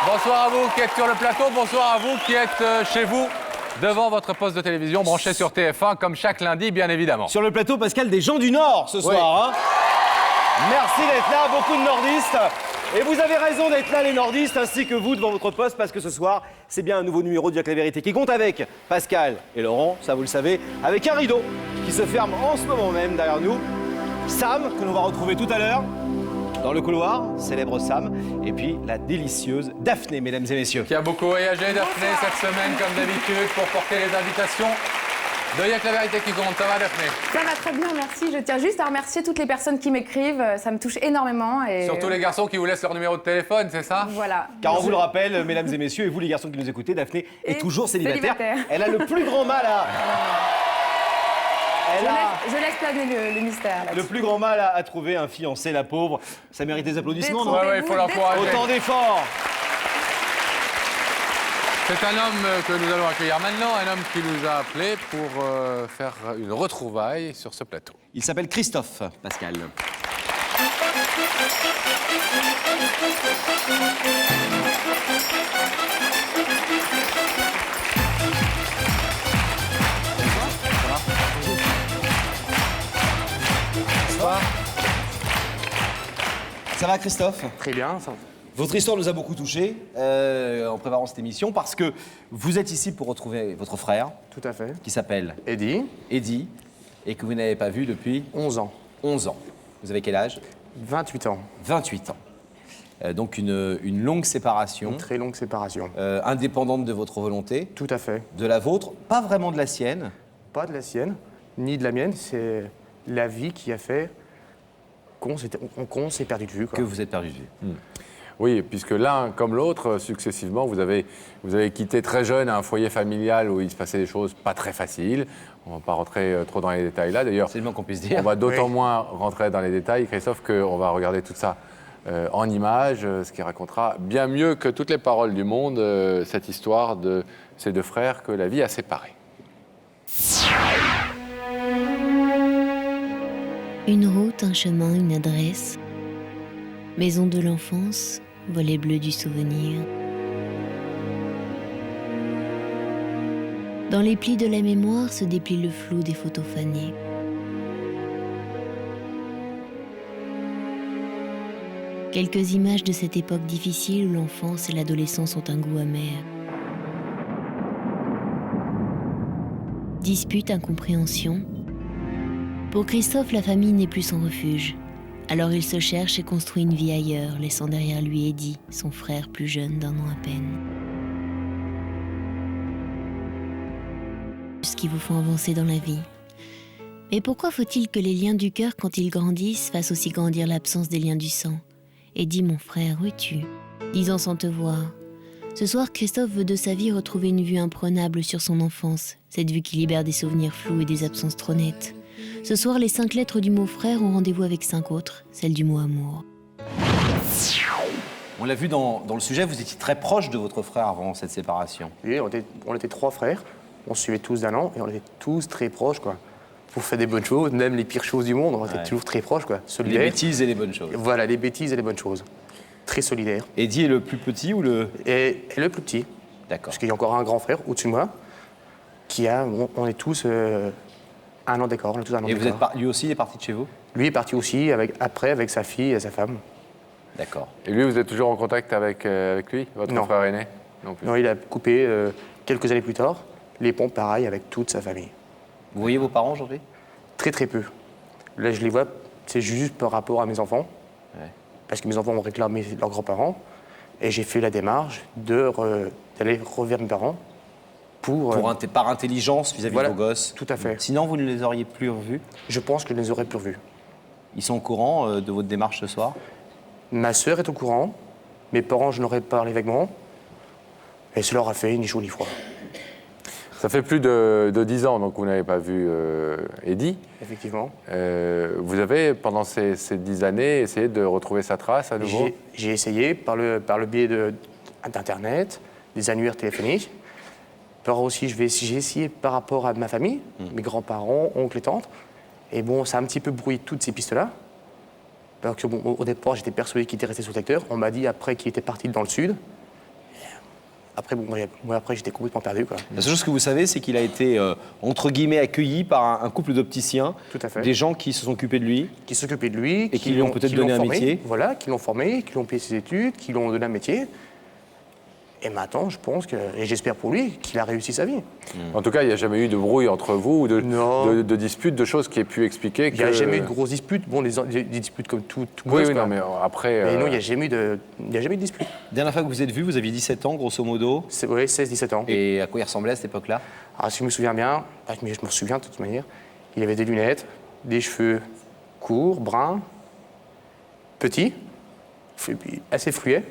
Bonsoir à vous qui êtes sur le plateau, bonsoir à vous qui êtes chez vous, devant votre poste de télévision branché sur TF1, comme chaque lundi, bien évidemment. Sur le plateau, Pascal, des gens du Nord ce soir. Hein. Merci d'être là, beaucoup de nordistes. Et vous avez raison d'être là, les nordistes, ainsi que vous devant votre poste, parce que ce soir, c'est bien un nouveau numéro de Dire la vérité qui compte avec Pascal et Laurent, ça vous le savez, avec un rideau qui se ferme en ce moment même derrière nous. Sam, que l'on va retrouver tout à l'heure dans le couloir, célèbre Sam, et puis la délicieuse Daphné, mesdames et messieurs. Qui a beaucoup voyagé, Daphné, cette semaine, comme d'habitude, pour porter les invitations de Y'a que la vérité qui compte. Ça va, Daphné? Ça va très bien, merci. Je tiens juste à remercier toutes les personnes qui m'écrivent. Ça me touche énormément. Et... Surtout les garçons qui vous laissent leur numéro de téléphone, c'est ça? Voilà. Car on vous le rappelle, mesdames et messieurs, et vous les garçons qui nous écoutez, Daphné est toujours célibataire. Elle a le plus grand mal à... Je laisse planer le mystère. Le plus grand mal à trouver un fiancé, la pauvre. Ça mérite des applaudissements, non? Ouais, il faut l'encourager. Autant d'efforts. C'est un homme que nous allons accueillir maintenant, un homme qui nous a appelés pour faire une retrouvaille sur ce plateau. Il s'appelle Christophe, Pascal. Ça va, Christophe? Très bien, ça. Votre histoire nous a beaucoup touchés en préparant cette émission parce que vous êtes ici pour retrouver votre frère. Tout à fait. Qui s'appelle Eddie, Eddie et que vous n'avez pas vu depuis 11 ans. 11 ans. Vous avez quel âge? 28 ans. 28 ans. Donc une longue séparation. Une très longue séparation. Indépendante de votre volonté. Tout à fait. De la vôtre, pas vraiment de la sienne. Pas de la sienne, ni de la mienne. C'est la vie qui a fait qu'on s'est perdu de vue. Quoi. Que vous êtes perdu de vue. Oui, puisque l'un comme l'autre, successivement, vous avez quitté très jeune un foyer familial où il se passait des choses pas très faciles. On ne va pas rentrer trop dans les détails là. D'ailleurs, c'est le moins qu'on puisse dire. On va d'autant moins rentrer dans les détails, Christophe, qu'on va regarder tout ça en images, ce qui racontera bien mieux que toutes les paroles du monde cette histoire de ces deux frères que la vie a séparés. Une route, un chemin, une adresse. Maison de l'enfance, volet bleu du souvenir. Dans les plis de la mémoire se déplie le flou des photos fanées. Quelques images de cette époque difficile où l'enfance et l'adolescence ont un goût amer. Dispute, incompréhension. Pour Christophe, la famille n'est plus son refuge. Alors il se cherche et construit une vie ailleurs, laissant derrière lui Eddie, son frère plus jeune d'1 an à peine. Ce qui vous font avancer dans la vie. Mais pourquoi faut-il que les liens du cœur, quand ils grandissent, fassent aussi grandir l'absence des liens du sang? Eddie, mon frère, où es-tu? 10 ans sans te voir. Ce soir, Christophe veut de sa vie retrouver une vue imprenable sur son enfance, cette vue qui libère des souvenirs flous et des absences trop nettes. Ce soir, les 5 lettres du mot frère ont rendez-vous avec 5 autres, celles du mot amour. On l'a vu dans le sujet, vous étiez très proche de votre frère avant cette séparation. Oui, on était 3 frères, on se suivait tous d'1 an et on était tous très proches, quoi. Pour faire des bonnes choses, même les pires choses du monde, on était toujours très proches, quoi. Les bêtises et les bonnes choses. Voilà, les bêtises et les bonnes choses. Très solidaires. Eddie est le plus petit ou le... Et le plus petit. D'accord. Parce qu'il y a encore un grand frère au-dessus de moi, on est tous... 1 an d'écart, on a tous 1 an d'écart. Et lui aussi, il est parti de chez vous? Lui est parti aussi, après, avec sa fille et sa femme. D'accord. Et lui, vous êtes toujours en contact avec lui, votre frère aîné? Non plus. Non, il a coupé quelques années plus tard, les ponts pareil avec toute sa famille. Vous voyez vos parents aujourd'hui? Très très peu. Là, je les vois, c'est juste par rapport à mes enfants. Ouais. Parce que mes enfants ont réclamé leurs grands-parents. Et j'ai fait la démarche d'aller revoir mes parents. Par intelligence vis-à-vis de vos gosses. Tout à fait. Sinon, vous ne les auriez plus revus? Je pense que je ne les aurais plus revus. Ils sont au courant de votre démarche ce soir? Ma sœur est au courant. Mes parents, je n'aurais pas parlé vaguement. Et cela aura fait ni chaud ni froid. Ça fait plus de 10 ans donc vous n'avez pas vu Eddie. Effectivement. Vous avez, pendant ces 10 années, essayé de retrouver sa trace à nouveau? J'ai essayé par le biais d'Internet, des annuaires téléphoniques. Aussi, j'ai essayé par rapport à ma famille, mes grands-parents, oncles et tantes. Et bon, ça a un petit peu brouillé toutes ces pistes-là. Parce que, bon, au départ, j'étais persuadé qu'il était resté sur le secteur. On m'a dit après qu'il était parti dans le sud. après, bon, moi, après j'étais complètement perdu, quoi. La seule chose que vous savez, c'est qu'il a été, entre guillemets, accueilli par un couple d'opticiens. Tout à fait. Des gens qui se sont occupés de lui. Qui s'occupaient de lui. Et qui lui ont peut-être donné un formé, métier. Voilà, qui l'ont formé, qui l'ont payé ses études, qui lui ont donné un métier. Et maintenant, je pense que, et j'espère pour lui, qu'il a réussi sa vie. En tout cas, il n'y a jamais eu de brouille entre vous, ou Non. de disputes, de choses qui aient pu expliquer que... Il n'y a jamais eu de grosses disputes. Bon, des disputes comme tout Oui, gosse, oui, quoi. non, mais après... Mais non, il n'y a jamais eu de dispute. Dernière fois que vous êtes vus, vous aviez 17 ans, grosso modo. Oui, 16-17 ans. Et à quoi il ressemblait à cette époque-là? Alors, si je me souviens bien, mais je me souviens de toute manière, il avait des lunettes, des cheveux courts, bruns, petits, puis assez fluets.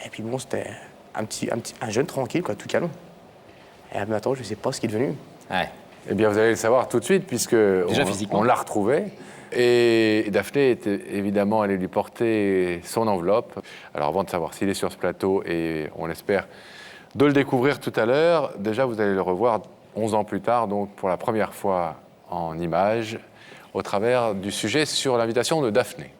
Et puis bon, c'était un jeune tranquille, quoi, tout calme. Et maintenant, je ne sais pas ce qu'il est devenu. Ouais. Eh bien, vous allez le savoir tout de suite, puisque physiquement. on l'a retrouvé. Et Daphné était évidemment allée lui porter son enveloppe. Alors, avant de savoir s'il est sur ce plateau, et on espère de le découvrir tout à l'heure, déjà, vous allez le revoir 11 ans plus tard, donc pour la première fois en images, au travers du sujet sur l'invitation de Daphné.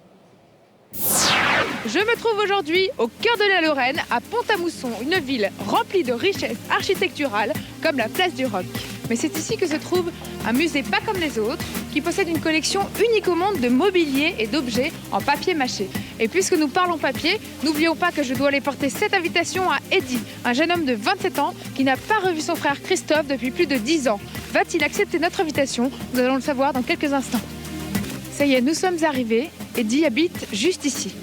Je me trouve aujourd'hui au cœur de la Lorraine, à Pont-à-Mousson, une ville remplie de richesses architecturales comme la place du Roc. Mais c'est ici que se trouve un musée pas comme les autres, qui possède une collection unique au monde de mobilier et d'objets en papier mâché. Et puisque nous parlons papier, n'oublions pas que je dois aller porter cette invitation à Eddy, un jeune homme de 27 ans qui n'a pas revu son frère Christophe depuis plus de 10 ans. Va-t-il accepter notre invitation? Nous allons le savoir dans quelques instants. Ça y est, nous sommes arrivés. Eddy habite juste ici.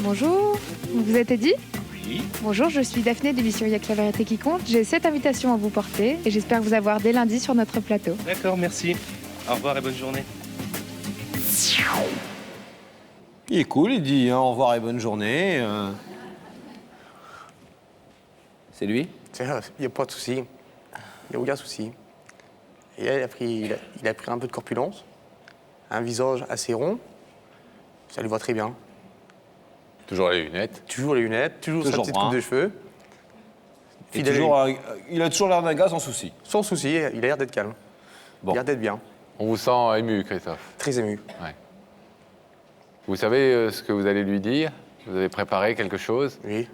Bonjour, vous êtes Eddy? Oui. Bonjour, je suis Daphné de l'émission Y'a que la vérité qui compte. J'ai cette invitation à vous porter et j'espère vous avoir dès lundi sur notre plateau. D'accord, merci. Au revoir et bonne journée. Il est cool, il dit au revoir et bonne journée. C'est lui? Il n'y a pas de souci. Il n'y a aucun souci. Et là, il a pris un peu de corpulence, un visage assez rond. Ça lui va très bien. Toujours les lunettes. Toujours les lunettes, toujours sa Toujours petite brun. coupe de cheveux. Et Fidèle à toujours, lui. il a toujours l'air d'un gars sans souci. Sans souci, il a l'air d'être calme. Bon. Il a l'air d'être bien. On vous sent ému, Christophe. Très ému. Ouais. Vous savez ce que vous allez lui dire? Vous avez préparé quelque chose? Oui.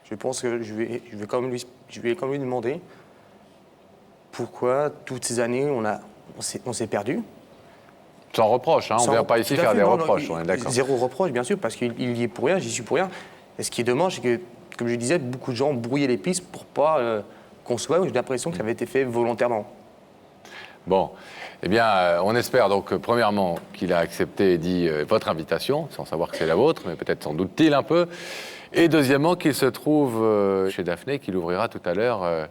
Je pense que je vais quand même lui demander pourquoi toutes ces années on s'est perdu. Sans reproche, hein, on ne vient pas ici Tout à faire fait, des non, reproches, on est d'accord. Zéro reproche, bien sûr, parce qu'il y est pour rien, j'y suis pour rien. Et ce qui est dommage, c'est que, comme je disais, beaucoup de gens ont brouillé les pistes pour pas qu'on se voit. J'ai l'impression que ça avait été fait volontairement. Bon, eh bien, on espère donc, premièrement, qu'il a accepté et dit votre invitation, sans savoir que c'est la vôtre, mais peut-être s'en doute-t-il un peu. Et deuxièmement, qu'il se trouve chez Daphné, qu'il ouvrira tout à l'heure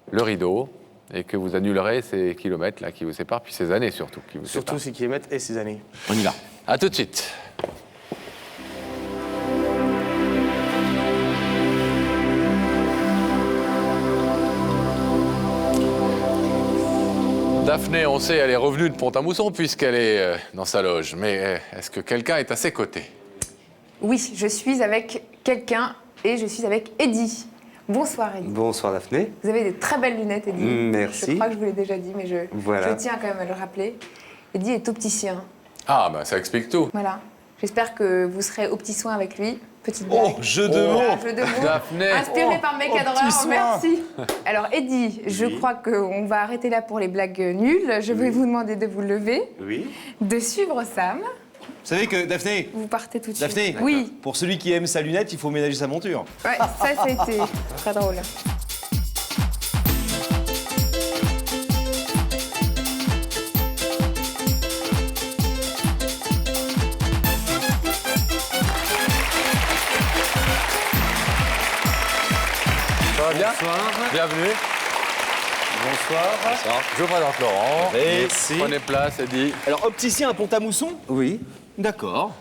le rideau, et que vous annulerez ces kilomètres là qui vous séparent, puis ces années surtout qui vous Surtout séparent. ces kilomètres et ces années. On y va. À tout de suite. Daphné, on sait, elle est revenue de Pont-à-Mousson puisqu'elle est dans sa loge. Mais est-ce que quelqu'un est à ses côtés? Oui, je suis avec quelqu'un et je suis avec Eddy. Bonsoir Eddy. Bonsoir Daphné. Vous avez des très belles lunettes, Eddy. Merci. Je crois que je vous l'ai déjà dit, mais je Voilà. tiens quand même à le rappeler. Eddy est opticien. Ah, bah ça explique tout. Voilà. J'espère que vous serez au petit soin avec lui. Petite blague. Oh, jeu de mots. Voilà, jeu de mots. Daphné. Inspiré par mes cadreurs, petit soin. merci. Alors Eddy, je crois qu'on va arrêter là pour les blagues nulles. Je vais vous demander de vous lever, Oui. de suivre Sam. Vous savez que, Daphné, Vous partez tout de suite. Daphné, Oui. pour celui qui aime sa lunette, il faut ménager sa monture. Ouais, ça a été très drôle. Ça va bien? Bonsoir. Bienvenue. Bonsoir. Je vous présente Laurent. Merci. Prenez place, Eddy. Alors, opticien à Pont-à-Mousson? Oui. D'accord.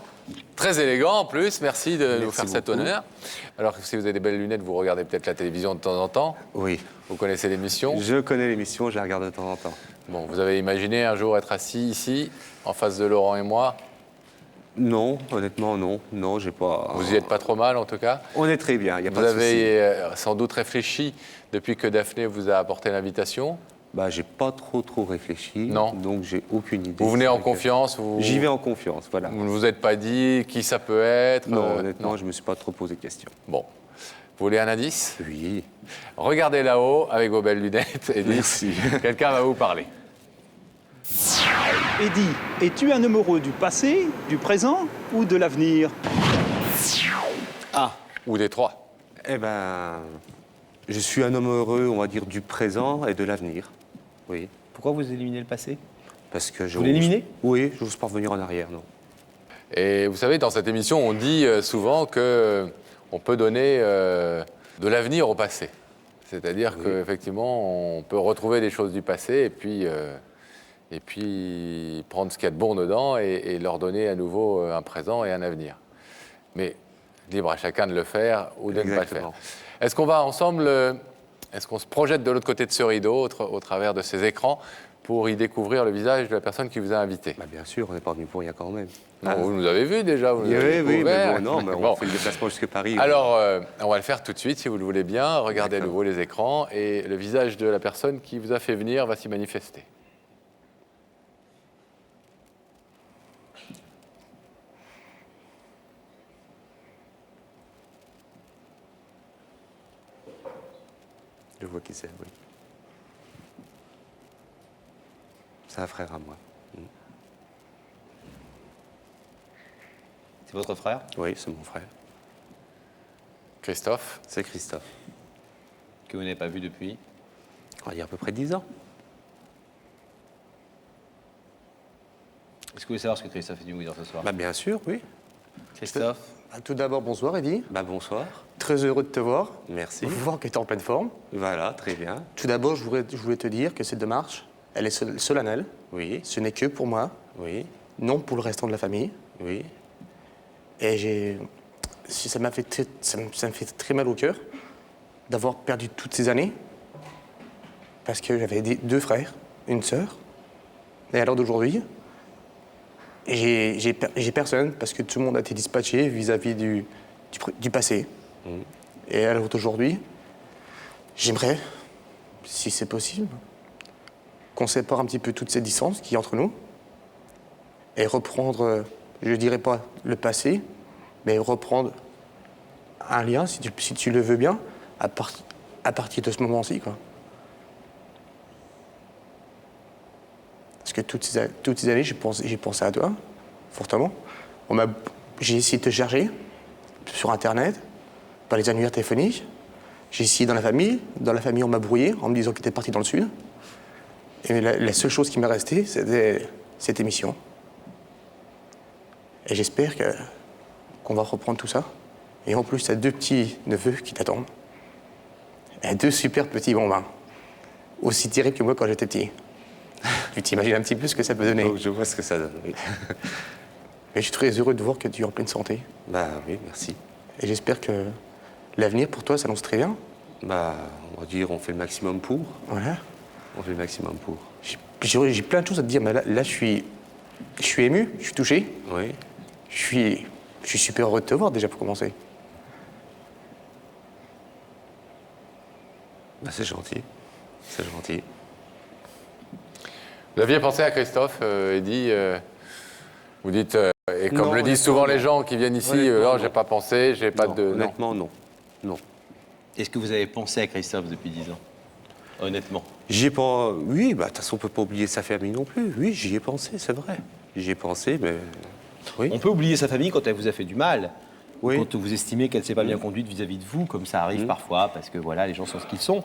Très élégant en plus, merci de nous Merci faire cet beaucoup. honneur. Alors si vous avez des belles lunettes, vous regardez peut-être la télévision de temps en temps. Oui. Vous connaissez l'émission. Je connais l'émission, je la regarde de temps en temps. Bon, vous avez imaginé un jour être assis ici, en face de Laurent et moi. Non, honnêtement, non. Non, j'ai pas. Vous y êtes pas trop mal, en tout cas. On est très bien, il n'y a Vous pas de souci. avez sans doute réfléchi depuis que Daphné vous a apporté l'invitation. Bah, j'ai pas trop réfléchi. Non. Donc, j'ai aucune idée. Vous venez en C'est vrai que- confiance. J'y vais en confiance, voilà. Vous ne vous êtes pas dit qui ça peut être. Non, honnêtement, non. je me suis pas trop posé de questions. Bon. Vous voulez un indice? Oui. Regardez là-haut avec vos belles lunettes et dites Merci. quelqu'un va vous parler. Eddy, es-tu un homme heureux du passé, du présent ou de l'avenir? Ou des trois. Eh ben, je suis un homme heureux, on va dire, du présent et de l'avenir. Oui. Pourquoi vous éliminez le passé? Parce que je. Vous l'éliminez? Oui, je n'ose pas revenir en arrière, non. Et vous savez, dans cette émission, on dit souvent que on peut donner de l'avenir au passé. C'est-à-dire qu'effectivement, on peut retrouver des choses du passé et puis prendre ce qu'il y a de bon dedans et leur donner à nouveau un présent et un avenir. Mais libre à chacun de le faire ou de ne pas le faire. Exactement. Est-ce qu'on va ensemble, est-ce qu'on se projette de l'autre côté de ce rideau, au travers de ces écrans, pour y découvrir le visage de la personne qui vous a invité? Bah, bien sûr, on n'est pas venu pour rien quand même. Non, vous nous avez vus déjà, vous nous avez Oui, mais découvert. bon, non, mais on Bon. fait le déplacement jusqu'à Paris. Alors, on va le faire tout de suite, si vous le voulez bien. Regardez à D'accord. nouveau les écrans et le visage de la personne qui vous a fait venir va s'y manifester. Je vois qui c'est, oui. C'est un frère à moi. C'est votre frère? Oui, c'est mon frère. Christophe, C'est Christophe. Que vous n'avez pas vu depuis? On va dire à peu près 10 ans. Est-ce que vous voulez savoir ce que Christophe est venu vous dire ce soir? Bah, bien sûr, oui. Christophe? Tout d'abord, bonsoir Eddy. Bah, bonsoir. Très heureux de te voir. Merci. Vous voir que tu es en pleine forme. Voilà, très bien. Tout d'abord, je voulais te dire que cette démarche, elle est solennelle. Oui, Ce n'est que pour moi, oui, non pour le restant de la famille. oui. Et ça me fait très mal au cœur d'avoir perdu toutes ces années. Parce que j'avais deux frères, une sœur. Et à l'heure d'aujourd'hui, j'ai personne parce que tout le monde a été dispatché vis-à-vis du passé. Et à l'heure d'aujourd'hui, j'aimerais, si c'est possible, qu'on sépare un petit peu toute cette distance qui est entre nous et reprendre, je dirais pas le passé, mais reprendre un lien, si tu le veux bien, à partir de ce moment-ci, quoi. Parce que toutes ces années, j'ai pensé à toi, fortement. J'ai essayé de te chercher sur Internet, par les annuaires téléphoniques. J'ai essayé dans la famille. Dans la famille, on m'a brouillé en me disant qu'il était parti dans le sud. Et la seule chose qui m'est restée, c'était cette émission. Et j'espère qu'on va reprendre tout ça. Et en plus, tu as deux petits neveux qui t'attendent. Et deux super petits bambins. Aussi terribles que moi quand j'étais petit. Tu t'imagines un petit peu ce que ça peut donner. Donc, je vois ce que ça donne, oui. Mais je suis très heureux de voir que tu es en pleine santé. Bah, oui, merci. Et j'espère que l'avenir pour toi s'annonce très bien. Bah, on va dire, on fait le maximum pour. Voilà. On fait le maximum pour. J'ai plein de choses à te dire, mais là je suis ému, je suis touché. Oui. Je suis super heureux de te voir déjà pour commencer. Bah, c'est gentil. C'est gentil. vous aviez pensé à Christophe, Eddy vous dites, et comme Non, le disent honnêtement, souvent les non. gens qui viennent ici, Honnêtement, non, j'ai non. pas pensé, j'ai pas Non, de... Non. honnêtement, non. Non. Est-ce que vous avez pensé à Christophe depuis 10 ans? Honnêtement. J'y ai pas. Oui, bah, de toute façon, on peut pas oublier sa famille non plus. Oui, j'y ai pensé, c'est vrai. J'y ai pensé, mais. Oui. On peut oublier sa famille quand elle vous a fait du mal. Oui. Quand vous estimez qu'elle ne s'est pas bien conduite vis-à-vis de vous, comme ça arrive parfois, parce que voilà, les gens sont ce qu'ils sont.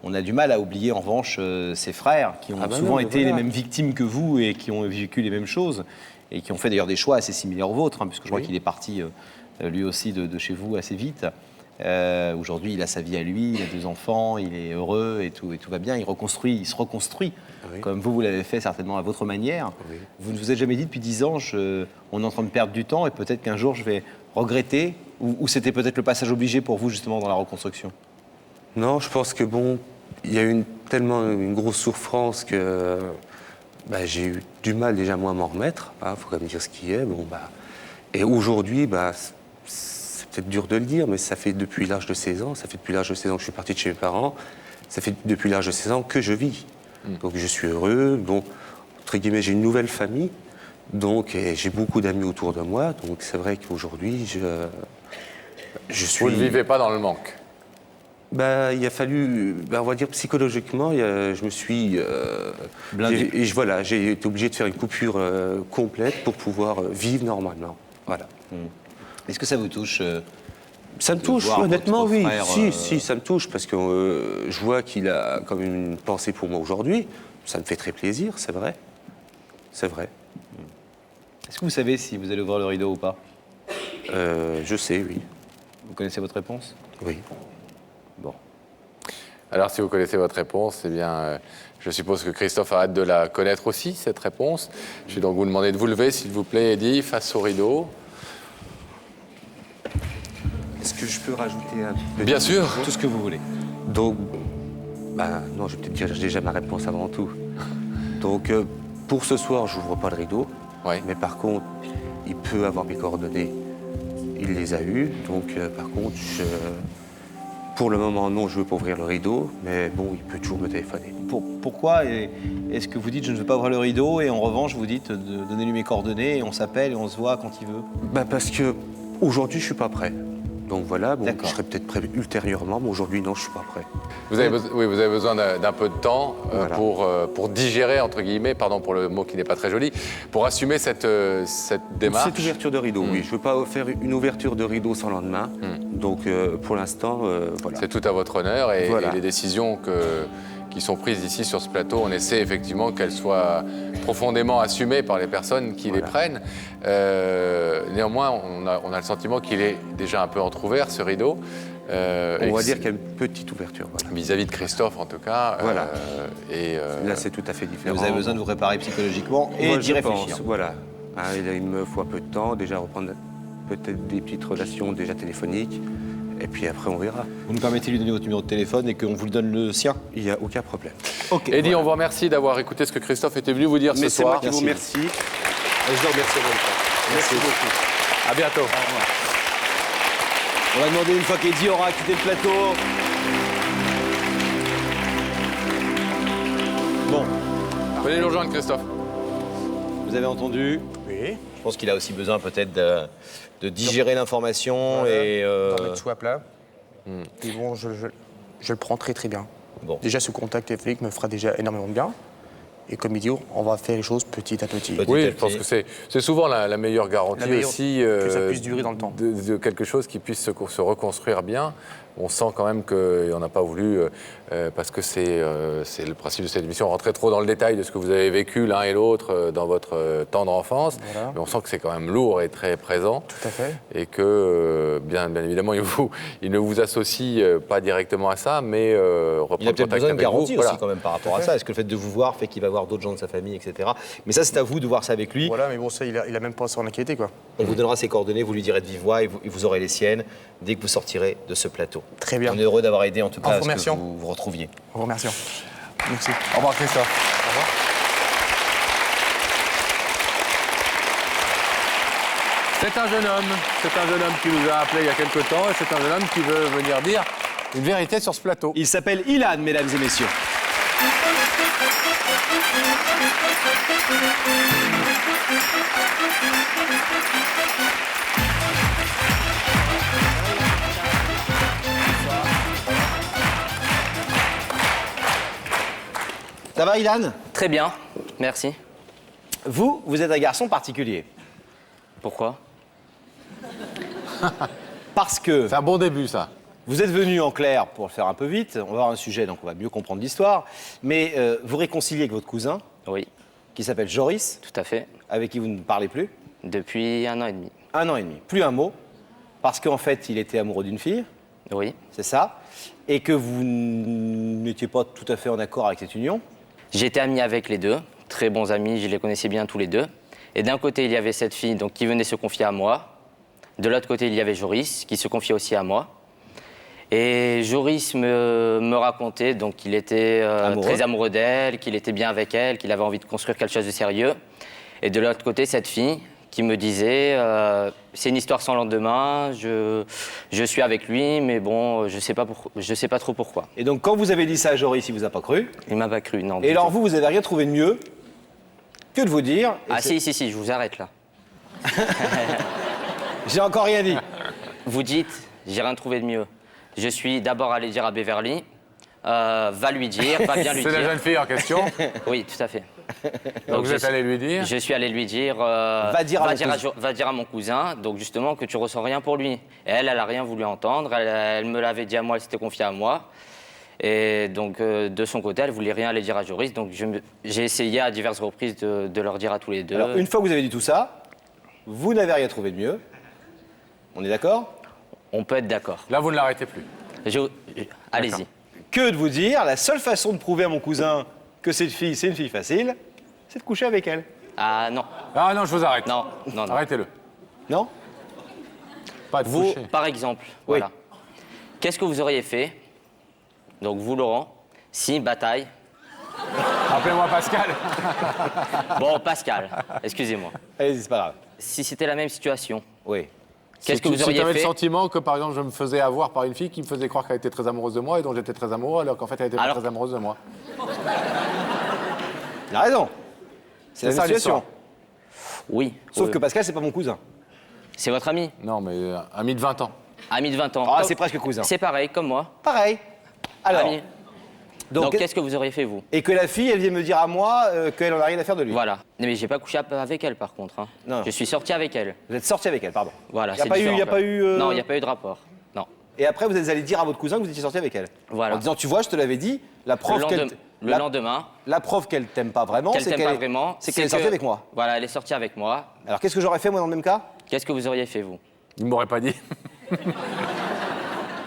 On a du mal à oublier en revanche ses frères, qui ont Ah bah souvent non, mais été voilà. les mêmes victimes que vous et qui ont vécu les mêmes choses, et qui ont fait d'ailleurs des choix assez similaires aux vôtres, hein, puisque je crois Oui. qu'il est parti lui aussi de chez vous assez vite. Aujourd'hui, il a sa vie à lui, il a 2 enfants, il est heureux et tout va bien. Il se reconstruit, Oui. comme vous l'avez fait certainement à votre manière. Oui. Vous ne vous êtes jamais dit depuis 10 ans, on est en train de perdre du temps et peut-être qu'un jour je vais regretter, ou c'était peut-être le passage obligé pour vous justement dans la reconstruction? Non, je pense que bon, il y a eu tellement une grosse souffrance que bah, j'ai eu du mal déjà moi à m'en remettre, faut quand même dire ce qui est. Bon, bah, et aujourd'hui, bah, c'est peut-être dur de le dire, mais ça fait depuis l'âge de 16 ans, ça fait depuis l'âge de 16 ans que je suis parti de chez mes parents, ça fait depuis l'âge de 16 ans que je vis. Donc je suis heureux, donc entre guillemets j'ai une nouvelle famille, donc et j'ai beaucoup d'amis autour de moi, donc c'est vrai qu'aujourd'hui je suis... Vous ne vivez pas dans le manque. Bah, il a fallu, bah, on va dire psychologiquement, je me suis... j'ai été obligé de faire une coupure complète pour pouvoir vivre normalement. Voilà. Est-ce que ça vous touche Ça me de touche, voir honnêtement, votre oui. frère, Si, ça me touche, parce que je vois qu'il a comme une pensée pour moi aujourd'hui. Ça me fait très plaisir, c'est vrai. C'est vrai. Est-ce que vous savez si vous allez ouvrir le rideau ou pas? Je sais, oui. Vous connaissez votre réponse? Oui. Bon. Alors, si vous connaissez votre réponse, eh bien, je suppose que Christophe a hâte de la connaître aussi, cette réponse. Je vais donc vous demander de vous lever, s'il vous plaît, Eddy, face au rideau. Est-ce que je peux rajouter un petit Bien sûr. Tout ce que vous voulez. Donc, non, je vais peut-être dire déjà ma réponse avant tout. Donc, pour ce soir, je n'ouvre pas le rideau. Oui. Mais par contre, il peut avoir mes coordonnées. Il les a eues. Donc, par contre, pour le moment, non, je ne veux pas ouvrir le rideau. Mais bon, il peut toujours me téléphoner. Pourquoi est-ce que vous dites je ne veux pas ouvrir le rideau et en revanche vous dites de donnez-lui mes coordonnées et on s'appelle et on se voit quand il veut? Parce que aujourd'hui, je ne suis pas prêt. Donc voilà, bon, D'accord. je serai peut-être prêt ultérieurement, mais aujourd'hui, non, je ne suis pas prêt. Vous avez besoin d'un peu de temps Voilà. pour digérer, entre guillemets, pardon pour le mot qui n'est pas très joli, pour assumer cette démarche. Cette ouverture de rideau, oui. Je ne veux pas faire une ouverture de rideau sans lendemain. Donc, pour l'instant, voilà. C'est tout à votre honneur et, Voilà. et les décisions qui sont prises ici sur ce plateau, on essaie effectivement qu'elles soient profondément assumées par les personnes qui les prennent. Néanmoins, on a le sentiment qu'il est déjà un peu entrouvert, ce rideau. On va dire qu'il y a une petite ouverture. Voilà. Vis-à-vis de Christophe, en tout cas. Voilà. Là, c'est tout à fait différent. Vous avez besoin de vous préparer psychologiquement et d'y réfléchir. Voilà. Il me faut un peu de temps, déjà reprendre peut-être des petites relations déjà téléphoniques. Et puis après, on verra. Vous nous permettez de lui donner votre numéro de téléphone et qu'on vous le donne le sien? Il n'y a aucun problème. Ok. Eddy, on vous remercie d'avoir écouté ce que Christophe était venu vous dire Mais ce c'est soir. moi qui vous remercie. Et je vous remercie en même temps. Merci beaucoup. À bientôt. On va demander une fois qu'Eddy aura quitté le plateau. Bon, Venez nous rejoindre, Christophe. vous avez entendu? Oui. Je pense qu'il a aussi besoin peut-être de digérer l'information et... D'en mettre sous à plat. Et bon, je le prends très très bien. Bon. Déjà, ce contact téléphonique me fera déjà énormément de bien. Et comme il dit, on va faire les choses petit à petit. Oui, à je pense petit. que c'est souvent la meilleure garantie La meilleure- aussi que ça puisse durer dans le temps. de quelque chose qui puisse se reconstruire bien. On sent quand même qu'on n'a pas voulu, parce que c'est le principe de cette émission, rentrer trop dans le détail de ce que vous avez vécu l'un et l'autre dans votre tendre enfance. Voilà. Mais on sent que c'est quand même lourd et très présent. Tout à fait. Et que, bien évidemment, il ne vous associe pas directement à ça, mais reprendre Il a peut-être contact besoin de avec garantie vous. aussi Voilà. quand même par rapport à ça. Est-ce que le fait de vous voir fait qu'il va voir d'autres gens de sa famille, etc. Mais ça, c'est à vous de voir ça avec lui. Voilà, mais bon, ça, il a même pas à s'en inquiéter, quoi. On vous donnera ses coordonnées, vous lui direz de vive voix et vous aurez les siennes dès que vous sortirez de ce plateau. Très bien. On est heureux d'avoir aidé en tout cas à ce que remercions. vous vous retrouviez. Au revoir, merci. Merci. Au revoir, Christophe. C'est un jeune homme qui nous a appelé il y a quelque temps et c'est un jeune homme qui veut venir dire une vérité sur ce plateau. Il s'appelle Ilan, mesdames et messieurs. Ça va, Ilan? Très bien, merci. Vous êtes un garçon particulier. Pourquoi? Parce que C'est un bon début, ça. vous êtes venu en clair, pour le faire un peu vite, on va avoir un sujet, donc on va mieux comprendre l'histoire, mais vous réconciliez avec votre cousin, Oui, qui s'appelle Joris, tout à fait. avec qui vous ne parlez plus, Depuis 1 an et demi. 1 an et demi, plus un mot, parce qu'en fait, il était amoureux d'une fille, Oui. c'est ça, et que vous n'étiez pas tout à fait en accord avec cette union. J'étais ami avec les deux, très bons amis, je les connaissais bien tous les deux. Et d'un côté, il y avait cette fille donc, qui venait se confier à moi. De l'autre côté, il y avait Joris, qui se confiait aussi à moi. Et Joris me racontait donc qu'il était très amoureux d'elle, qu'il était bien avec elle, qu'il avait envie de construire quelque chose de sérieux. Et de l'autre côté, cette fille qui me disait c'est une histoire sans lendemain, je suis avec lui, mais bon, je sais pas trop pourquoi. Et donc, quand vous avez dit ça à Joris, il vous a pas cru? Il m'a pas cru, non. Et alors, vous avez rien trouvé de mieux que de vous dire... Ah si, je vous arrête là. J'ai encore rien dit. Vous dites, j'ai rien trouvé de mieux. Je suis d'abord allé dire à Beverly, va lui dire, va bien lui dire. C'est la jeune fille en question? Oui, tout à fait. Donc vous êtes allé lui dire? Je suis allé lui dire, va dire à mon cousin, donc justement que tu ressens rien pour lui. Et elle a rien voulu entendre, elle me l'avait dit à moi, elle s'était confiée à moi. Et donc de son côté, elle voulait rien aller dire à Joris, donc j'ai essayé à diverses reprises de leur dire à tous les deux. Alors, une fois que vous avez dit tout ça, vous n'avez rien trouvé de mieux. On est d'accord? On peut être d'accord. Là, vous ne l'arrêtez plus. Allez-y. Que de vous dire, la seule façon de prouver à mon cousin que cette fille, c'est une fille facile, c'est de coucher avec elle. Ah non. Ah non, je vous arrête. Non. Arrêtez-le. Non? Pas de vous, coucher. par exemple, oui. Voilà. Qu'est-ce que vous auriez fait, donc vous, Laurent, si bataille... Appelez-moi Pascal. Bon, Pascal, excusez-moi. Allez-y, c'est pas grave. Si c'était la même situation, oui. Qu'est-ce que vous auriez Si tu avais fait? le sentiment que, par exemple, je me faisais avoir par une fille qui me faisait croire qu'elle était très amoureuse de moi et dont j'étais très amoureux, alors qu'en fait, elle était pas très amoureuse de moi. Il a raison. C'est la ça, situation. Oui. Sauf que Pascal, c'est pas mon cousin. C'est votre ami? Non, mais ami de 20 ans. Ami de 20 ans. Ah, c'est presque cousin. C'est pareil, comme moi. Pareil. Alors, Ami. Donc qu'est-ce que vous auriez fait, vous? Et que la fille, elle vient me dire à moi qu'elle en a rien à faire de lui. Voilà. Mais j'ai pas couché avec elle, par contre. Hein. Non. Je suis sorti avec elle. Vous êtes sorti avec elle, pardon. Voilà, Il n'y a pas eu... Non, il n'y a pas eu de rapport. Non. Et après, vous êtes allé dire à votre cousin que vous étiez sorti avec elle. Voilà. En disant, tu vois, je te l'avais dit, la preuve qu'elle... Le lendemain... La preuve qu'elle t'aime pas vraiment, c'est qu'elle est sortie avec moi. Voilà, elle est sortie avec moi. Alors, qu'est-ce que j'aurais fait, moi, dans le même cas? Qu'est-ce que vous auriez fait, vous? Il ne m'aurait pas dit.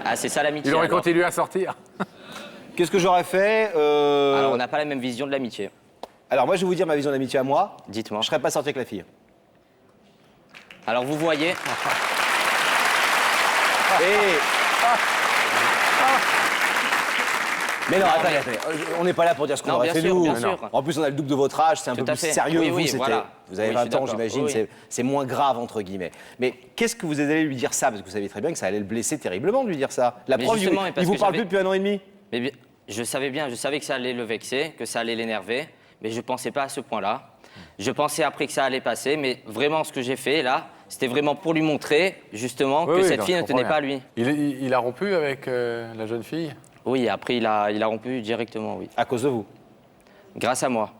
Ah, c'est ça l'amitié. Il aurait alors. continué à sortir. Qu'est-ce que j'aurais fait Alors, on n'a pas la même vision de l'amitié. Alors, moi, je vais vous dire ma vision de l'amitié à moi. Dites-moi. Je serais pas sorti avec la fille. Alors, vous voyez... Mais non, attendez. On n'est pas là pour dire ce qu'on aurait fait nous. Bien sûr. En plus, on a le double de votre âge, c'est un peu plus sérieux. Oui, vous, voilà. Vous avez 20 ans, j'imagine, c'est moins grave, entre guillemets. Mais qu'est-ce que vous êtes allé lui dire ça? Parce que vous savez très bien que ça allait le blesser terriblement de lui dire ça. La preuve, il vous parle plus depuis 1 an et demi. Mais je savais que ça allait le vexer, que ça allait l'énerver, mais je ne pensais pas à ce point-là. Je pensais après que ça allait passer, mais vraiment ce que j'ai fait là, c'était vraiment pour lui montrer justement que cette fille ne tenait pas à lui. Il a rompu avec la jeune fille? Oui, après il a rompu directement, oui. À cause de vous? Grâce à moi.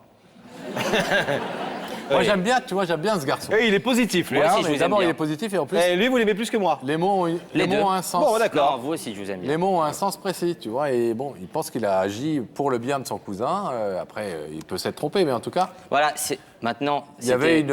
Moi j'aime bien, tu vois, j'aime bien ce garçon. Et il est positif, lui. Moi aussi, je vous aime D'abord, il bien. est positif et en plus, Lui, vous l'aimez plus que moi. les mots ont un sens. Bon, d'accord. Non, vous aussi, je vous aime bien. Les mots ont un sens précis, tu vois, et bon, il pense qu'il a agi pour le bien de son cousin. Après, il peut s'être trompé, mais en tout cas, Voilà, c'est maintenant. il y avait c'était-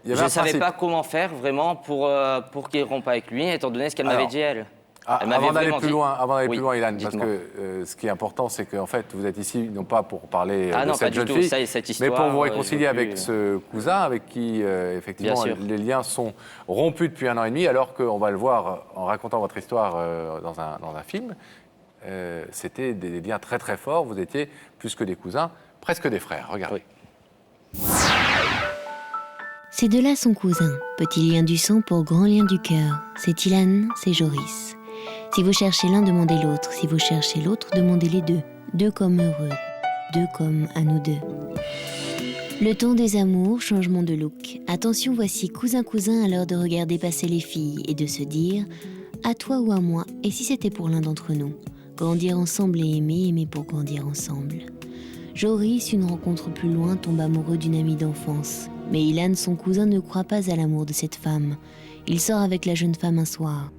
il y avait Je un ne savais principe. pas comment faire vraiment pour qu'il rompe avec lui, étant donné ce qu'elle m'avait Alors, dit elle. Ah, Elle m'avait avant d'aller vraiment plus dit- loin, Oui, Ilan, parce dites-moi. que ce qui est important, c'est qu'en fait, vous êtes ici non pas pour parler Ah de non, pas cette du jeune tout. fille, Ça, cette mais pour histoire, vous je réconcilier veux plus, avec ce cousin avec qui, effectivement, Bien sûr. les liens sont rompus depuis 1 an et demi, alors qu'on va le voir en racontant votre histoire dans un film. C'était des liens très très forts. Vous étiez plus que des cousins, presque des frères. Regardez. Ces deux-là sont cousins, petit lien du sang pour grand lien du cœur. C'est Ilan, c'est Joris. Si vous cherchez l'un, demandez l'autre. Si vous cherchez l'autre, demandez les deux. Deux comme heureux, deux comme à nous deux. Le temps des amours, changement de look. Attention, voici cousin à l'heure de regarder passer les filles et de se dire « à toi ou à moi, et si c'était pour l'un d'entre nous ?» Grandir ensemble et aimer pour grandir ensemble. Joris, une rencontre plus loin, tombe amoureux d'une amie d'enfance. Mais Ilan, son cousin, ne croit pas à l'amour de cette femme. Il sort avec la jeune femme un soir.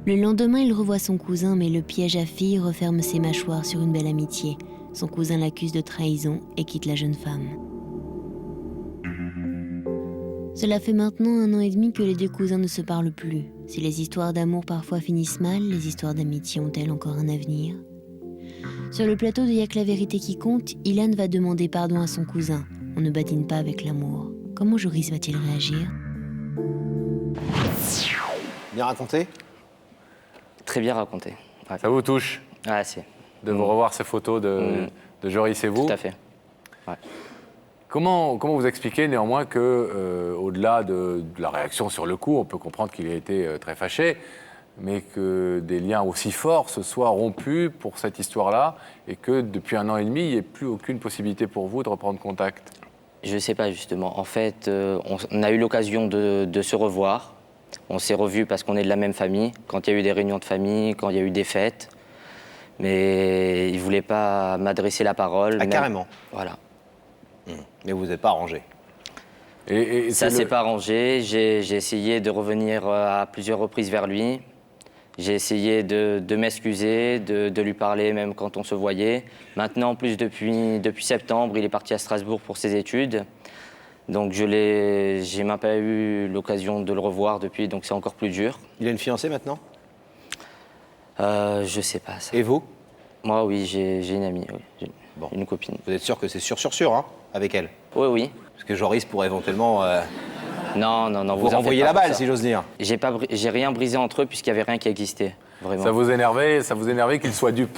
Le lendemain, il revoit son cousin, mais le piège à fille referme ses mâchoires sur une belle amitié. Son cousin l'accuse de trahison et quitte la jeune femme. Cela fait maintenant 1 an et demi que les deux cousins ne se parlent plus. Si les histoires d'amour parfois finissent mal, les histoires d'amitié ont-elles encore un avenir ? Sur le plateau de Y'a que la vérité qui compte, Ilan va demander pardon à son cousin. On ne badine pas avec l'amour. Comment Joris va-t-il réagir ? Bien raconté? très bien raconté. Ouais. Ça vous touche Ah, si. de vous revoir ces photos de Joris et vous? Tout à fait. Ouais. Comment vous expliquez néanmoins que, au-delà de la réaction sur le coup, on peut comprendre qu'il a été très fâché, mais que des liens aussi forts se soient rompus pour cette histoire-là et que depuis 1 an et demi, il n'y ait plus aucune possibilité pour vous de reprendre contact? Je ne sais pas justement. En fait, on a eu l'occasion de se revoir. On s'est revus parce qu'on est de la même famille, quand il y a eu des réunions de famille, quand il y a eu des fêtes. Mais il ne voulait pas m'adresser la parole. Ah, carrément. Voilà. Mais vous n'êtes pas arrangé. Et Ça ne s'est pas arrangé. J'ai essayé de revenir à plusieurs reprises vers lui. J'ai essayé de m'excuser, de lui parler même quand on se voyait. Maintenant, en plus, depuis septembre, il est parti à Strasbourg pour ses études. Donc, j'ai même pas eu l'occasion de le revoir depuis, donc c'est encore plus dur. Il a une fiancée maintenant? Je sais pas ça. Et vous? Moi, oui, j'ai une amie, oui. J'ai une copine. Vous êtes sûr que c'est sûr, hein, avec elle? Oui, oui. Parce que Joris pourrait éventuellement Non, vous en faites renvoyer pas la pour balle, ça. si j'ose dire. J'ai rien brisé entre eux puisqu'il n'y avait rien qui existait, vraiment. ça vous énervait qu'il soit dupe?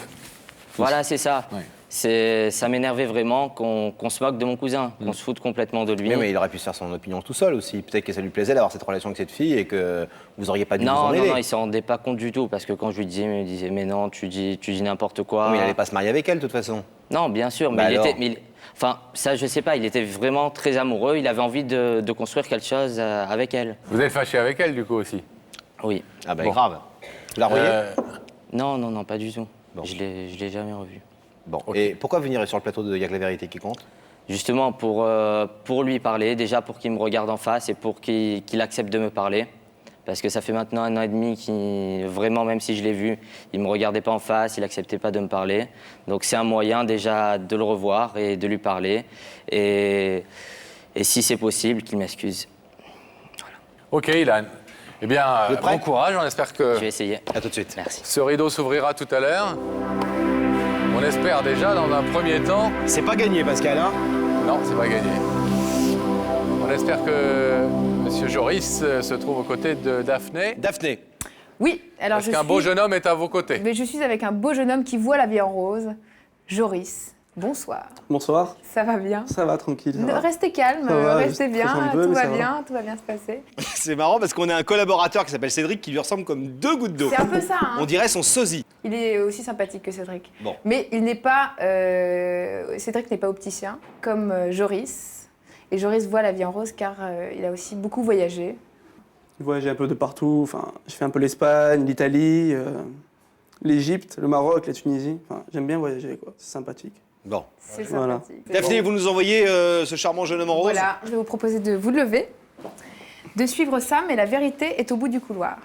Voilà, c'est ça. Ouais. Ça m'énervait vraiment qu'on se moque de mon cousin, qu'on se foute complètement de lui. Mais il aurait pu se faire son opinion tout seul aussi. Peut-être que ça lui plaisait d'avoir cette relation avec cette fille et que vous auriez pas dû vous en mêler. Non, il s'en rendait pas compte du tout parce que quand je lui disais, il me disait mais non, tu dis n'importe quoi. Mais il n'allait pas se marier avec elle de toute façon. Non, bien sûr, Bah mais alors enfin, ça, je sais pas, il était vraiment très amoureux, il avait envie de construire quelque chose avec elle. Vous êtes fâché avec elle, du coup, aussi? Oui. Ah ben Bon. grave. Vous la revoyez Non, pas du tout. Bon. Je l'ai jamais revu. Bon. Et pourquoi venir sur le plateau de Y'a que la vérité qui compte? Justement, pour lui parler, déjà pour qu'il me regarde en face et pour qu'il accepte de me parler. Parce que ça fait maintenant 1 an et demi vraiment, même si je l'ai vu, il ne me regardait pas en face, il n'acceptait pas de me parler. Donc c'est un moyen déjà de le revoir et de lui parler. Et si c'est possible, qu'il m'excuse. Voilà. Ok, Ilan. Eh bien, Vous êtes prêt? bon courage, on espère que Je vais essayer. À tout de suite. Merci. ce rideau s'ouvrira tout à l'heure. On espère déjà, dans un premier temps... C'est pas gagné, Pascal, hein? Non, c'est pas gagné. On espère que Monsieur Joris se trouve aux côtés de Daphné. Daphné. Oui, alors Est-ce qu'un beau jeune homme est à vos côtés? Mais je suis avec un beau jeune homme qui voit la vie en rose, Joris. Bonsoir. Bonsoir. Ça va bien? Ça va, tranquille. Ça va. Restez calme, Ça va, restez je bien, stresse un peu, tout mais va ça va. bien, tout va bien se passer. C'est marrant parce qu'on a un collaborateur qui s'appelle Cédric qui lui ressemble comme 2 gouttes d'eau. C'est un peu ça, hein. On dirait son sosie. Il est aussi sympathique que Cédric. Bon. Mais il n'est pas. Cédric n'est pas opticien, comme Joris. Et Joris voit la vie en rose car il a aussi beaucoup voyagé. J'ai voyagé un peu de partout. Enfin, j'ai fait un peu l'Espagne, l'Italie, l'Égypte, le Maroc, la Tunisie. Enfin, j'aime bien voyager, quoi. C'est sympathique. Bon. C'est Voilà. sympathique. Daphné, vous nous envoyez ce charmant jeune homme en rose? Voilà, je vais vous proposer de vous lever, de suivre ça, mais la vérité est au bout du couloir.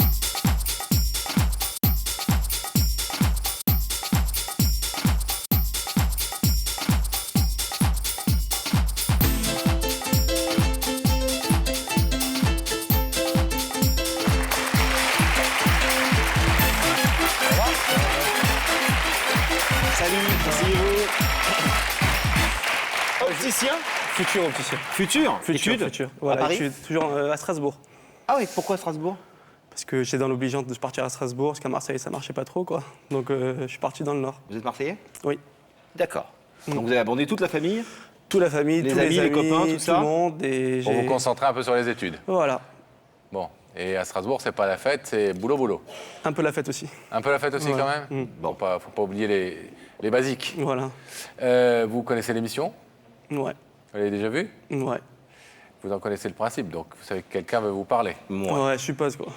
Salut, asseyez-vous. Opticien? Futur opticien. Futur? Études? Futur. Voilà, à Paris? études, toujours à Strasbourg. Ah oui, pourquoi Strasbourg? Parce que j'étais dans l'obligeante de partir à Strasbourg, parce qu'à Marseille, ça marchait pas trop, quoi. Donc, je suis parti dans le Nord. Vous êtes Marseillais? Oui. D'accord. Donc vous avez abandonné toute la famille? Toute la famille, Les tous amis, les copains, tout ça le monde. Et Pour j'ai- vous concentrer un peu sur les études. Voilà. Bon. Et à Strasbourg, c'est pas la fête, c'est boulot. Un peu la fête aussi. Un peu la fête aussi, Ouais. quand même? Bon, faut pas oublier les basiques. Voilà. Vous connaissez l'émission? Ouais. Vous l'avez déjà vue? Ouais. Vous en connaissez le principe, donc vous savez que quelqu'un veut vous parler. Ouais, je suppose, quoi.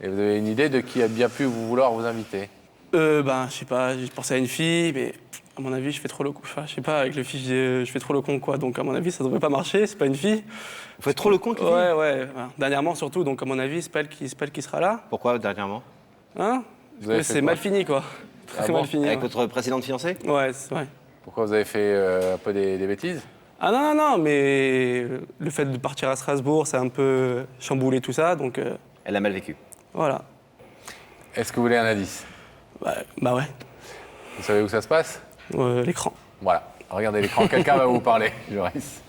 Et vous avez une idée de qui a bien pu vouloir vous inviter? Ben, je sais pas, j'ai pensé à une fille, mais à mon avis, je fais trop le con. Enfin, je sais pas, avec les filles, je fais trop le con, quoi. Donc, à mon avis, ça devrait pas marcher, c'est pas une fille. Vous faites trop le con avec les filles? Ouais. Enfin, dernièrement, surtout, donc, à mon avis, c'est pas elle qui sera là. Pourquoi dernièrement? Hein? Vous avez Mais fait c'est quoi? mal fini, quoi. Très bon mal fini. Avec ouais. votre précédente fiancée? Ouais, c'est vrai. Pourquoi vous avez fait un peu des bêtises? Ah non, mais le fait de partir à Strasbourg, ça a un peu chamboulé tout ça, donc Elle a mal vécu. voilà. Est-ce que vous voulez un indice? Bah ouais, Vous savez où ça se passe? l'écran. Voilà. Regardez l'écran, quelqu'un va vous parler, Joris.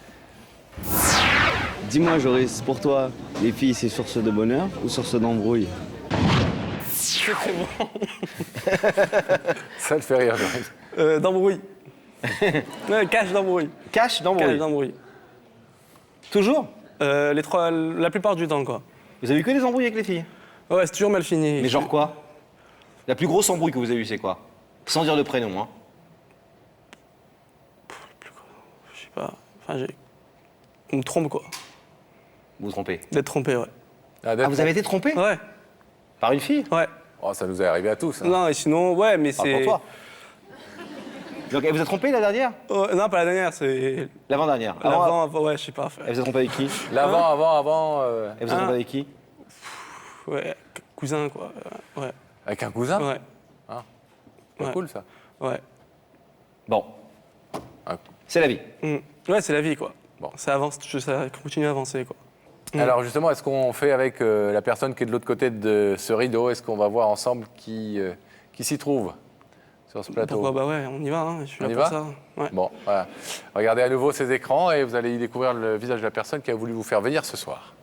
Dis-moi, Joris, pour toi, les filles, c'est source de bonheur ou source d'embrouille? très très bon. Ça le fait rire, Joris. D'embrouille. Ouais, cache d'embrouille. Cache d'embrouille. Cache d'embrouille. Toujours? La plupart du temps, quoi. Vous avez eu que des embrouilles avec les filles? Ouais, c'est toujours mal fini. Mais genre quoi? La plus grosse embrouille que vous avez eue, c'est quoi? Sans dire de prénom, hein. Je sais pas. Enfin, on me trompe, quoi. Vous vous trompez? D'être trompé, ouais. Ah, vous avez été trompé? Ouais. Par une fille? Ouais. Oh, ça nous est arrivé à tous. Hein. Non, et sinon, ouais, mais Ah, c'est... pour toi. Donc, elle vous a trompé la dernière? Non, pas la dernière, c'est... L'avant-dernière. L'avant, ouais, je sais pas. Elle vous a trompé avec qui? Avant. Elle vous a trompé avec qui? Ouais, cousin, quoi. Ouais. Avec un cousin? Ouais. C'est Ouais. cool, ça. Ouais. Bon. Ah. C'est la vie. Ouais, c'est la vie, quoi. Bon. Ça avance, ça continue à avancer, quoi. Alors justement, est-ce qu'on fait avec la personne qui est de l'autre côté de ce rideau? Est-ce qu'on va voir ensemble qui s'y trouve sur ce plateau? Pourquoi? Bah ouais, on y va, hein. Je suis On là y pour va ça. Ouais. Bon, voilà. Regardez à nouveau ces écrans et vous allez y découvrir le visage de la personne qui a voulu vous faire venir ce soir.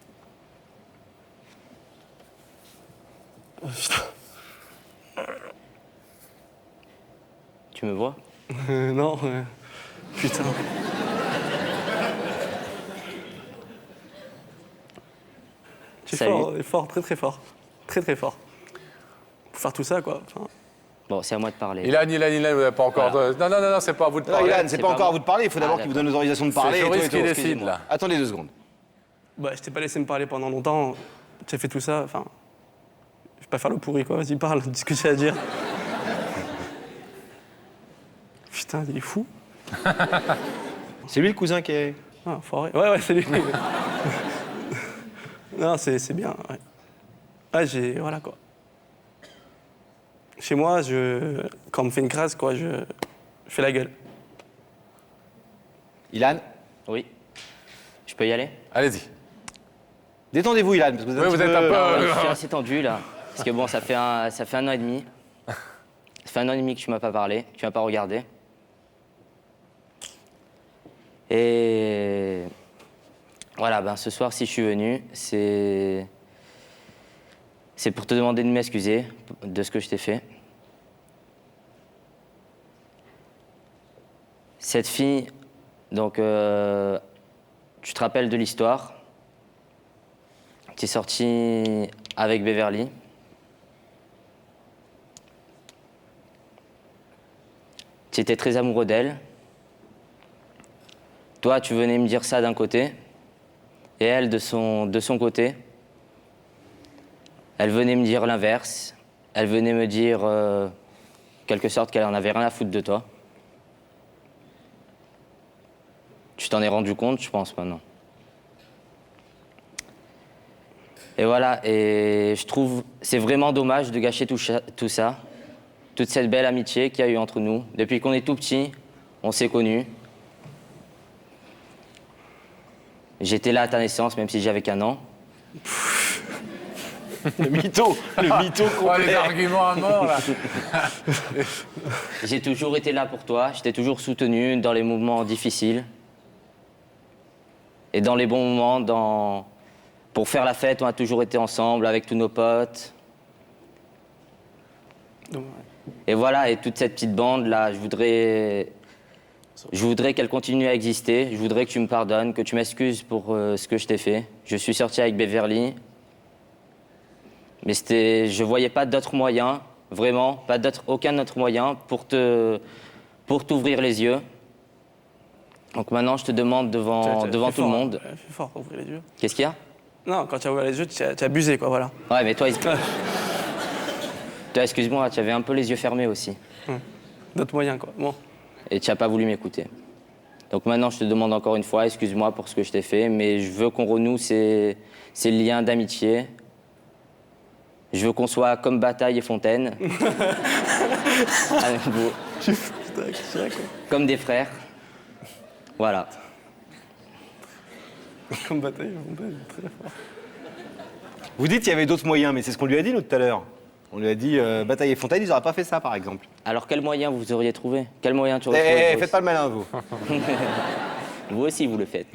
Tu me vois? Non, putain. Tu es Salut. fort, fort, très très fort. Très très fort. Pour faire tout ça, quoi. Enfin, Bon, c'est à moi de parler. Ilan, vous n'avez pas encore... Voilà. Non, c'est pas à vous de Non, parler. Ilan, c'est pas encore à vous de parler. Il faut d'abord Ah, qu'il vous donne l'autorisation de parler. C'est Joris et tout, qui et tout. décide, Excusez-moi. là. Attendez 2 secondes. bah, je t'ai pas laissé me parler pendant longtemps. Tu as fait tout ça, enfin... Je vais pas faire le pourri, quoi. Vas-y, parle, dis ce que tu as à dire. Putain, il est fou. C'est lui le cousin qui est... Ah, enfoiré. Ouais, c'est lui. Non, c'est bien, ouais. Ouais, voilà, quoi. Chez moi, quand on me fait une crasse, quoi, je fais la gueule. Ilan, Oui. Je peux y aller? Allez-y. détendez-vous, Ilan. Parce que vous êtes un peu... Je suis assez tendu là. Parce que bon, ça fait un an et demi. Ça fait un an et demi que tu m'as pas parlé, que tu m'as pas regardé. Et voilà, ben ce soir, si je suis venu, c'est pour te demander de m'excuser de ce que je t'ai fait. Cette fille, donc, tu te rappelles de l'histoire. Tu es sorti avec Beverly. Tu étais très amoureux d'elle. Toi, tu venais me dire ça d'un côté, et elle, de son côté, elle venait me dire l'inverse. Elle venait me dire, en quelque sorte, qu'elle en avait rien à foutre de toi. Tu t'en es rendu compte, je pense, maintenant. Et voilà, et je trouve c'est vraiment dommage de gâcher tout ça, toute cette belle amitié qu'il y a eu entre nous. Depuis qu'on est tout petit, on s'est connus. J'étais là à ta naissance, même si j'avais qu'1 an. Le mytho complet. les arguments à mort, là. J'ai toujours été là pour toi, je t'ai toujours soutenu dans les moments difficiles. Et dans les bons moments, pour faire la fête, on a toujours été ensemble avec tous nos potes. Et voilà, et toute cette petite bande-là, je voudrais qu'elle continue à exister. Je voudrais que tu me pardonnes, que tu m'excuses pour ce que je t'ai fait. Je suis sorti avec Beverly. Mais je voyais pas d'autre moyen, vraiment, aucun autre moyen pour t'ouvrir les yeux. Donc maintenant, je te demande devant tout le monde. Fais fort pour ouvrir les yeux. Qu'est-ce qu'il y a? Non, quand tu as ouvert les yeux, tu as abusé, quoi, voilà. Ouais, mais toi, toi, excuse-moi, tu avais un peu les yeux fermés aussi. D'autres moyens, quoi. Bon. Et tu n'as pas voulu m'écouter. Donc maintenant, je te demande encore une fois, excuse-moi pour ce que je t'ai fait, mais je veux qu'on renoue ces liens d'amitié. Je veux qu'on soit comme Bataille et Fontaine. Avec vous. Comme des frères. Voilà. Comme Bataille, très fort. Vous dites qu'il y avait d'autres moyens, mais c'est ce qu'on lui a dit, nous, tout à l'heure. On lui a dit, Bataille et Fontaine, ils n'auraient pas fait ça, par exemple. Alors, quel moyen vous auriez trouvé? Quel moyen tu aurais trouvé? Faites pas le malin, vous. Vous aussi, vous le faites.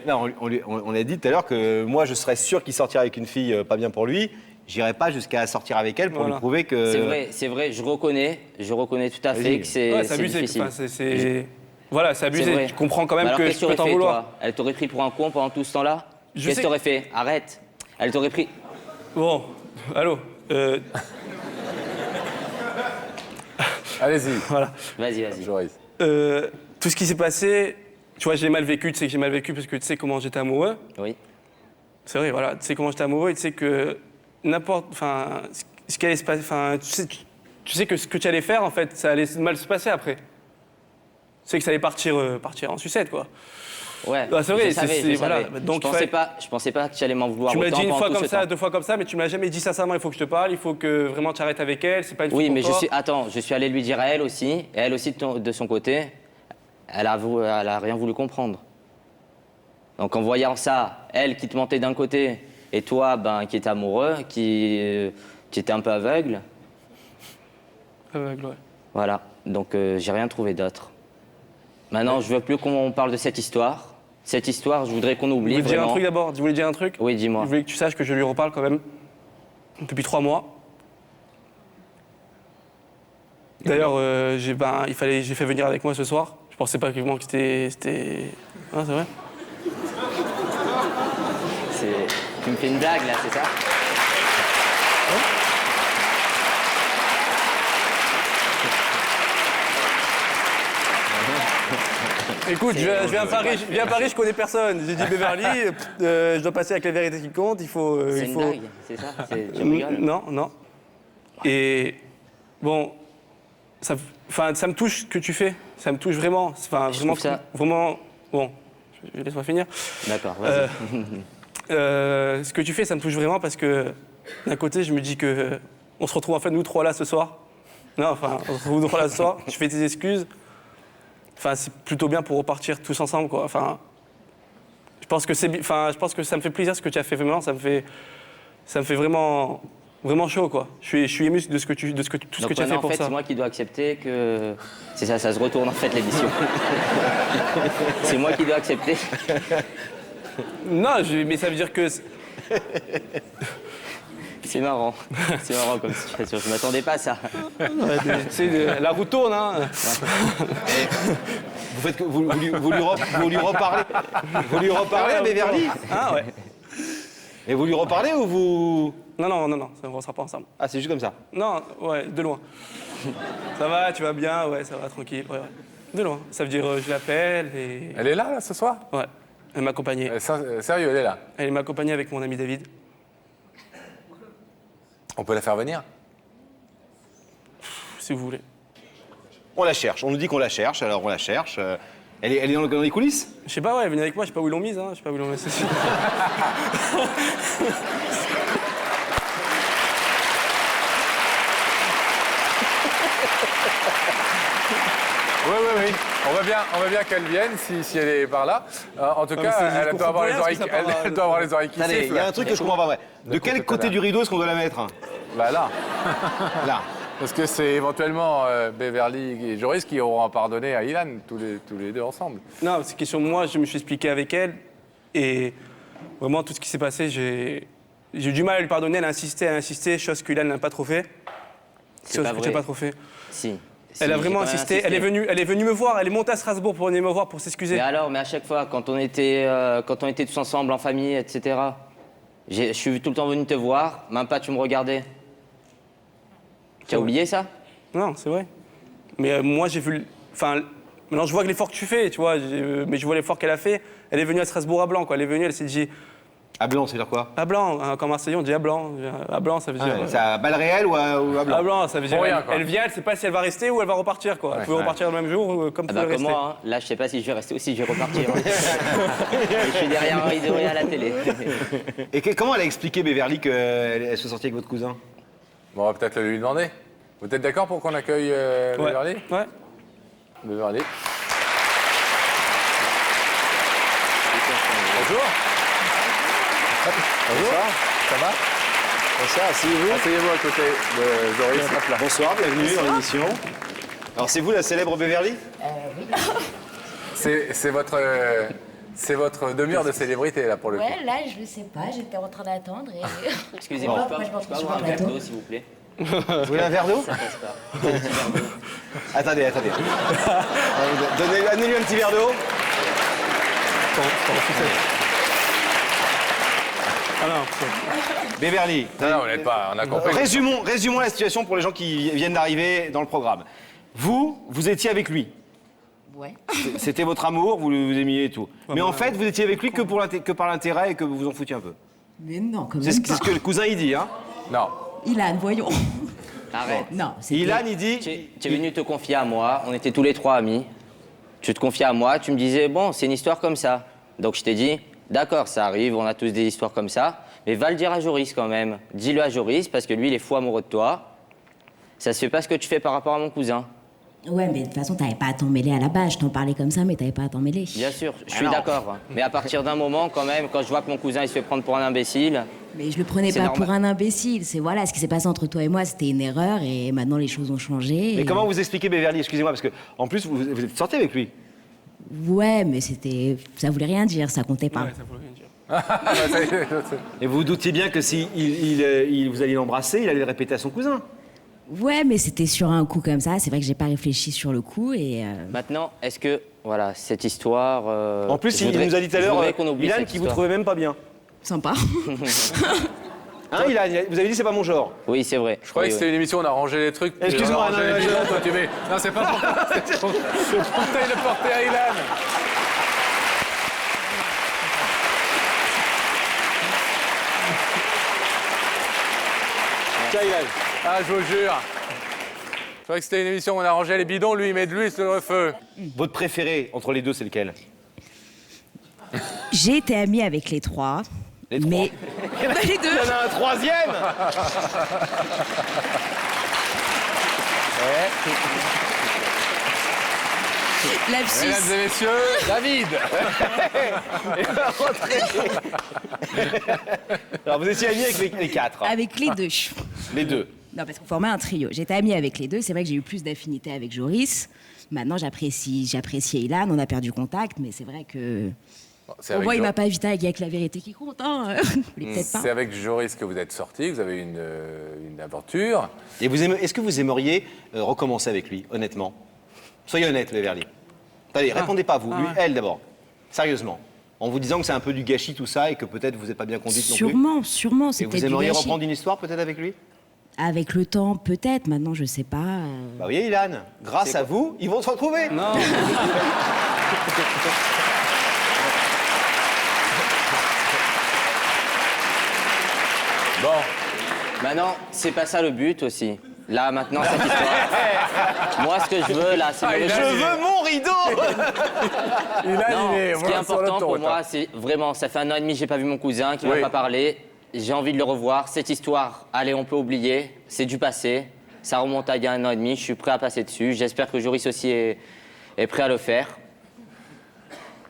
Non, on a dit tout à l'heure que moi, je serais sûr qu'il sortirait avec une fille pas bien pour lui, j'irai pas jusqu'à sortir avec elle pour lui prouver que... C'est vrai, je reconnais tout à fait que c'est difficile. Voilà, c'est abusé. Je comprends quand même que je peux t'en vouloir. Toi elle t'aurait pris pour un con pendant tout ce temps-là? Qu'est-ce que t'aurais fait? Arrête. Elle t'aurait pris... Bon, allô Allez-y. Voilà. Vas-y. Joris. Tout ce qui s'est passé, tu vois, j'ai mal vécu. Tu sais que j'ai mal vécu parce que tu sais comment j'étais amoureux. Oui. C'est vrai, voilà. Tu sais comment j'étais amoureux et tu sais que enfin, ce qui allait se passer, enfin, tu sais que ce que tu allais faire, en fait, ça allait mal se passer après. Tu sais que ça allait partir en sucette, quoi. Ouais, bah, c'est vrai, je savais. voilà. Donc, je pensais pas que tu allais m'en vouloir. Tu me l'as dit une fois comme ça, temps. 2 fois comme ça, mais tu me l'as jamais dit sincèrement, il faut que je te parle, il faut que vraiment tu arrêtes avec elle, c'est pas une Oui, fille mais pour toi. je suis allé lui dire à elle aussi, et elle aussi de son côté, elle a rien voulu comprendre. Donc en voyant ça, elle qui te mentait d'un côté, et toi, qui étais amoureux, qui était un peu aveugle. Aveugle, ouais. Voilà, donc j'ai rien trouvé d'autre. Maintenant, je veux plus qu'on parle de cette histoire. Cette histoire, je voudrais qu'on oublie. Je voulais dire un truc d'abord. Tu voulais dire un truc? Oui, dis-moi. Je voulais que tu saches que je lui reparle quand même depuis 3 mois. D'ailleurs, j'ai fait venir avec moi ce soir. Je pensais pas vraiment que c'était... Ah, c'est vrai? Tu me fais une blague là, c'est ça? Écoute, je viens à Paris, je connais personne. J'ai dit Beverly, je dois passer avec la vérité qui compte, il faut... C'est une blague, c'est ça? Tu rigoles? Non. Et bon, ça me touche ce que tu fais. Ça me touche vraiment. Enfin, vraiment. Bon, laisse-moi finir. D'accord, vas-y. Ce que tu fais, ça me touche vraiment parce que d'un côté, je me dis que on se retrouve en fait nous 3 là ce soir. Non, enfin, on se retrouve nous 3 là ce soir. Je fais tes excuses. Enfin, c'est plutôt bien pour repartir tous ensemble, quoi. Enfin, je pense que ça me fait plaisir ce que tu as fait vraiment. Ça me fait vraiment chaud, quoi. Je suis ému de tout ce que tu as fait pour ça. C'est moi qui dois accepter que c'est ça se retourne en fait l'émission. C'est moi qui dois accepter. Non, mais ça veut dire que... C'est marrant comme situation, je m'attendais pas à ça. La roue tourne, hein. Vous lui reparlez à Beverly? Ah ouais. Et vous lui reparlez ou vous... Non, ça ne sera pas ensemble. Ah, c'est juste comme ça? Non, ouais, de loin. Ça va, tu vas bien? Ouais, ça va, tranquille. Ouais. De loin. Ça veut dire, je l'appelle et... Elle est là, ce soir? Ouais, elle m'a accompagné. Sérieux, elle est là? Elle m'a accompagné avec mon ami David. On peut la faire venir? Si vous voulez. On la cherche, on nous dit qu'on la cherche, alors on la cherche. Elle est dans les coulisses? Je sais pas, ouais, elle est venue avec moi, je sais pas où ils l'ont mise, hein. Je sais pas où ils l'ont mise. Oui. On veut bien qu'elle vienne si elle est par là. En tout cas, elle doit avoir les oreilles qui Allez, il sifflent. y a un truc que je comprends pas. Ouais. De quel côté du rideau est-ce qu'on doit la mettre? Bah là. Là. Parce que c'est éventuellement Beverly et Joris qui auront pardonné à Ilan, tous les deux ensemble. Non, c'est question de moi, je me suis expliqué avec elle. Et vraiment, tout ce qui s'est passé, j'ai eu du mal à lui pardonner. Elle a insisté, chose que Ilan n'a pas trop fait. C'est pas vrai. J'ai pas trop fait. Si. Elle a vraiment insisté. Elle est venue me voir. Elle est montée à Strasbourg pour venir me voir pour s'excuser. Mais à chaque fois, quand on était tous ensemble en famille, etc. Je suis tout le temps venu te voir, même pas tu me regardais. Tu as oublié ça? Non, c'est vrai. Mais moi, j'ai vu... Enfin, maintenant, je vois que l'effort que tu fais, tu vois. Mais je vois l'effort qu'elle a fait. Elle est venue à Strasbourg à Blanc, quoi. Elle est venue, elle s'est dit... À Blanc, ça veut dire quoi? À Blanc, hein, comme Marseillais, on dit à Blanc. À Blanc, ça veut dire... C'est à Balles-Réal ou à Blanc? À Blanc, ça veut dire... Rien, elle vient, elle sait pas si elle va rester ou elle va repartir, quoi. Elle peut repartir le même jour, comme pouvait rester. Moi, hein. Là, je sais pas si je vais rester ou si je vais repartir. Je suis derrière un rideau et à la télé. Et comment elle a expliqué, Beverly, qu'elle se sortait avec votre cousin? Bon, on va peut-être lui demander. Vous êtes d'accord pour qu'on accueille Beverly? Ouais. Beverly. Bonjour. Bonjour. Ça va? Bonsoir, asseyez-vous. Asseyez-vous à côté de Joris. Hop là. Bonsoir, bienvenue dans l'émission. Alors, c'est vous la célèbre Beverly? C'est votre C'est votre demi-heure de célébrité, là, pour le coup. Ouais, là, je le sais pas, j'étais en train d'attendre et... Excusez-moi, Pourquoi je me je peux retrouve sur avoir le un verre plateau d'eau, s'il vous plaît? Vous voulez un verre d'eau? Ça passe pas. Attendez. Donnez-lui un petit verre d'eau. Beverly, Non, vous n'êtes pas, on a compris. résumons la situation pour les gens qui viennent d'arriver dans le programme. Vous étiez avec lui. Ouais. C'était votre amour, vous aimiez et tout. Mais en fait, vous étiez avec lui que par l'intérêt et que vous vous en foutiez un peu. Mais non, quand C'est même ce que le cousin il dit, hein. Non. Ilan, voyons. Arrête. Non, c'était... Ilan, il dit... Tu es venu te confier à moi, on était tous les trois amis. Tu te confiais à moi, tu me disais, bon, c'est une histoire comme ça. Donc je t'ai dit, d'accord, ça arrive, on a tous des histoires comme ça, mais va le dire à Joris quand même. Dis-le à Joris, parce que lui, il est fou amoureux de toi. Ça se fait pas ce que tu fais par rapport à mon cousin. Ouais, mais de toute façon, t'avais pas à t'en mêler à la base. Je t'en parlais comme ça, mais t'avais pas à t'en mêler. Bien sûr, je suis d'accord. Mais à partir d'un moment, quand même, quand je vois que mon cousin, il se fait prendre pour un imbécile... Mais je le prenais C'est pas normal. pour un imbécile. C'est voilà, ce qui s'est passé entre toi et moi, c'était une erreur et maintenant les choses ont changé. Mais et- comment vous expliquez Beverly? Excusez-moi, parce que en plus, vous êtes sorti avec lui. Ouais, mais c'était... Ça voulait rien dire, ça comptait pas. Ouais, ça voulait rien dire. Et vous vous doutiez bien que si vous alliez l'embrasser, il allait le répéter à son cousin. Ouais, mais c'était sur un coup comme ça. C'est vrai que j'ai pas réfléchi sur le coup et... Maintenant, est-ce que, voilà, cette histoire... En plus, je il voudrais- nous a dit tout à je l'heure, voudrais qu'on oublie Ilan, cette qui vous histoire. trouvait même pas bien. Sympa. Hein, Ilan, vous avez dit c'est pas mon genre. Oui, c'est vrai. Je croyais que c'était une émission où on a rangé les trucs. puis Excuse-moi, on a rangé non, les je- bidons, toi, tu mets. Non, c'est pas pour toi. C'est pour t'aille le porter à Ilan. Tiens, Ilan. Ah, je vous jure. Je croyais que c'était une émission où on a rangé les bidons, lui, il met de l'huile sur le feu. Votre préféré entre les deux, c'est lequel? J'ai été amie avec les trois. Les trois. Mais... les deux. Il y en a un troisième. Lapsus. Mesdames et messieurs, David. Alors, vous étiez amis avec les quatre. Avec les deux. Les deux. Non, parce qu'on formait un trio. J'étais amie avec les deux. C'est vrai que j'ai eu plus d'affinité avec Joris. Maintenant, j'appréciais Ilan. On a perdu contact, mais c'est vrai que... C'est Au avec moins, il Jo- m'a pas évité avec la vérité qui compte. Hein. Peut-être pas. C'est avec Joris que vous êtes sortis, que vous avez eu une aventure. Et est-ce que vous aimeriez recommencer avec lui, honnêtement? Soyez honnête, Beverly. Allez, répondez pas vous, lui, elle d'abord. Sérieusement. En vous disant que c'est un peu du gâchis tout ça et que peut-être vous n'êtes pas bien conduite non plus. Sûrement, c'est Et peut-être vous du aimeriez gâchis. reprendre une histoire peut-être avec lui? Avec le temps, peut-être. Maintenant, je sais pas. Bah oui, Ilan, grâce à vous, ils vont se retrouver. Non. Bon, Maintenant, c'est pas ça le but aussi. Là, maintenant, cette histoire... Moi, ce que je veux, là, c'est... me Je veux mon rideau. Non, il est ce qui est voilà, sur important pour l'autoroute, moi, hein. c'est vraiment, ça fait 1 an et demi que j'ai pas vu mon cousin, qui Oui. m'a pas parlé. J'ai envie de le revoir. Cette histoire, allez, on peut oublier. C'est du passé. Ça remonte à il y a 1 an et demi. Je suis prêt à passer dessus. J'espère que Joris aussi est prêt à le faire.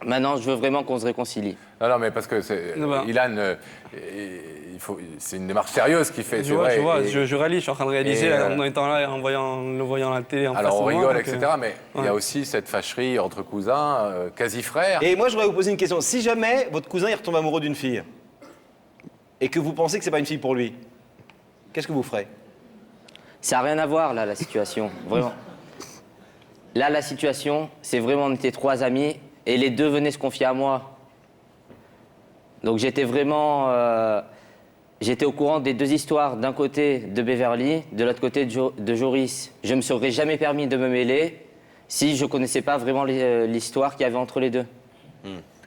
Maintenant, je veux vraiment qu'on se réconcilie. Non, mais parce que c'est, Non, bah. Ilan, c'est une démarche sérieuse qu'il fait, c'est vrai. Je réalise, je suis en train de réaliser et, en étant là et en le voyant à la télé. En Alors face on de moi, rigole, donc, etc. Mais il y a aussi cette fâcherie entre cousins, quasi frères. Et moi, je voudrais vous poser une question. Si jamais votre cousin il retombe amoureux d'une fille et que vous pensez que c'est pas une fille pour lui, qu'est-ce que vous ferez? Ça n'a rien à voir, là, la situation. Vraiment. Là, la situation, c'est vraiment, on était 3 amis et les 2 venaient se confier à moi. Donc j'étais vraiment... j'étais au courant des 2 histoires, d'un côté de Beverly, de l'autre côté de Joris. Je me serais jamais permis de me mêler si je connaissais pas vraiment l'histoire qu'il y avait entre les 2.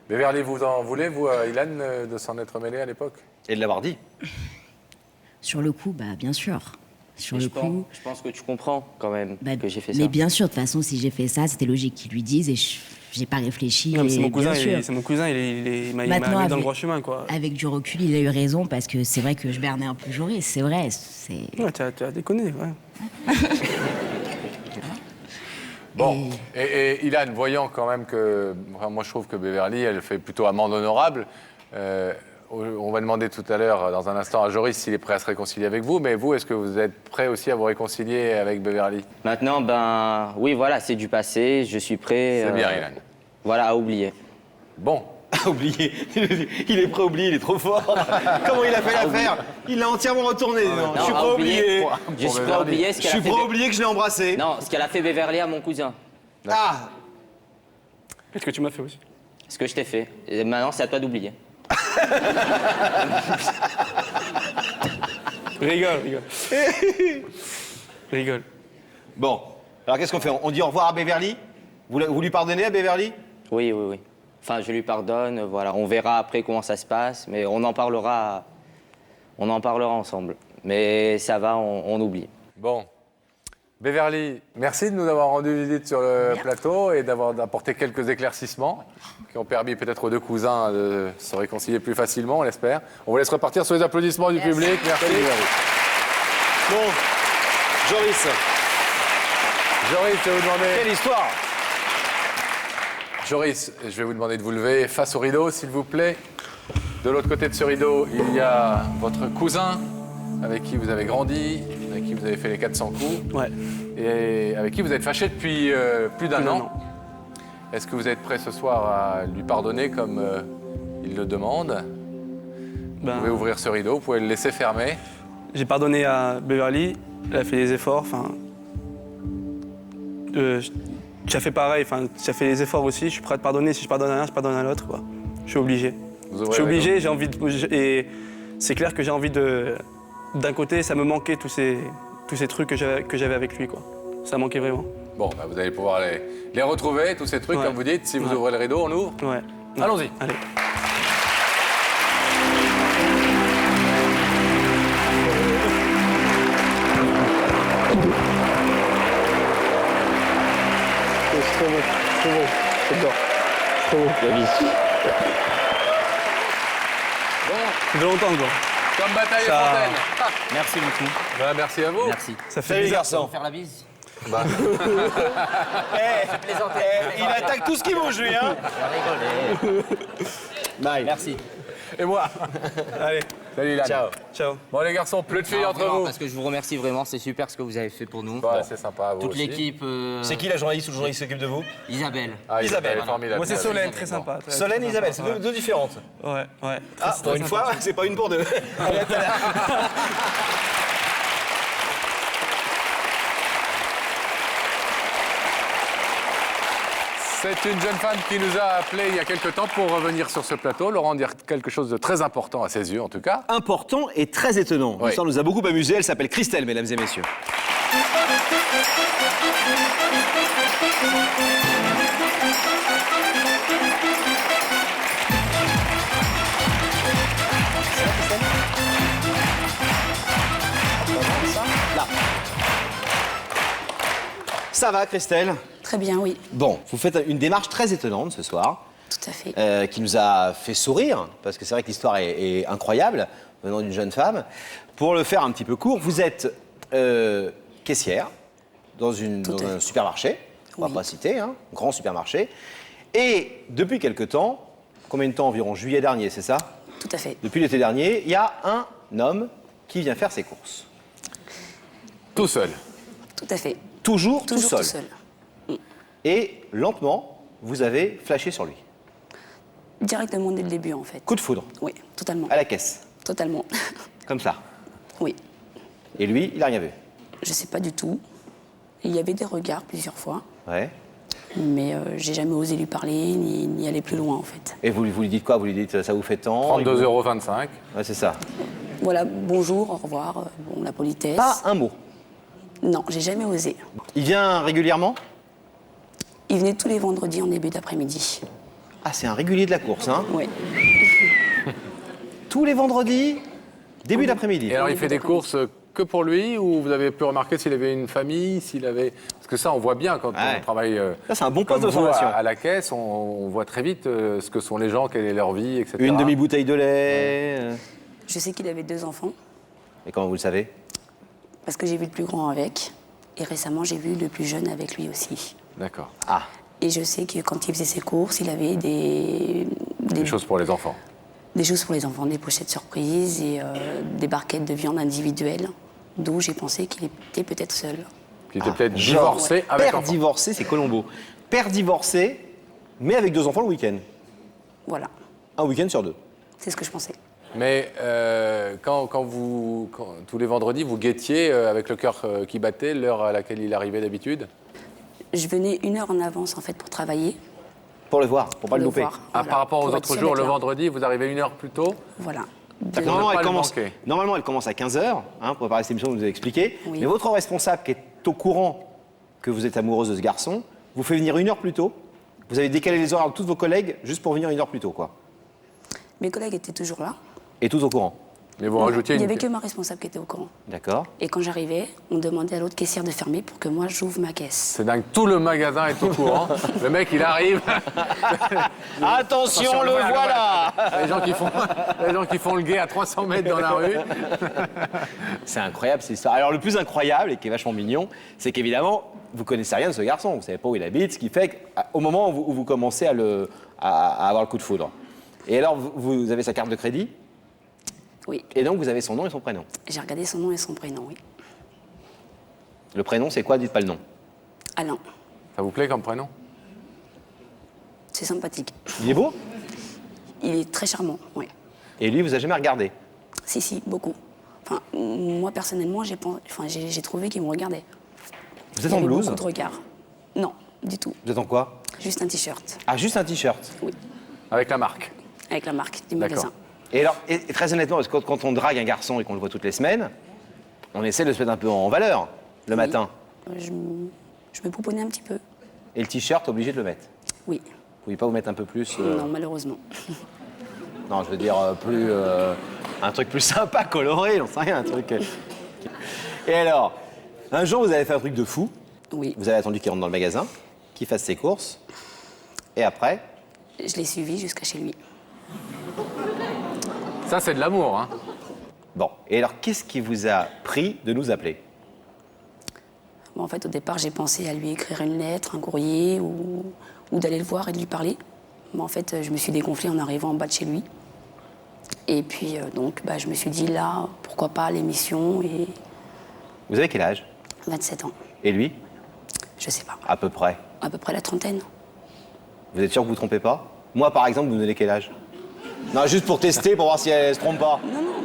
Beverly, vous en voulez, vous, Ilan, de s'en être mêlé à l'époque? Et de l'avoir dit. Sur le coup, bah, bien sûr. Sur Et le je coup... pense que tu comprends quand même bah, que j'ai fait ça. mais bien sûr, de toute façon, si j'ai fait ça, c'était logique qu'ils lui disent et j'ai pas réfléchi. Non, mais c'est et mon cousin, bien sûr. c'est mon cousin, il m'a Maintenant, mis dans le avec- droit chemin, quoi. Avec du recul, il a eu raison parce que c'est vrai que je bernais un peu Joris, c'est vrai. Ouais, tu as déconné, ouais. Bon, et Ilan, voyant quand même que... Enfin, moi, je trouve que Beverly, elle fait plutôt amende honorable. On va demander tout à l'heure, dans un instant, à Joris s'il est prêt à se réconcilier avec vous. Mais vous, est-ce que vous êtes prêt aussi à vous réconcilier avec Beverly? Maintenant, ben oui, voilà, c'est du passé, je suis prêt C'est bien, Ilan. voilà, à oublier. Bon. a oublié. Il est prêt à oublier, il est trop fort. Comment il a fait l'affaire? Il l'a entièrement retourné. Non, je suis prêt à oublier. Je suis prêt à oublier ce Je qu'elle suis a fait. prêt à oublier que je l'ai embrassé. Non, ce qu'elle a fait Beverly à mon cousin. Ah, Qu'est-ce que tu m'as fait aussi? Ce que je t'ai fait. Et maintenant, c'est à toi d'oublier. Rigole. Rigole. bon. Alors qu'est-ce qu'on fait? On dit au revoir à Beverly? Vous lui pardonnez à Beverly? Oui. Enfin, je lui pardonne, voilà. On verra après comment ça se passe, mais on en parlera ensemble. Mais ça va, on oublie. Bon. Beverly, merci de nous avoir rendu visite sur le plateau et d'avoir apporté quelques éclaircissements qui ont permis peut-être aux deux cousins de se réconcilier plus facilement, on l'espère. On vous laisse repartir sur les applaudissements du public. Merci. Bon, Joris, Joris, je vais vous demander... quelle histoire? Joris, je vais vous demander de vous lever face au rideau, s'il vous plaît. De l'autre côté de ce rideau, il y a votre cousin avec qui vous avez grandi, avec qui vous avez fait les 400 coups. Ouais. Et avec qui vous êtes fâché depuis plus d'un an. Est-ce que vous êtes prêt ce soir à lui pardonner comme il le demande? Vous pouvez ouvrir ce rideau, vous pouvez le laisser fermer. J'ai pardonné à Beverly, elle a fait des efforts, enfin... tu as fait pareil, enfin, tu as fait des efforts aussi, je suis prêt à te pardonner, si je pardonne à l'un, je pardonne à l'autre, quoi. Je suis obligé. Je suis obligé, j'ai envie de... Et c'est clair que j'ai envie de... D'un côté, ça me manquait tous ces trucs que j'avais avec lui, quoi. Ça manquait vraiment. Bon, bah vous allez pouvoir les retrouver, tous ces trucs, comme vous dites. Si vous ouvrez le rideau, on ouvre. Ouais. Allons-y. Allez. Bon. De longtemps, quoi. Comme bataille et fontaine. Merci beaucoup. Bah, merci à vous. Merci. Ça fait bizarre, garçon. Faire la bise. Bah. Il attaque tout ce qui bouge, lui, hein? Bye. Merci. Et moi. Allez, Salut, Ilan. ciao. Bon, les garçons, plus de filles entre Vraiment, vous. parce que je vous remercie vraiment, c'est super ce que vous avez fait pour nous. Bah, c'est sympa à vous Toute aussi. l'équipe. C'est qui la journaliste ou le journaliste qui s'occupe de vous? Isabelle. Ah, Isabelle. est formidable. Moi, c'est Solène, très sympa. Solène et Isabelle, c'est deux différentes. Ouais. Ah, pour une fois, c'est pas une pour deux. Allez, à tout à l'heure. C'est une jeune femme qui nous a appelé il y a quelque temps pour revenir sur ce plateau. Laurent dire quelque chose de très important à ses yeux, en tout cas. Important et très étonnant. Oui. L'histoire nous a beaucoup amusé. Elle s'appelle Christelle, mesdames et messieurs. Là. Ça va, Christelle? Très bien, oui. Bon, vous faites une démarche très étonnante ce soir. Tout à fait. Qui nous a fait sourire, parce que c'est vrai que l'histoire est incroyable, venant d'une jeune femme. Pour le faire un petit peu court, vous êtes caissière dans un supermarché, on va pas citer, hein, grand supermarché. Et depuis quelque temps, combien de temps environ? Juillet dernier, c'est ça? Tout à fait. Depuis l'été dernier, il y a un homme qui vient faire ses courses. Tout seul. Tout à fait. Toujours tout seul. Tout seul. Et lentement, vous avez flashé sur lui. Directement dès le début, en fait. Coup de foudre. Oui, totalement. À la caisse. Totalement. Comme ça. Oui. Et lui, il n'a rien vu. Je sais pas du tout. Il y avait des regards plusieurs fois, Ouais. mais j'ai jamais osé lui parler ni aller plus loin, en fait. Et vous lui dites quoi? Vous lui dites ça vous fait tant? 32,25 €. Ouais, c'est ça. Voilà, bonjour, au revoir, bon, la politesse. Pas un mot. Non, j'ai jamais osé. Il vient régulièrement? Il venait tous les vendredis en début d'après-midi. Ah, c'est un régulier de la course, hein? Oui. Tous les vendredis, début d'après-midi. Et alors, il fait des courses que pour lui, ou vous avez pu remarquer s'il avait une famille, s'il avait... Parce que ça, on voit bien quand on travaille Ça, c'est un bon poste comme vous, d'observation. à la caisse, on voit très vite ce que sont les gens, quelle est leur vie, etc. Une demi-bouteille de lait. Je sais qu'il avait 2 enfants, Et comment vous le savez? parce que j'ai vu le plus grand avec. Et récemment, j'ai vu le plus jeune avec lui aussi. D'accord. Ah. Et je sais que quand il faisait ses courses, il avait des choses pour les enfants. Des choses pour les enfants, des pochettes surprises et des barquettes de viande individuelles, d'où j'ai pensé qu'il était peut-être seul. Qu'il était peut-être divorcé avec Père enfants. divorcé, c'est Colombo. Père divorcé, mais avec 2 enfants le week-end. Voilà. Un week-end sur 2. C'est ce que je pensais. Mais quand tous les vendredis, vous guettiez avec le cœur qui battait l'heure à laquelle il arrivait d'habitude? Je venais 1 heure en avance en fait pour travailler. Pour le voir, pour pas le louper. voir, Ah, voilà, par rapport aux pour être autres sûr jours, d'être le là. vendredi, vous arrivez 1 heure plus tôt? Voilà. Normalement, elle commence à 15h, pour préparer cette émission, vous nous avez expliqué. Oui. Mais votre responsable, qui est au courant que vous êtes amoureuse de ce garçon, vous fait venir 1 heure plus tôt. Vous avez décalé les horaires de tous vos collègues juste pour venir 1 heure plus tôt, quoi. Mes collègues étaient toujours là. Et tous au courant. Mais vous Non, rajoutiez il n'y une... avait que ma responsable qui était au courant. D'accord. Et quand j'arrivais, on demandait à l'autre caissière de fermer pour que moi j'ouvre ma caisse. C'est dingue, tout le magasin est au courant. Le mec, il arrive. Attention, le voilà. Les gens qui font le guet à 300 mètres dans la rue. C'est incroyable, cette histoire. Alors, le plus incroyable, et qui est vachement mignon, c'est qu'évidemment, vous connaissez rien de ce garçon. Vous ne savez pas où il habite, ce qui fait qu'au moment où vous commencez à avoir le coup de foudre. Et alors, vous avez sa carte de crédit? Oui. Et donc, vous avez son nom et son prénom. J'ai regardé son nom et son prénom, oui. Le prénom, c'est quoi? Dites pas le nom. Alain. Ça vous plaît comme prénom? C'est sympathique. Il est beau? Il est très charmant, oui. Et lui, vous avez jamais regardé? Si, beaucoup. Enfin, moi, personnellement, j'ai trouvé qu'il me regardait. Vous êtes Il y en avait blouse? beaucoup de regards. Non, du tout. Vous êtes en quoi? Juste un t-shirt. Ah, juste un t-shirt? Oui, Avec la marque. avec la marque du D'accord. magasin. Et alors, et très honnêtement, parce que quand on drague un garçon et qu'on le voit toutes les semaines, on essaie de se mettre un peu en valeur le matin. Je me pouponnais un petit peu. Et le t-shirt, obligé de le mettre. Oui. Vous pouviez pas vous mettre un peu plus Non, malheureusement. Non, je veux dire un truc plus sympa, coloré, j'en sais rien, un truc. Et alors, un jour, vous avez fait un truc de fou. Oui. Vous avez attendu qu'il rentre dans le magasin, qu'il fasse ses courses. Et après? Je l'ai suivi jusqu'à chez lui. Ça, c'est de l'amour, hein. Bon, et alors, qu'est-ce qui vous a pris de nous appeler? Bon, en fait, au départ, j'ai pensé à lui écrire une lettre, un courrier, ou d'aller le voir et de lui parler. Mais en fait, je me suis dégonflée en arrivant en bas de chez lui. Et puis, je me suis dit, là, pourquoi pas l'émission et... Vous avez quel âge? 27 ans. Et lui? Je sais pas. À peu près. À peu près la trentaine. Vous êtes sûr que vous ne trompez pas? Moi, par exemple, vous me donnez quel âge? Non, juste pour tester, pour voir si elle se trompe pas. Non, non.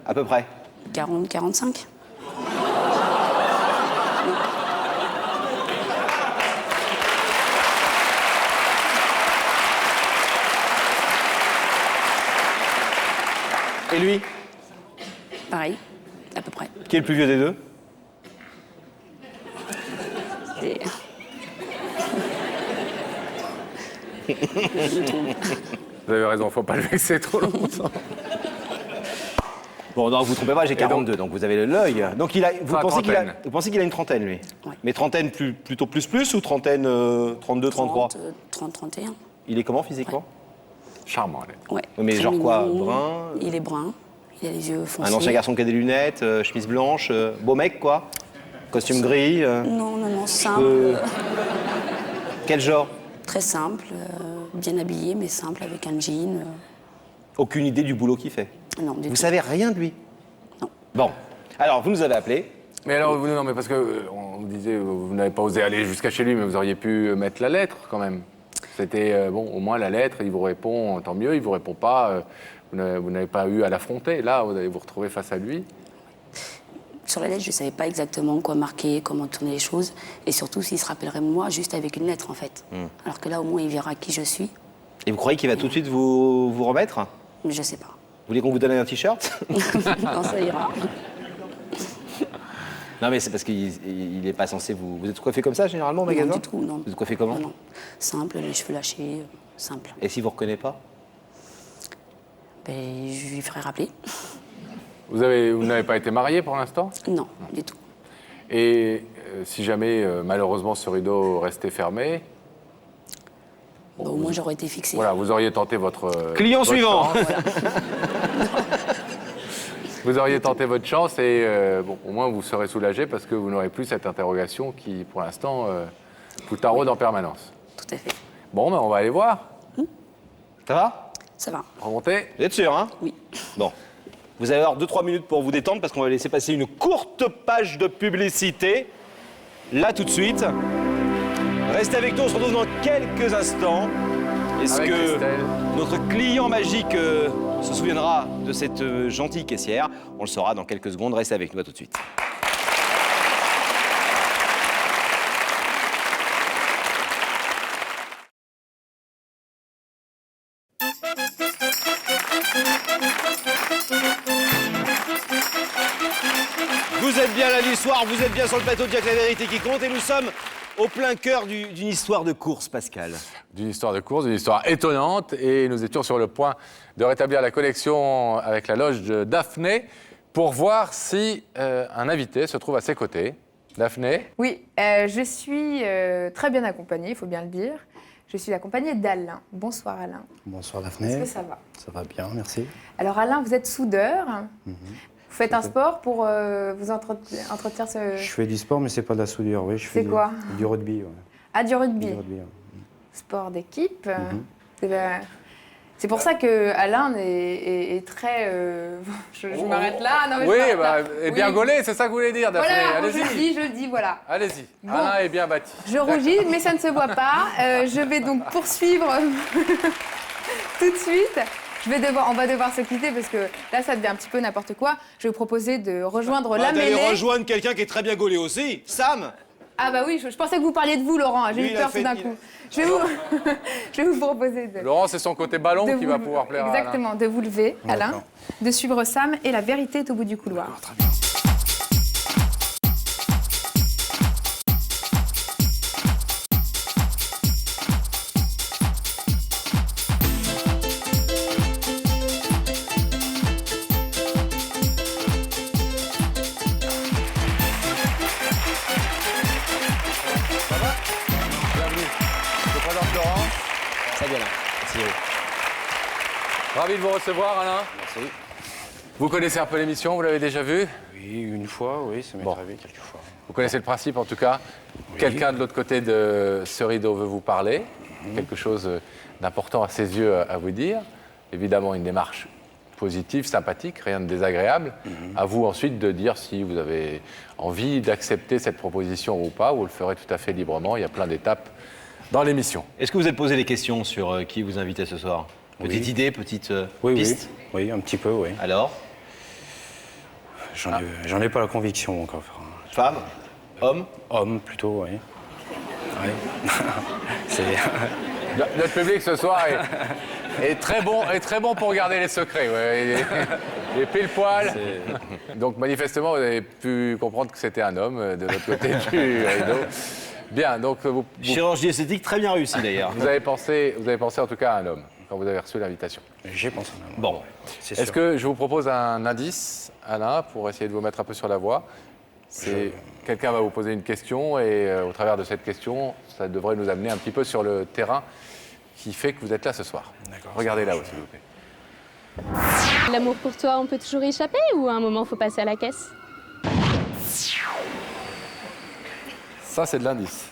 À peu près. 40, 45. Et lui? Pareil, à peu près. Qui est le plus vieux des deux? Et... Vous avez raison, faut pas le vexer trop longtemps. Bon, non, vous ne trompez pas, j'ai 42, donc vous avez l'œil. Donc vous pensez qu'il a une trentaine, lui? Ouais. Mais trentaine plutôt plus ou trentaine 32, 33? 30, 31. Il est comment physiquement? Charmant, elle est. Ouais. Mais Très genre quoi, mignon. brun? Il est brun. Il a les yeux foncés. Un ancien garçon qui a des lunettes, chemise blanche, beau mec quoi? Costume gris? Non, simple. Quel genre? Très simple, bien habillé, mais simple, avec un jean. Aucune idée du boulot qu'il fait? Non, du Vous tout. savez rien de lui? Non. Bon, alors vous nous avez appelé. Mais alors, non, mais parce que on vous disait, vous n'avez pas osé aller jusqu'à chez lui, mais vous auriez pu mettre la lettre quand même. C'était, bon, au moins la lettre, il vous répond, tant mieux, il vous répond pas, vous n'avez pas eu à l'affronter. Là, vous allez vous retrouver face à lui. Sur la lettre, je ne savais pas exactement quoi marquer, comment tourner les choses, et surtout s'il se rappellerait de moi juste avec une lettre, en fait. Alors que là, au moins, il verra qui je suis. Et vous croyez qu'il va tout de suite vous remettre? Mais je sais pas. Vous voulez qu'on vous donne un t-shirt? Non, ça ira. Non, mais c'est parce qu'il n'est pas censé vous... Vous êtes coiffé comme ça, généralement, au magasin? Non, du tout, non. Vous êtes coiffé comment? Non. Simple, les cheveux lâchés, simple. Et s'il ne vous reconnaît pas? Ben, je lui ferai rappeler. Vous n'avez pas été marié pour l'instant? Non, du tout. Et si jamais, malheureusement, ce rideau restait fermé... Bon, au moins, j'aurais été fixée. Voilà, vous auriez tenté votre... Client votre suivant. chance. Vous auriez tenté votre chance et bon, au moins vous serez soulagé parce que vous n'aurez plus cette interrogation qui, pour l'instant, vous taraude en permanence. Tout à fait. Bon, ben, on va aller voir. Ça va? Ça va. Remontez. Vous êtes sûr, hein? Oui. Bon. Vous allez avoir 2-3 minutes pour vous détendre parce qu'on va laisser passer une courte page de publicité. Là, tout de suite. Restez avec nous, on se retrouve dans quelques instants. Est-ce Avec que Christelle. Notre client magique se souviendra de cette gentille caissière. On le saura dans quelques secondes. Restez avec nous, à tout de suite. Vous êtes bien là du soir, vous êtes bien sur le plateau de Jack la vérité qui compte et nous sommes au plein cœur d'une histoire de course, Pascal. D'une histoire de course, d'une histoire étonnante et nous étions sur le point de rétablir la connexion avec la loge de Daphné pour voir si un invité se trouve à ses côtés. Daphné? Oui, je suis très bien accompagnée, il faut bien le dire. Je suis accompagnée d'Alain. Bonsoir Alain. Bonsoir Daphné. Est-ce que ça va? Ça va bien, merci. Alors Alain, vous êtes soudeur. Vous faites un sport pour vous entretenir ce... Je fais du sport, mais c'est pas de la soudure, oui. C'est quoi? Du rugby, ouais. Ah, du rugby. Du rugby, ouais. Sport d'équipe. C'est pour ça que Alain est très... je m'arrête là. Non, mais Oui, je m'arrête là. et bien gaulé, c'est ça que vous voulez dire, Daphné. Voilà, Allez-y. je le dis, voilà. Allez-y. Bon. Alain est bien bâti. Je rougis, mais ça ne se voit pas. Je vais donc poursuivre tout de suite. On va devoir se quitter parce que là, ça devient un petit peu n'importe quoi. Je vais vous proposer de rejoindre la mêlée. D'aller rejoindre quelqu'un qui est très bien gaulé aussi, Sam. Ah bah oui, je pensais que vous parliez de vous, Laurent. J'ai Lui, eu il a peur fait- tout d'un coup. Je vais vous proposer de... Laurent, c'est son côté ballon de qui vous- va pouvoir plaire à Alain. Exactement, de vous lever, Alain, de suivre Sam et la vérité est au bout du couloir. Bienvenue. Je présente Laurent. Salut Alain. Merci. Ravi de vous recevoir, Alain. Merci. Vous connaissez un peu l'émission, vous l'avez déjà vue? Oui, une fois, oui, ça m'est arrivé quelques fois. Vous connaissez le principe en tout cas. Oui. Quelqu'un de l'autre côté de ce rideau veut vous parler. Quelque chose d'important à ses yeux à vous dire. Évidemment, une démarche positive, sympathique, rien de désagréable. À vous ensuite de dire si vous avez envie d'accepter cette proposition ou pas. Vous le ferez tout à fait librement. Il y a plein d'étapes dans l'émission. Est-ce que vous êtes posé des questions sur qui vous invitez ce soir? Petite Oui. idée, petite Oui, piste? oui, un petit peu, oui. Alors? J'en ai pas la conviction encore. Femme? Homme? Homme, plutôt, oui. Oui. C'est... Notre public ce soir est très bon pour garder les secrets. Ouais. Il est pile poil. Donc manifestement, vous avez pu comprendre que c'était un homme de l'autre côté du rideau. Bien, donc Chirurgie esthétique très bien réussie d'ailleurs. vous avez pensé en tout cas à un homme quand vous avez reçu l'invitation. J'ai pensé à un homme. Bon. C'est Est-ce sûr. que je vous propose un indice, Alain, pour essayer de vous mettre un peu sur la voie? Quelqu'un va vous poser une question et au travers de cette question, ça devrait nous amener un petit peu sur le terrain qui fait que vous êtes là ce soir. Regardez là-haut, s'il vous plaît. L'amour pour toi, on peut toujours y échapper ou à un moment, faut passer à la caisse? Ça, c'est de l'indice.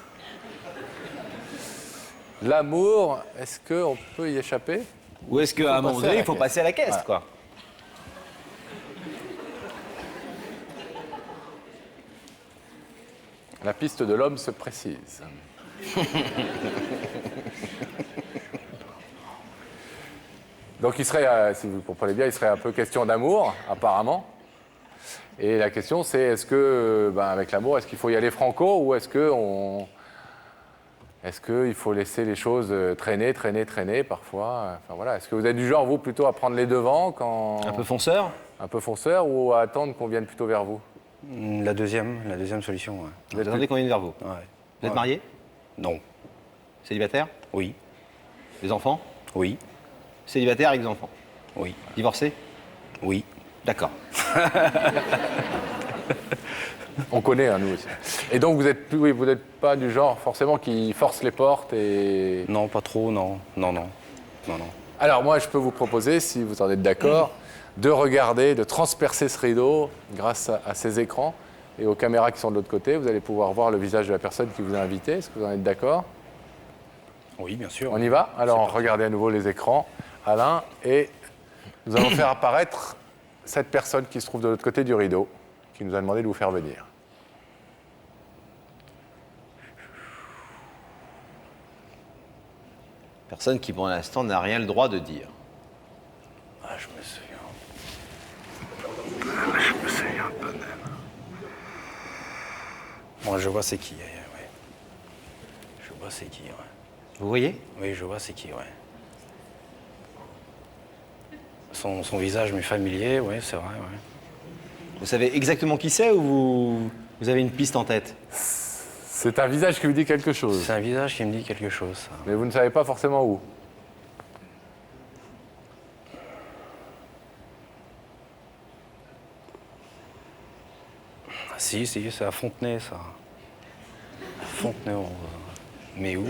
L'amour, est-ce qu'on peut y échapper? Ou est-ce qu'à un moment donné, il faut passer à la caisse, Voilà. quoi? La piste de l'homme se précise. Donc il serait, si vous comprenez bien, il serait un peu question d'amour, apparemment. Et la question c'est, est-ce que, avec l'amour, est-ce qu'il faut y aller franco ou est-ce qu'il faut laisser les choses traîner parfois? Enfin voilà, est-ce que vous êtes du genre, vous, plutôt à prendre les devants quand... Un peu fonceur? Un peu fonceur ou à attendre qu'on vienne plutôt vers vous? La deuxième solution, ouais. Vous attendez qu'on vienne vers vous? Ouais. Vous êtes marié? Non. Célibataire? Oui. Des enfants? Oui. Célibataire avec des enfants? Oui. Divorcé? Oui. D'accord. On connaît, hein, nous aussi. Et donc, vous n'êtes pas du genre, forcément, qui force les portes et... Non, pas trop, non. Non. Alors, moi, je peux vous proposer, si vous en êtes d'accord, de regarder, de transpercer ce rideau grâce à ces écrans et aux caméras qui sont de l'autre côté. Vous allez pouvoir voir le visage de la personne qui vous a invité. Est-ce que vous en êtes d'accord? Oui, bien sûr. On y va? Alors, regardez à nouveau les écrans, Alain, et nous allons faire apparaître cette personne qui se trouve de l'autre côté du rideau, qui nous a demandé de vous faire venir. Personne qui, pour l'instant, n'a rien le droit de dire. Ah, je me souviens. Je me souviens pas même. Moi, je vois c'est qui, ouais. Je vois c'est qui, ouais. Vous voyez? Oui, je vois c'est qui, ouais. Son visage m'est familier, oui, c'est vrai, ouais. Vous savez exactement qui c'est ou vous avez une piste en tête? C'est un visage qui vous dit quelque chose. C'est un visage qui me dit quelque chose, ça. Mais vous ne savez pas forcément où. Ah, si, c'est à Fontenay, ça. À Fontenay, mais où?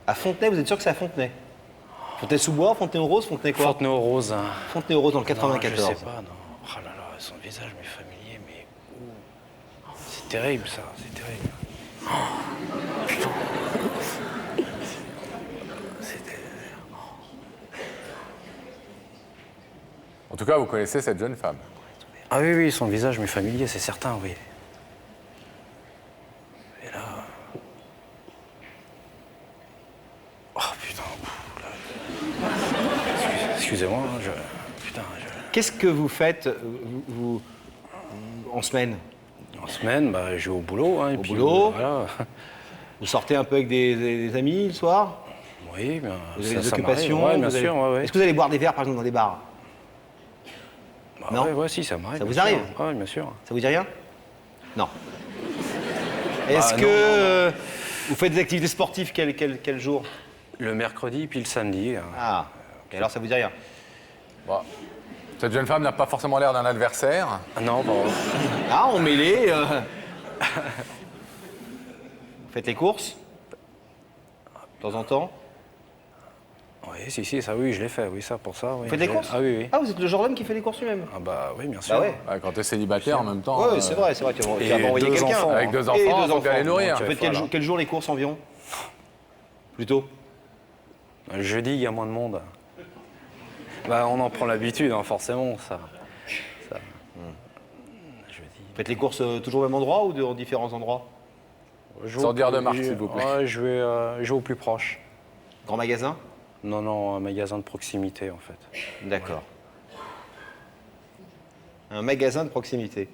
À Fontenay, vous êtes sûr que c'est à Fontenay? Fontenay-sous-Bois, Fontenay-aux-Roses, Fontenay quoi? Fontenay-aux-Roses. Fontenay-aux-Roses dans le 94. Non, je sais pas, non. Oh là là, son visage m'est familier, mais où? C'est terrible, ça, c'est terrible. Oh, putain. En tout cas, vous connaissez cette jeune femme. Ah oui, oui, son visage m'est familier, c'est certain, oui. Et là... Oh putain, excusez-moi, putain, Qu'est-ce que vous faites en semaine? En semaine, bah, je vais au boulot. Hein, au boulot voilà. Vous sortez un peu avec des amis le soir? Oui, bien. Vous avez des occupations? Ouais, bien sûr, ouais. Est-ce que vous allez boire des verres, par exemple, dans des bars? Bah, non? Ouais, si, ça m'arrive. Ça vous arrive? Oui, bien sûr. Ça vous dit rien? Non. Est-ce que vous faites des activités sportives quel jour? Le mercredi, puis le samedi. Ah, et alors ça vous dit rien? Bon. Cette jeune femme n'a pas forcément l'air d'un adversaire. Ah non, bon. Ah, on mêlée. Vous faites les courses? De temps en temps? Oui, si, ça, oui, je l'ai fait, oui, ça, pour ça. Oui. Vous faites les courses? Ah oui, oui. Ah, vous êtes le genre d'homme qui fait les courses lui-même? Ah bah oui, bien sûr. Bah ouais. Ouais, quand t'es célibataire en même temps. Oui, c'est vrai, tu vas envoyer deux quelqu'un. enfants, avec deux enfants, Et il faut bien les nourrir. Vous faites quel jour les courses environ? Plutôt? Le jeudi, il y a moins de monde. Bah, on en prend l'habitude, hein, forcément, ça. Jeudi. Vous faites les courses toujours au même endroit ou dans différents endroits? Sans dire de marque, s'il vous plaît. Ouais, je vais au plus proche. Grand magasin? Non, un magasin de proximité, en fait. D'accord. Un magasin de proximité.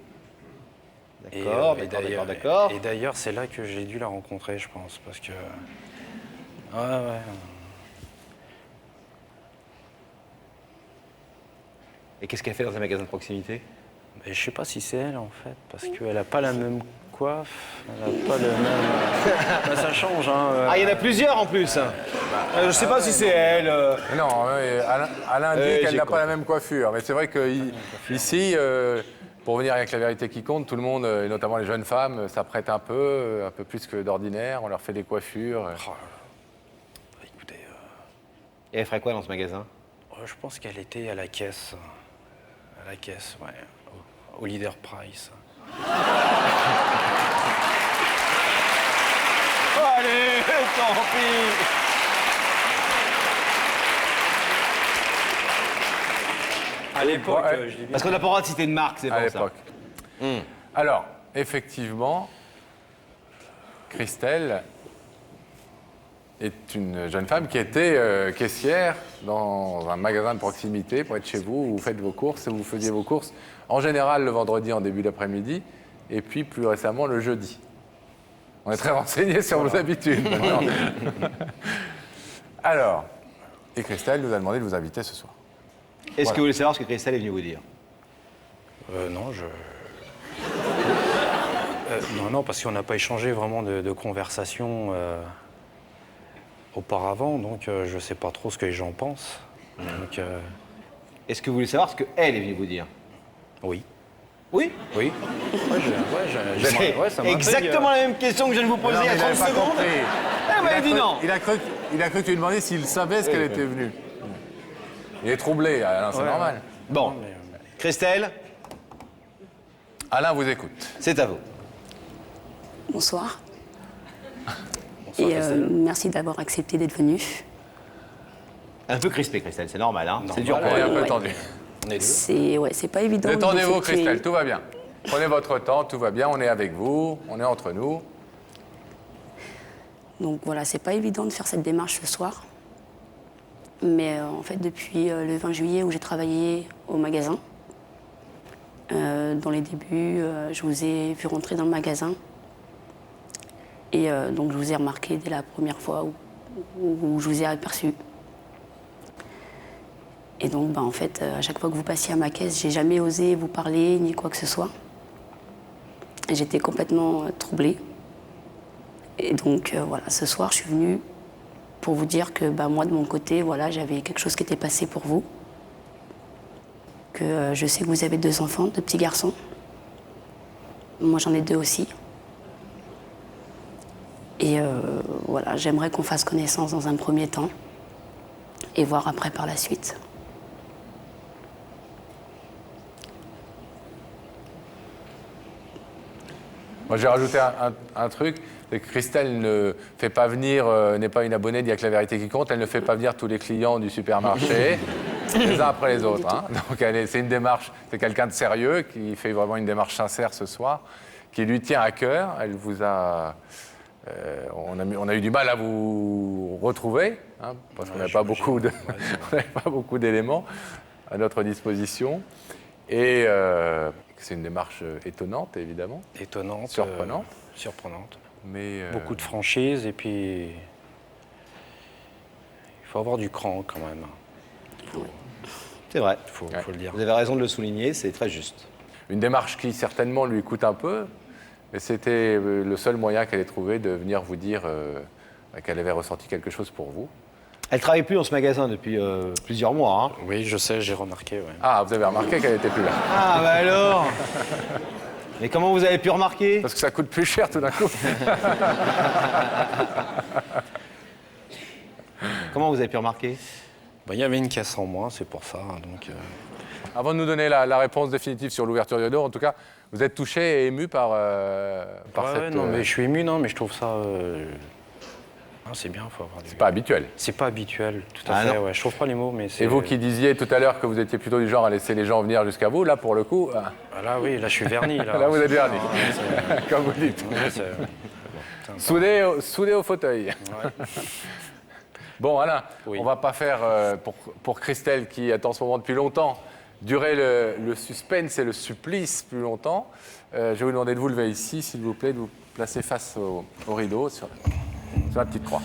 D'accord, d'accord. Et d'ailleurs, c'est là que j'ai dû la rencontrer, je pense, parce que... Ouais. Et qu'est-ce qu'elle fait dans un magasin de proximité? Mais je sais pas si c'est elle, en fait, parce qu'elle a pas la même coiffe, elle a pas le même... Bah, ça change, hein. Ah, il y en a plusieurs, en plus. Je sais pas si c'est elle. Non, Alain dit qu'elle n'a pas la même coiffure. Mais c'est vrai qu'ici, pour venir avec la vérité qui compte, tout le monde, et notamment les jeunes femmes, s'apprêtent un peu plus que d'ordinaire. On leur fait des coiffures. Écoutez... Et elle ferait quoi dans ce magasin? Je pense qu'elle était à la caisse. À la caisse, ouais. Au Leader Price. Allez, tant pis. À l'époque, Ouais. je dis bien. Parce qu'on n'a pas le droit de citer de marque, c'est À pour ça. l'époque. Alors, effectivement, Christelle est une jeune femme qui était caissière dans un magasin de proximité près de chez vous, où vous faites vos courses, et vous faisiez vos courses en général le vendredi en début d'après-midi, et puis plus récemment le jeudi. On est très renseignés sur vos habitudes maintenant. Alors, et Christelle nous a demandé de vous inviter ce soir. Est-ce que vous voulez savoir ce que Christelle est venue vous dire? Non, non, parce qu'on n'a pas échangé vraiment de conversation auparavant, donc je sais pas trop ce que les gens pensent. Donc, est-ce que vous voulez savoir ce qu'elle est venue vous dire? Oui. Oui? Oui. C'est exactement la même question que je viens de vous poser il y a 30 secondes. Elle m'a dit non. Il a cru que tu lui demandais s'il savait ce qu'elle était venue. Il est troublé, Alain, c'est normal. Bon, Christelle, Alain vous écoute. c'est à vous. Bonsoir. Bonsoir, Et Christelle. merci d'avoir accepté d'être venu. Moi, je suis Christelle. Je suis venue pour vous dire que je suis amoureuse de vous. Et que je Un peu crispé, Christelle, c'est normal, hein. C'est dur Voilà, pour elle est elle. un peu tendue. C'est pas évident. Détendez-vous, d'effectuer- Christelle, tout va bien. Prenez votre temps, tout va bien, on est avec vous, on est entre nous. Donc voilà, c'est pas évident de faire cette démarche ce soir. Mais en fait, depuis le 20 juillet où j'ai travaillé au magasin, dans les débuts, je vous ai vu rentrer dans le magasin. Et donc je vous ai remarqué dès la première fois où je vous ai aperçu. Et donc, en fait, à chaque fois que vous passiez à ma caisse, j'ai jamais osé vous parler ni quoi que ce soit. Et j'étais complètement troublée. Et donc, voilà, ce soir, je suis venue pour vous dire que moi, de mon côté, voilà, j'avais quelque chose qui était passé pour vous. Que je sais que vous avez 2 enfants, 2 petits garçons. Moi, j'en ai 2 aussi. Et voilà, j'aimerais qu'on fasse connaissance dans un premier temps et voir après par la suite. Moi, j'ai rajouté un truc, c'est que Christelle ne fait pas venir, n'est pas une abonnée d'Il y a que la vérité qui compte, elle ne fait pas venir tous les clients du supermarché, les uns après les autres. Hein. Donc, c'est une démarche, c'est quelqu'un de sérieux qui fait vraiment une démarche sincère ce soir, qui lui tient à cœur. Elle vous a... on a eu du mal à vous retrouver, hein, parce qu'on n'avait pas beaucoup d'éléments à notre disposition. Et c'est une démarche étonnante, évidemment. Étonnante. Surprenante. Surprenante. Mais beaucoup de franchise et puis... Il faut avoir du cran quand même. C'est vrai. Faut le dire. Vous avez raison de le souligner, c'est très juste. Une démarche qui certainement lui coûte un peu, mais c'était le seul moyen qu'elle ait trouvé de venir vous dire qu'elle avait ressenti quelque chose pour vous. Elle ne travaille plus dans ce magasin depuis plusieurs mois. Hein. Oui, je sais, j'ai remarqué. Ouais. Ah, vous avez remarqué qu'elle n'était plus là. Ah, bah alors. Mais comment vous avez pu remarquer? Parce que ça coûte plus cher tout d'un coup. Comment vous avez pu remarquer? Il y avait une caisse en moins, c'est pour ça. Donc, Avant de nous donner la réponse définitive sur l'ouverture du dos, en tout cas, vous êtes touché et ému par cette... non, mais je suis ému, non, mais je trouve ça... c'est bien, faut avoir C'est pas habituel. C'est pas habituel, tout à fait, ouais. Je trouve pas les mots, mais c'est... Et vous qui disiez tout à l'heure que vous étiez plutôt du genre à laisser les gens venir jusqu'à vous, là, pour le coup... Là, oui, là, je suis verni. Là, vous êtes verni, comme vous dites. Soudé au fauteuil. Ouais. Bon, Alain, on va pas faire, pour Christelle, qui attend ce moment depuis longtemps, durer le suspense et le supplice plus longtemps. Je vais vous demander de vous lever ici, s'il vous plaît, de vous placer face au rideau, sur la petite croix.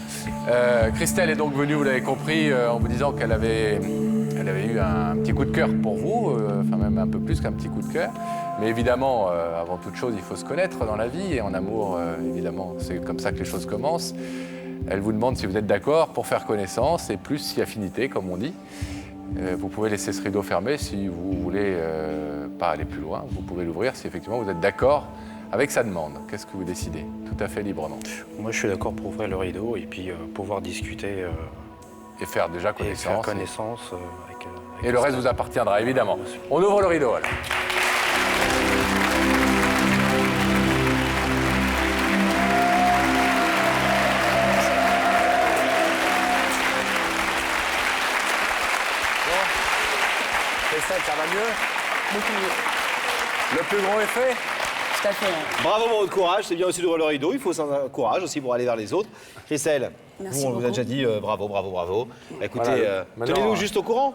Christelle est donc venue, vous l'avez compris, en vous disant qu'elle avait eu un petit coup de cœur pour vous, enfin même un peu plus qu'un petit coup de cœur. Mais évidemment, avant toute chose, il faut se connaître dans la vie, et en amour, évidemment, c'est comme ça que les choses commencent. Elle vous demande si vous êtes d'accord pour faire connaissance, et plus si affinité, comme on dit. Vous pouvez laisser ce rideau fermé si vous voulez pas aller plus loin. Vous pouvez l'ouvrir si effectivement vous êtes d'accord avec sa demande. Qu'est-ce que vous décidez? Tout à fait librement. Moi, je suis d'accord pour ouvrir le rideau et puis pouvoir discuter. Et faire déjà connaissance. Et faire connaissance avec et le reste vous appartiendra, évidemment. On ouvre le rideau, alors. Ça va mieux? Beaucoup mieux. Le plus gros est fait? Tout à fait. Bravo pour votre courage, c'est bien aussi d'ouvrir le rideau, il faut un courage aussi pour aller vers les autres. Christelle, Merci on vous a beaucoup. déjà dit bravo. Écoutez, Voilà, maintenant, tenez-nous juste au courant.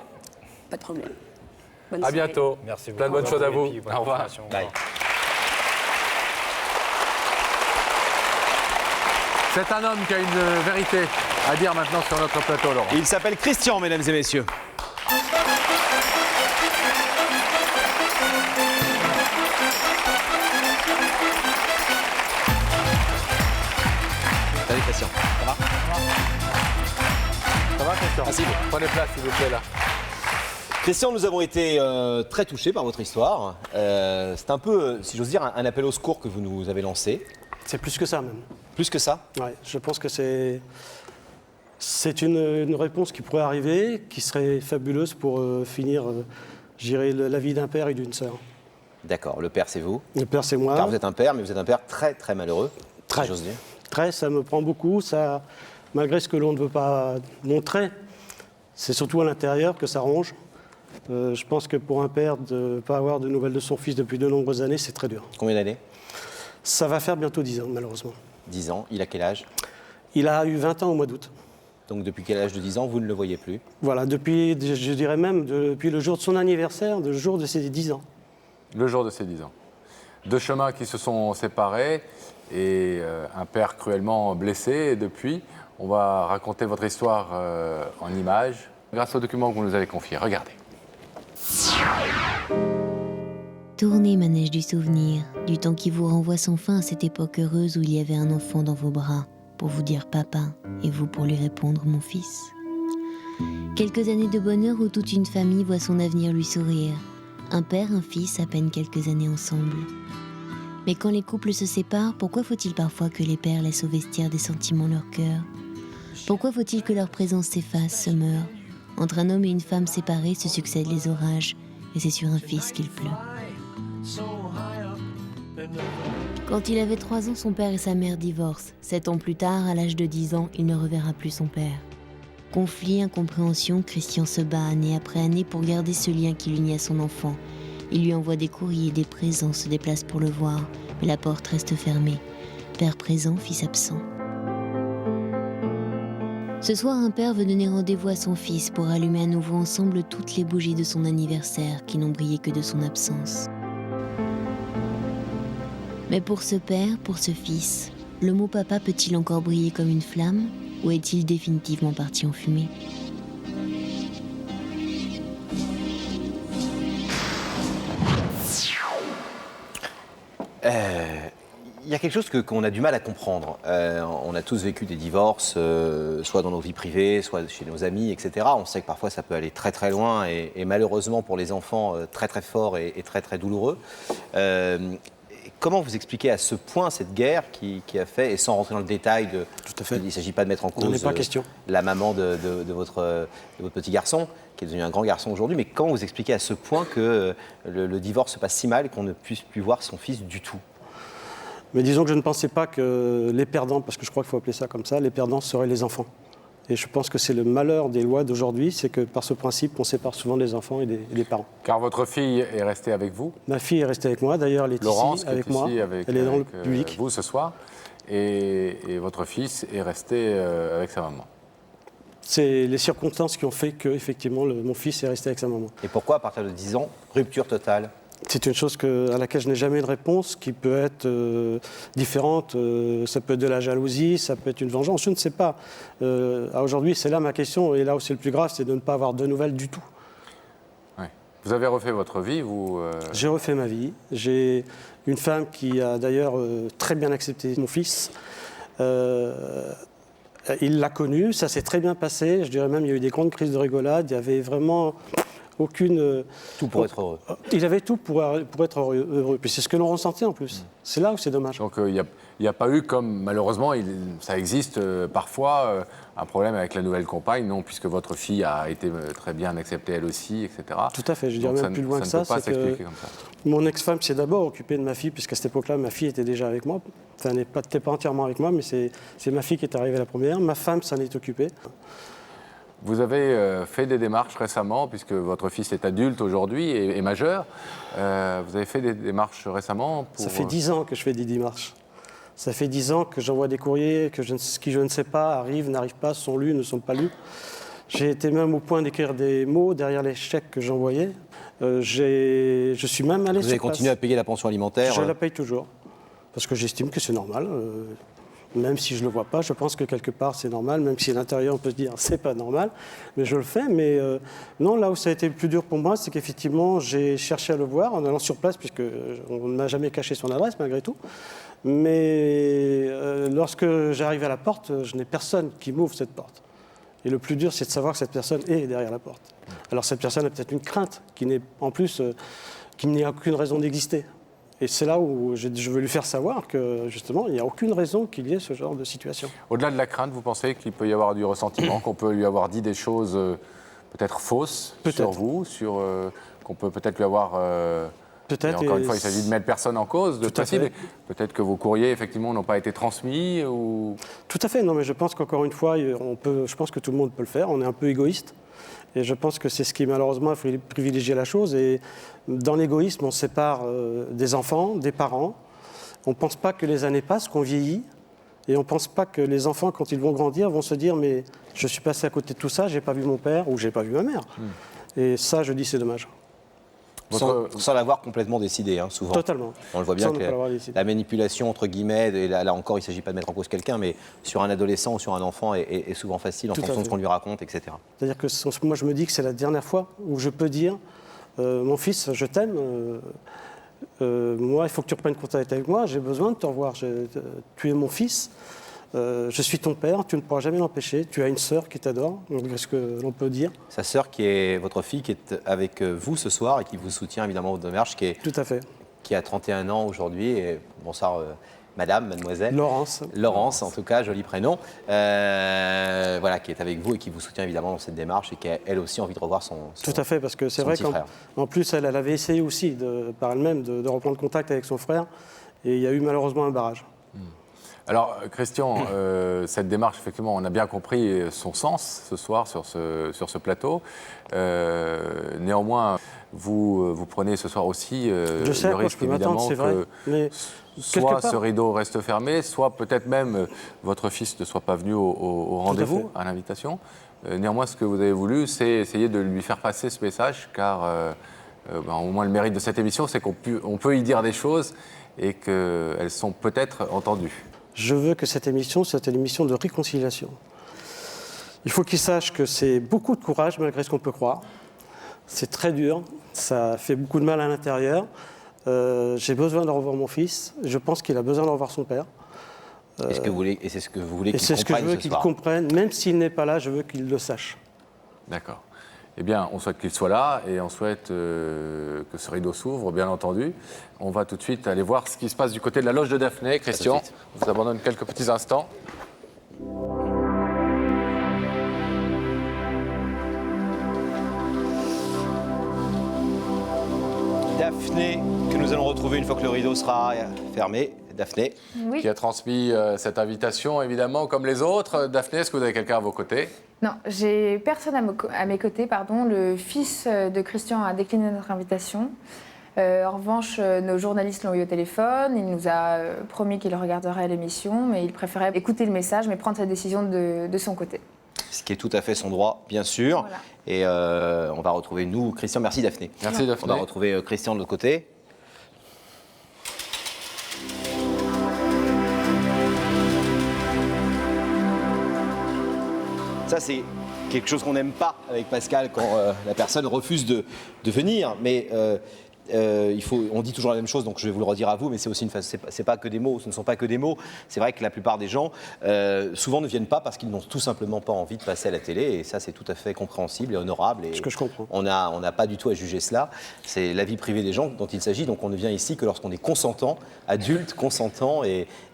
Pas de problème. Bonne À soirée. bientôt. Merci beaucoup. Plein de bonnes choses à vous. Bonne Au revoir. continuation. Bye. C'est un homme qui a une vérité à dire maintenant sur notre plateau, Laurent. Il s'appelle Christian, mesdames et messieurs. Salut Christian, ça va? Ça va, Christian? Merci. Prenez place, s'il vous plaît, là. Christian, nous avons été très touchés par votre histoire. C'est un peu, si j'ose dire, un appel au secours que vous nous avez lancé. C'est plus que ça, même. Plus que ça? Ouais, je pense que c'est une réponse qui pourrait arriver, qui serait fabuleuse pour finir, je dirais, la vie d'un père et d'une sœur. D'accord, le père c'est vous. Le père c'est moi. Car vous êtes un père, mais vous êtes un père très très malheureux. Très. Si j'ose dire. Très, ça me prend beaucoup. Ça, malgré ce que l'on ne veut pas montrer, C'est surtout à l'intérieur que ça ronge. Je pense que pour un père, de ne pas avoir de nouvelles de son fils depuis de nombreuses années, c'est très dur. Combien d'années? Ça va faire bientôt 10 ans, malheureusement. 10 ans. Il a quel âge? Il a eu 20 ans au mois d'août. Donc depuis quel âge de 10 ans, vous ne le voyez plus? Voilà, depuis, je dirais même, depuis le jour de son anniversaire, le jour de ses 10 ans. Le jour de ses 10 ans. Deux chemins qui se sont séparés et un père cruellement blessé. Et depuis, on va raconter votre histoire en images grâce au document que vous nous avez confié. Regardez. Tournez, manège du souvenir, du temps qui vous renvoie sans fin à cette époque heureuse où il y avait un enfant dans vos bras pour vous dire papa et vous pour lui répondre mon fils. Quelques années de bonheur où toute une famille voit son avenir lui sourire. Un père, un fils, à peine quelques années ensemble. Mais quand les couples se séparent, pourquoi faut-il parfois que les pères laissent au vestiaire des sentiments leur cœur? Pourquoi faut-il que leur présence s'efface, se meure? Entre un homme et une femme séparés se succèdent les orages, et c'est sur un fils qu'il pleut. Quand il avait 3 ans, son père et sa mère divorcent. 7 ans plus tard, à l'âge de 10 ans, il ne reverra plus son père. Conflit, incompréhension, Christian se bat année après année pour garder ce lien qui l'unit à son enfant. Il lui envoie des courriers, des présents, se déplace pour le voir, mais la porte reste fermée. Père présent, fils absent. Ce soir, un père veut donner rendez-vous à son fils pour allumer à nouveau ensemble toutes les bougies de son anniversaire qui n'ont brillé que de son absence. Mais pour ce père, pour ce fils, le mot papa peut-il encore briller comme une flamme ou est-il définitivement parti en fumée ? Il y a quelque chose qu'on a du mal à comprendre. On a tous vécu des divorces, soit dans nos vies privées, soit chez nos amis, etc. On sait que parfois ça peut aller très très loin et malheureusement pour les enfants très très fort et très très douloureux. Comment vous expliquez à ce point cette guerre qui a fait, et sans rentrer dans le détail, il ne s'agit pas de mettre en cause la maman de votre petit garçon, qui est devenu un grand garçon aujourd'hui, mais comment vous expliquez à ce point que le divorce se passe si mal et qu'on ne puisse plus voir son fils du tout ? Mais disons que je ne pensais pas que les perdants, parce que je crois qu'il faut appeler ça comme ça, les perdants seraient les enfants. Et je pense que c'est le malheur des lois d'aujourd'hui, c'est que par ce principe, on sépare souvent les enfants et les parents. Car votre fille est restée avec vous? Ma fille est restée avec moi, d'ailleurs elle est Laurence, ici avec moi, elle est dans le public. Vous ce soir, et votre fils est resté avec sa maman. C'est les circonstances qui ont fait que, effectivement, mon fils est resté avec sa maman. Et pourquoi, à partir de 10 ans, rupture totale ? C'est une chose à laquelle je n'ai jamais de réponse, qui peut être différente. Ça peut être de la jalousie, ça peut être une vengeance, je ne sais pas. Aujourd'hui, c'est là ma question, et là où c'est le plus grave, c'est de ne pas avoir de nouvelles du tout. Ouais. Vous avez refait votre vie, vous J'ai refait ma vie. J'ai une femme qui a d'ailleurs très bien accepté mon fils. Il l'a connu, ça s'est très bien passé. Je dirais même, il y a eu des grandes crises de rigolade. Il y avait vraiment aucune... Tout pour être heureux. Il avait tout pour être heureux. Puis c'est ce que l'on ressentait en plus. C'est là où c'est dommage. Donc il n'y a pas eu, comme malheureusement ça existe parfois, un problème avec la nouvelle compagne, non, puisque votre fille a été très bien acceptée elle aussi, etc. Tout à fait, je dirais même plus loin que ça. Ça ne peut pas s'expliquer comme ça. Mon ex-femme s'est d'abord occupée de ma fille, puisqu'à cette époque-là, ma fille était déjà avec moi. Enfin, elle n'était pas entièrement avec moi, mais c'est ma fille qui est arrivée la première. Ma femme s'en est occupée. Vous avez fait des démarches récemment, puisque votre fils est adulte aujourd'hui et majeur. Vous avez fait des démarches récemment pour... Ça fait 10 ans que je fais des démarches. Ça fait 10 ans que j'envoie des courriers qui, je ne sais pas, arrivent, n'arrivent pas, sont lus, ne sont pas lus. J'ai été même au point d'écrire des mots derrière les chèques que j'envoyais. Je suis même allé sur place. Vous avez continué à payer la pension alimentaire? Je la paye toujours, parce que j'estime que c'est normal. Même si je ne le vois pas, je pense que quelque part c'est normal, même si à l'intérieur on peut se dire c'est pas normal, mais je le fais. Mais non, là où ça a été le plus dur pour moi, c'est qu'effectivement j'ai cherché à le voir en allant sur place, puisqu'on ne m'a jamais caché son adresse malgré tout. Mais lorsque j'arrive à la porte, je n'ai personne qui m'ouvre cette porte. Et le plus dur, c'est de savoir que cette personne est derrière la porte. Alors cette personne a peut-être une crainte, qui n'est en plus, qui n'y a aucune raison d'exister. Et c'est là où je veux lui faire savoir que, justement, il n'y a aucune raison qu'il y ait ce genre de situation. Au-delà de la crainte, vous pensez qu'il peut y avoir du ressentiment, qu'on peut lui avoir dit des choses peut-être fausses sur vous, qu'on peut peut-être lui avoir... Peut-être. Encore une fois, il s'agit de mettre personne en cause, de précis, mais peut-être que vos courriers, effectivement, n'ont pas été transmis ou... Tout à fait, non, mais je pense qu'encore une fois, je pense que tout le monde peut le faire. On est un peu égoïste. Et je pense que c'est ce qui, malheureusement, a privilégié la chose. Et dans l'égoïsme, on sépare des enfants, des parents. On ne pense pas que les années passent, qu'on vieillit. Et on ne pense pas que les enfants, quand ils vont grandir, vont se dire « mais je suis passé à côté de tout ça, je n'ai pas vu mon père ou je n'ai pas vu ma mère ». Et ça, je dis, c'est dommage. Sans l'avoir complètement décidé, hein, souvent. Totalement. On le voit bien Sans que ne pas l'avoir décidé. la manipulation, entre guillemets, et là encore, il ne s'agit pas de mettre en cause quelqu'un, mais sur un adolescent ou sur un enfant est souvent facile en fonction de ce qu'on lui raconte, etc. C'est-à-dire que moi, je me dis que c'est la dernière fois où je peux dire mon fils, je t'aime. Moi, il faut que tu reprennes contact avec moi. J'ai besoin de te revoir. Tu es mon fils. Je suis ton père. Tu ne pourras jamais l'empêcher. Tu as une sœur qui t'adore. Est-ce que l'on peut dire? Sa sœur, qui est votre fille, qui est avec vous ce soir et qui vous soutient évidemment au démarche, Tout à fait. Qui a 31 ans aujourd'hui. Et bonsoir, madame, mademoiselle. Laurence. Laurence, en tout cas, joli prénom. Voilà, qui est avec vous et qui vous soutient évidemment dans cette démarche et qui a elle aussi envie de revoir son Tout à fait, parce que c'est vrai qu'en plus, elle avait essayé aussi par elle-même de reprendre contact avec son frère. Et il y a eu malheureusement un barrage. Alors, Christian, cette démarche, effectivement, on a bien compris son sens ce soir sur ce plateau. Néanmoins, vous prenez ce soir aussi le risque, évidemment, que soit ce rideau reste fermé, soit peut-être même votre fils ne soit pas venu au rendez-vous, à l'invitation. Néanmoins, ce que vous avez voulu, c'est essayer de lui faire passer ce message, car au moins le mérite de cette émission, c'est qu'on peut y dire des choses et qu'elles sont peut-être entendues. Je veux que cette émission soit une émission de réconciliation. Il faut qu'il sache que c'est beaucoup de courage, malgré ce qu'on peut croire. C'est très dur, ça fait beaucoup de mal à l'intérieur. J'ai besoin de revoir mon fils, je pense qu'il a besoin de revoir son père. Et c'est ce que vous voulez qu'il comprenne ce soir. Et c'est ce que je veux qu'il comprenne, même s'il n'est pas là, je veux qu'il le sache. D'accord. Eh bien, on souhaite qu'il soit là et on souhaite que ce rideau s'ouvre, bien entendu. On va tout de suite aller voir ce qui se passe du côté de la loge de Daphné. Christian, on vous abandonne quelques petits instants. Daphné, que nous allons retrouver une fois que le rideau sera fermé. Daphné, qui a transmis cette invitation, évidemment, comme les autres. Daphné, est-ce que vous avez quelqu'un à vos côtés? Non, j'ai personne à mes côtés. Le fils de Christian a décliné notre invitation. En revanche, nos journalistes l'ont eu au téléphone. Il nous a promis qu'il regarderait l'émission, mais il préférait écouter le message, mais prendre sa décision de son côté. Ce qui est tout à fait son droit, bien sûr. Voilà. Et on va retrouver nous, Christian. Merci Daphné. Merci Daphné. On va retrouver Christian de l'autre côté. Ça, c'est quelque chose qu'on n'aime pas avec Pascal quand la personne refuse de venir. Mais on dit toujours la même chose, donc je vais vous le redire à vous, mais c'est aussi c'est pas que des mots, ce ne sont pas que des mots. C'est vrai que la plupart des gens, souvent, ne viennent pas parce qu'ils n'ont tout simplement pas envie de passer à la télé, et ça, c'est tout à fait compréhensible et honorable. Et ce que je comprends. On n'a pas du tout à juger cela. C'est la vie privée des gens dont il s'agit, donc on ne vient ici que lorsqu'on est consentant, adulte, consentant,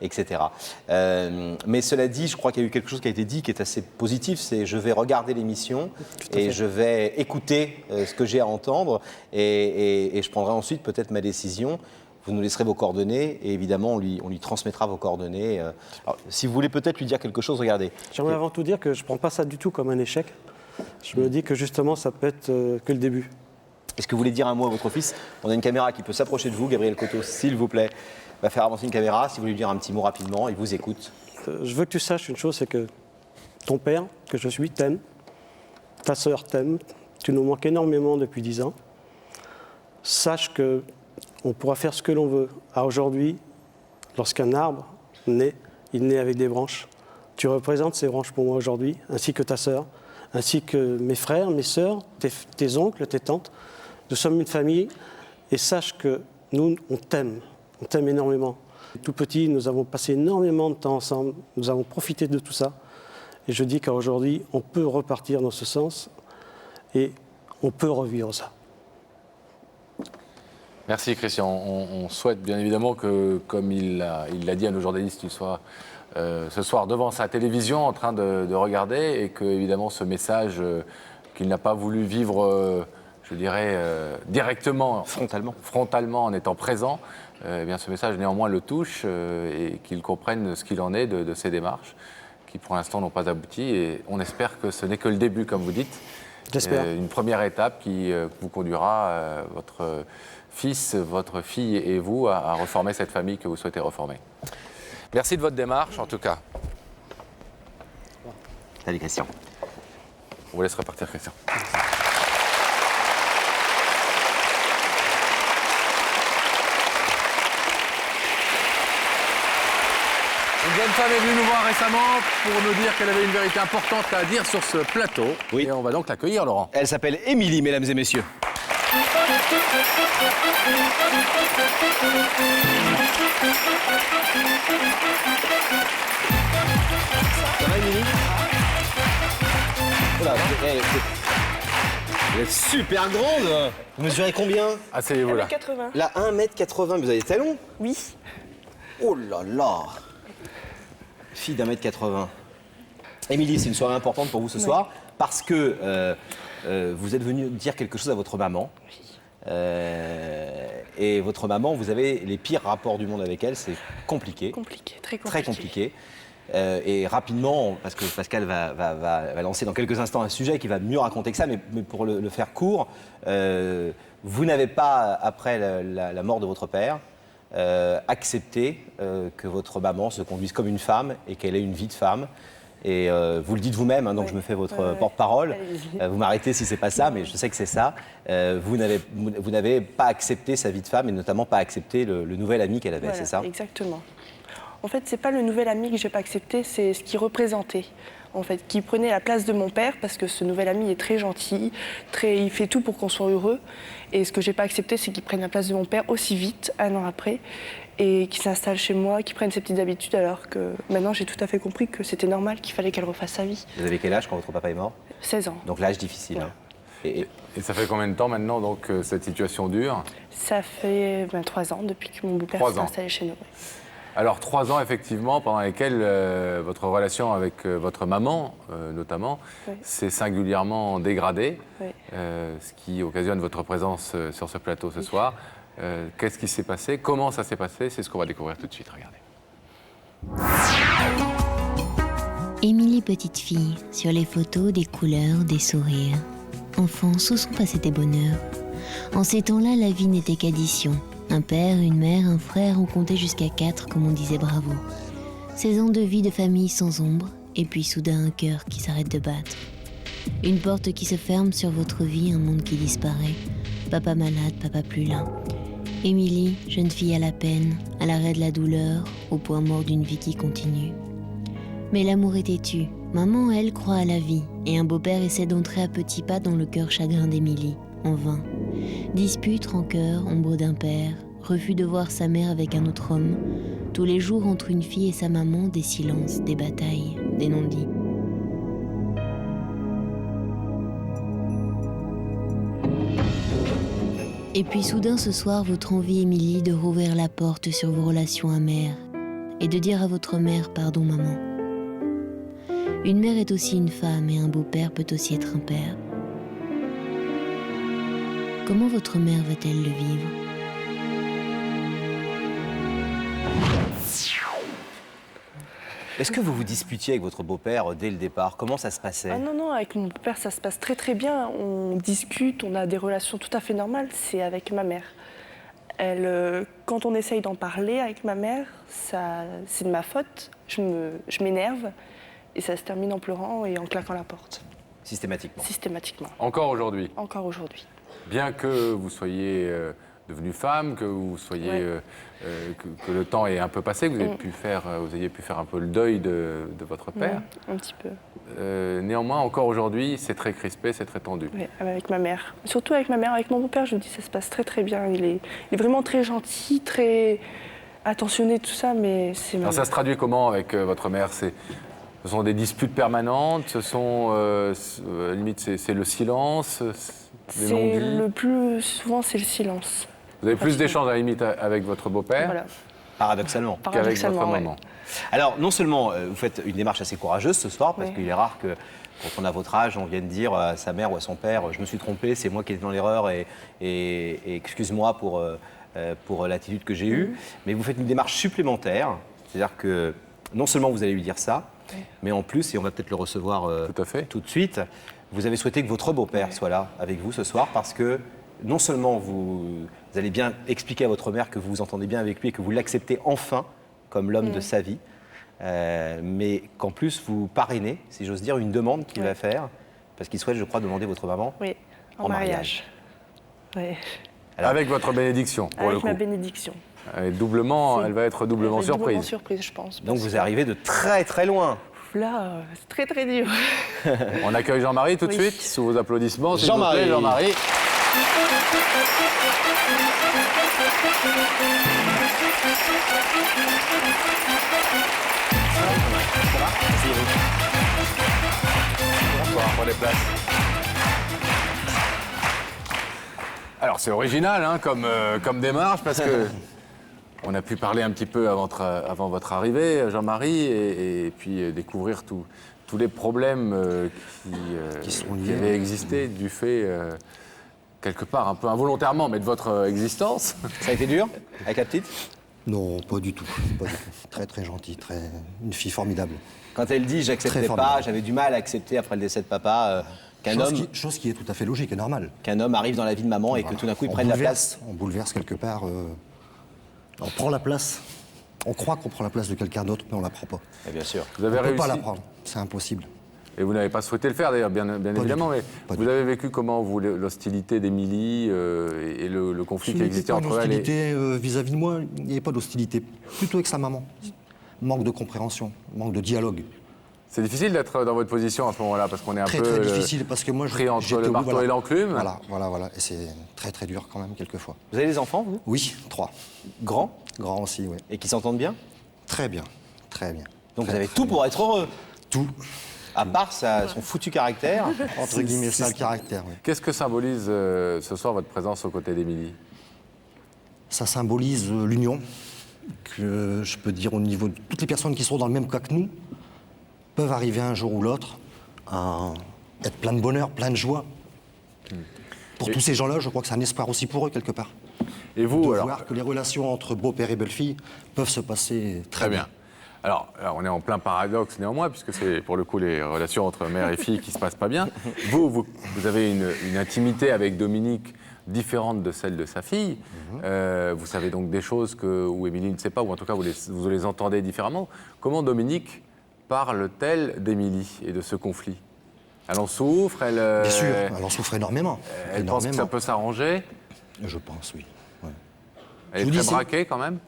etc. Mais cela dit, je crois qu'il y a eu quelque chose qui a été dit qui est assez positif, c'est je vais regarder l'émission et je vais écouter ce que j'ai à entendre et je prendrai ensuite peut-être ma décision. Vous nous laisserez vos coordonnées et évidemment on lui transmettra vos coordonnées. Alors, si vous voulez peut-être lui dire quelque chose, regardez. J'aimerais avant tout dire que je ne prends pas ça du tout comme un échec. Je me dis que justement ça peut être que le début. Est-ce que vous voulez dire un mot à votre fils? On a une caméra qui peut s'approcher de vous, Gabriel Coteau, s'il vous plaît, va faire avancer une caméra. Si vous voulez lui dire un petit mot rapidement, il vous écoute. Je veux que tu saches une chose, c'est que ton père, que je suis, t'aime. Ta sœur t'aime. Tu nous manques énormément depuis 10 ans. Sache qu'on pourra faire ce que l'on veut. Aujourd'hui, lorsqu'un arbre naît, il naît avec des branches. Tu représentes ces branches pour moi aujourd'hui, ainsi que ta sœur, ainsi que mes frères, mes sœurs, tes oncles, tes tantes. Nous sommes une famille et sache que nous, on t'aime énormément. Tout petit, nous avons passé énormément de temps ensemble, nous avons profité de tout ça. Et je dis qu'aujourd'hui, on peut repartir dans ce sens et on peut revivre ça. Merci Christian. On souhaite bien évidemment que, comme il l'a dit à nos journalistes, il soit ce soir devant sa télévision en train de regarder et que évidemment ce message qu'il n'a pas voulu vivre, je dirais, directement, frontalement en étant présent, eh bien ce message néanmoins le touche et qu'il comprenne ce qu'il en est de ses démarches. qui pour l'instant n'ont pas abouti et on espère que ce n'est que le début, comme vous dites. J'espère. Une première étape qui vous conduira, votre fils, votre fille et vous, à reformer cette famille que vous souhaitez reformer. Merci de votre démarche, en tout cas. Salut Christian. On vous laisse repartir, Christian. Une jeune femme est venue nous voir récemment pour nous dire qu'elle avait une vérité importante à dire sur ce plateau. Oui. Et on va donc l'accueillir, Laurent. Elle s'appelle Émilie, mesdames et messieurs. Ça va, Émilie? Oula, vous êtes super grande. Vous mesurez combien? Asseyez-vous là. 1m80. Là, 1m80, vous avez des talons? Oui. Oh là là. Fille d'1m80. Émilie, c'est une soirée importante pour vous ce soir parce que vous êtes venue dire quelque chose à votre maman. Et votre maman, vous avez les pires rapports du monde avec elle, c'est compliqué. Compliqué, très compliqué. Très compliqué. Et rapidement, parce que Pascal va lancer dans quelques instants un sujet qui va mieux raconter que ça, mais pour le faire court, vous n'avez pas, après la mort de votre père, accepté que votre maman se conduise comme une femme et qu'elle ait une vie de femme. Et vous le dites vous-même, hein, donc je me fais votre porte-parole. Vous m'arrêtez si c'est pas ça, mais je sais que c'est ça. Vous n'avez pas accepté sa vie de femme et notamment pas accepté le nouvel ami qu'elle avait, Voilà, c'est ça? Exactement. En fait, c'est pas le nouvel ami que j'ai pas accepté, c'est ce qu'il représentait. En fait, qui prenait la place de mon père, parce que ce nouvel ami est très gentil, il fait tout pour qu'on soit heureux. Et ce que j'ai pas accepté, c'est qu'il prenne la place de mon père aussi vite, 1 an après, et qu'il s'installe chez moi, qu'il prenne ses petites habitudes, alors que maintenant j'ai tout à fait compris que c'était normal, qu'il fallait qu'elle refasse sa vie. Vous avez quel âge quand votre papa est mort? 16 ans. Donc l'âge difficile. Ouais. Hein. Et ça fait combien de temps maintenant donc cette situation dure? Ça fait 3 ans depuis que mon beau-père s'est installé chez nous. Alors 3 ans effectivement pendant lesquels votre relation avec votre maman notamment s'est singulièrement dégradée, ce qui occasionne votre présence sur ce plateau ce soir. Qu'est-ce qui s'est passé? Comment ça s'est passé? C'est ce qu'on va découvrir tout de suite, regardez. Émilie, petite fille, sur les photos, des couleurs, des sourires. Enfance, où sont passés tes bonheurs? En ces temps-là, la vie n'était qu'addition. Un père, une mère, un frère, on comptait jusqu'à 4, comme on disait bravo. 16 ans de vie de famille sans ombre, et puis soudain un cœur qui s'arrête de battre. Une porte qui se ferme sur votre vie, un monde qui disparaît. Papa malade, papa plus là. Émilie, jeune fille à la peine, à l'arrêt de la douleur, au point mort d'une vie qui continue. Mais l'amour est têtu. Maman, elle, croit à la vie, et un beau-père essaie d'entrer à petits pas dans le cœur chagrin d'Émilie, en vain. Dispute, rancœur, ombre d'un père, refus de voir sa mère avec un autre homme. Tous les jours, entre une fille et sa maman, des silences, des batailles, des non-dits. Et puis soudain ce soir, votre envie, Émilie, de rouvrir la porte sur vos relations amères et de dire à votre mère « Pardon, maman ». Une mère est aussi une femme et un beau-père peut aussi être un père. Comment votre mère va-t-elle le vivre? est-ce que vous vous disputiez avec votre beau-père dès le départ? Comment ça se passait? Ah non, avec mon beau-père, ça se passe très très bien. On discute, on a des relations tout à fait normales. C'est avec ma mère. Quand on essaye d'en parler avec ma mère, c'est de ma faute. Je m'énerve et ça se termine en pleurant et en claquant la porte. Systématiquement? Systématiquement. Encore aujourd'hui? Encore aujourd'hui. Bien que vous soyez devenue femme, que vous soyez que le temps ait un peu passé, que vous ayez pu faire un peu le deuil de votre père. Un petit peu. Néanmoins, encore aujourd'hui, c'est très crispé, c'est très tendu. Oui, avec ma mère. Surtout avec ma mère. Avec mon beau-père, je vous dis, ça se passe très très bien. Il est vraiment très gentil, très attentionné, tout ça, mais c'est... Alors ça se traduit comment avec votre mère? Ce sont des disputes permanentes, ce sont, à la limite, c'est le silence, des non-dits? Le plus souvent, c'est le silence. Vous avez plus d'échanges à la limite avec votre beau-père? Voilà. Paradoxalement. Qu'avec votre maman. Alors, non seulement vous faites une démarche assez courageuse ce soir, parce qu'il est rare que, quand on a votre âge, on vienne dire à sa mère ou à son père « je me suis trompé, c'est moi qui étais dans l'erreur et excuse-moi pour l'attitude que j'ai eue ». Mais vous faites une démarche supplémentaire, c'est-à-dire que non seulement vous allez lui dire ça, Mais en plus, et on va peut-être le recevoir tout de suite, vous avez souhaité que votre beau-père soit là avec vous ce soir parce que non seulement vous allez bien expliquer à votre mère que vous vous entendez bien avec lui et que vous l'acceptez enfin comme l'homme de sa vie, mais qu'en plus vous parrainez, si j'ose dire, une demande qu'il va faire parce qu'il souhaite, je crois, demander votre maman en mariage. Ouais. Alors, avec votre bénédiction, pour le coup. Avec ma bénédiction. Doublement, elle va être doublement surprise. Doublement surprise, je pense. Donc vous arrivez de très très loin. Là, c'est très très dur. On accueille Jean-Marie tout de suite, sous vos applaudissements. Jean-Marie. Jean-Marie. Bonsoir, prenez place. Alors c'est original comme démarche parce que on a pu parler un petit peu avant votre arrivée, Jean-Marie, et puis découvrir tous les problèmes qui avaient existé du fait, quelque part un peu involontairement, mais de votre existence. Ça a été dur avec la petite? Non, pas du tout. Très très gentille, une fille formidable. Quand elle dit j'acceptais pas, j'avais du mal à accepter après le décès de papa, chose qui est tout à fait logique et normale. Qu'un homme arrive dans la vie de maman et que tout d'un coup il prenne la place. On bouleverse quelque part. On prend la place. On croit qu'on prend la place de quelqu'un d'autre, mais on la prend pas. Et bien sûr. Vous avez on ne peut réussi. pas la prendre. C'est impossible. Et vous n'avez pas souhaité le faire d'ailleurs, bien évidemment, mais vous avez vécu comment, vous, l'hostilité d'Émilie et le conflit qui existait entre elle et... L'hostilité vis-à-vis de moi, il n'y avait pas d'hostilité. Plutôt avec sa maman. Manque de compréhension, manque de dialogue. C'est difficile d'être dans votre position à ce moment-là, parce qu'on est un peu... Très difficile, parce que moi, pris entre le marteau et l'enclume. Voilà. Et c'est très très dur quand même, quelquefois. Vous avez des enfants, vous? Oui, 3. Grands? Grands aussi, oui. Et qui s'entendent bien? Très bien, très bien. Donc vous avez tout pour être heureux? Tout. À part son foutu caractère. Entre guillemets, ça, le caractère, oui. Qu'est-ce que symbolise ce soir votre présence aux côtés d'Émilie? Ça symbolise l'union, que je peux dire au niveau de toutes les personnes qui sont dans le même cas que nous, peuvent arriver un jour ou l'autre à être plein de bonheur, plein de joie. Pour tous ces gens-là, je crois que c'est un espoir aussi pour eux, quelque part. Et vous, alors voir que les relations entre beau-père et belle-fille peuvent se passer très bien. Alors, on est en plein paradoxe néanmoins, puisque c'est pour le coup les relations entre mère et fille qui se passent pas bien. Vous avez une intimité avec Dominique différente de celle de sa fille. Vous savez donc des choses où Émilie ne sait pas, ou en tout cas vous les entendez différemment. Comment Dominique parle-t-elle d'Émilie et de ce conflit? Elle en souffre, Bien sûr, elle en souffre énormément. Elle pense que ça peut s'arranger? Je pense, oui. Ouais. Elle est très braquée quand même?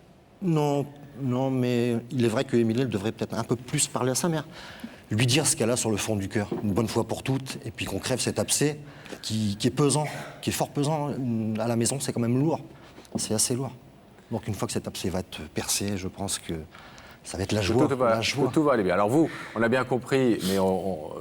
Non, mais il est vrai que Émilie, elle devrait peut-être un peu plus parler à sa mère. Lui dire ce qu'elle a sur le fond du cœur, une bonne fois pour toutes, et puis qu'on crève cet abcès qui est pesant, qui est fort pesant. À la maison, c'est quand même lourd. C'est assez lourd. Donc une fois que cet abcès va être percé, je pense que ça va être la joie. Tout va aller bien. Alors vous, on a bien compris, mais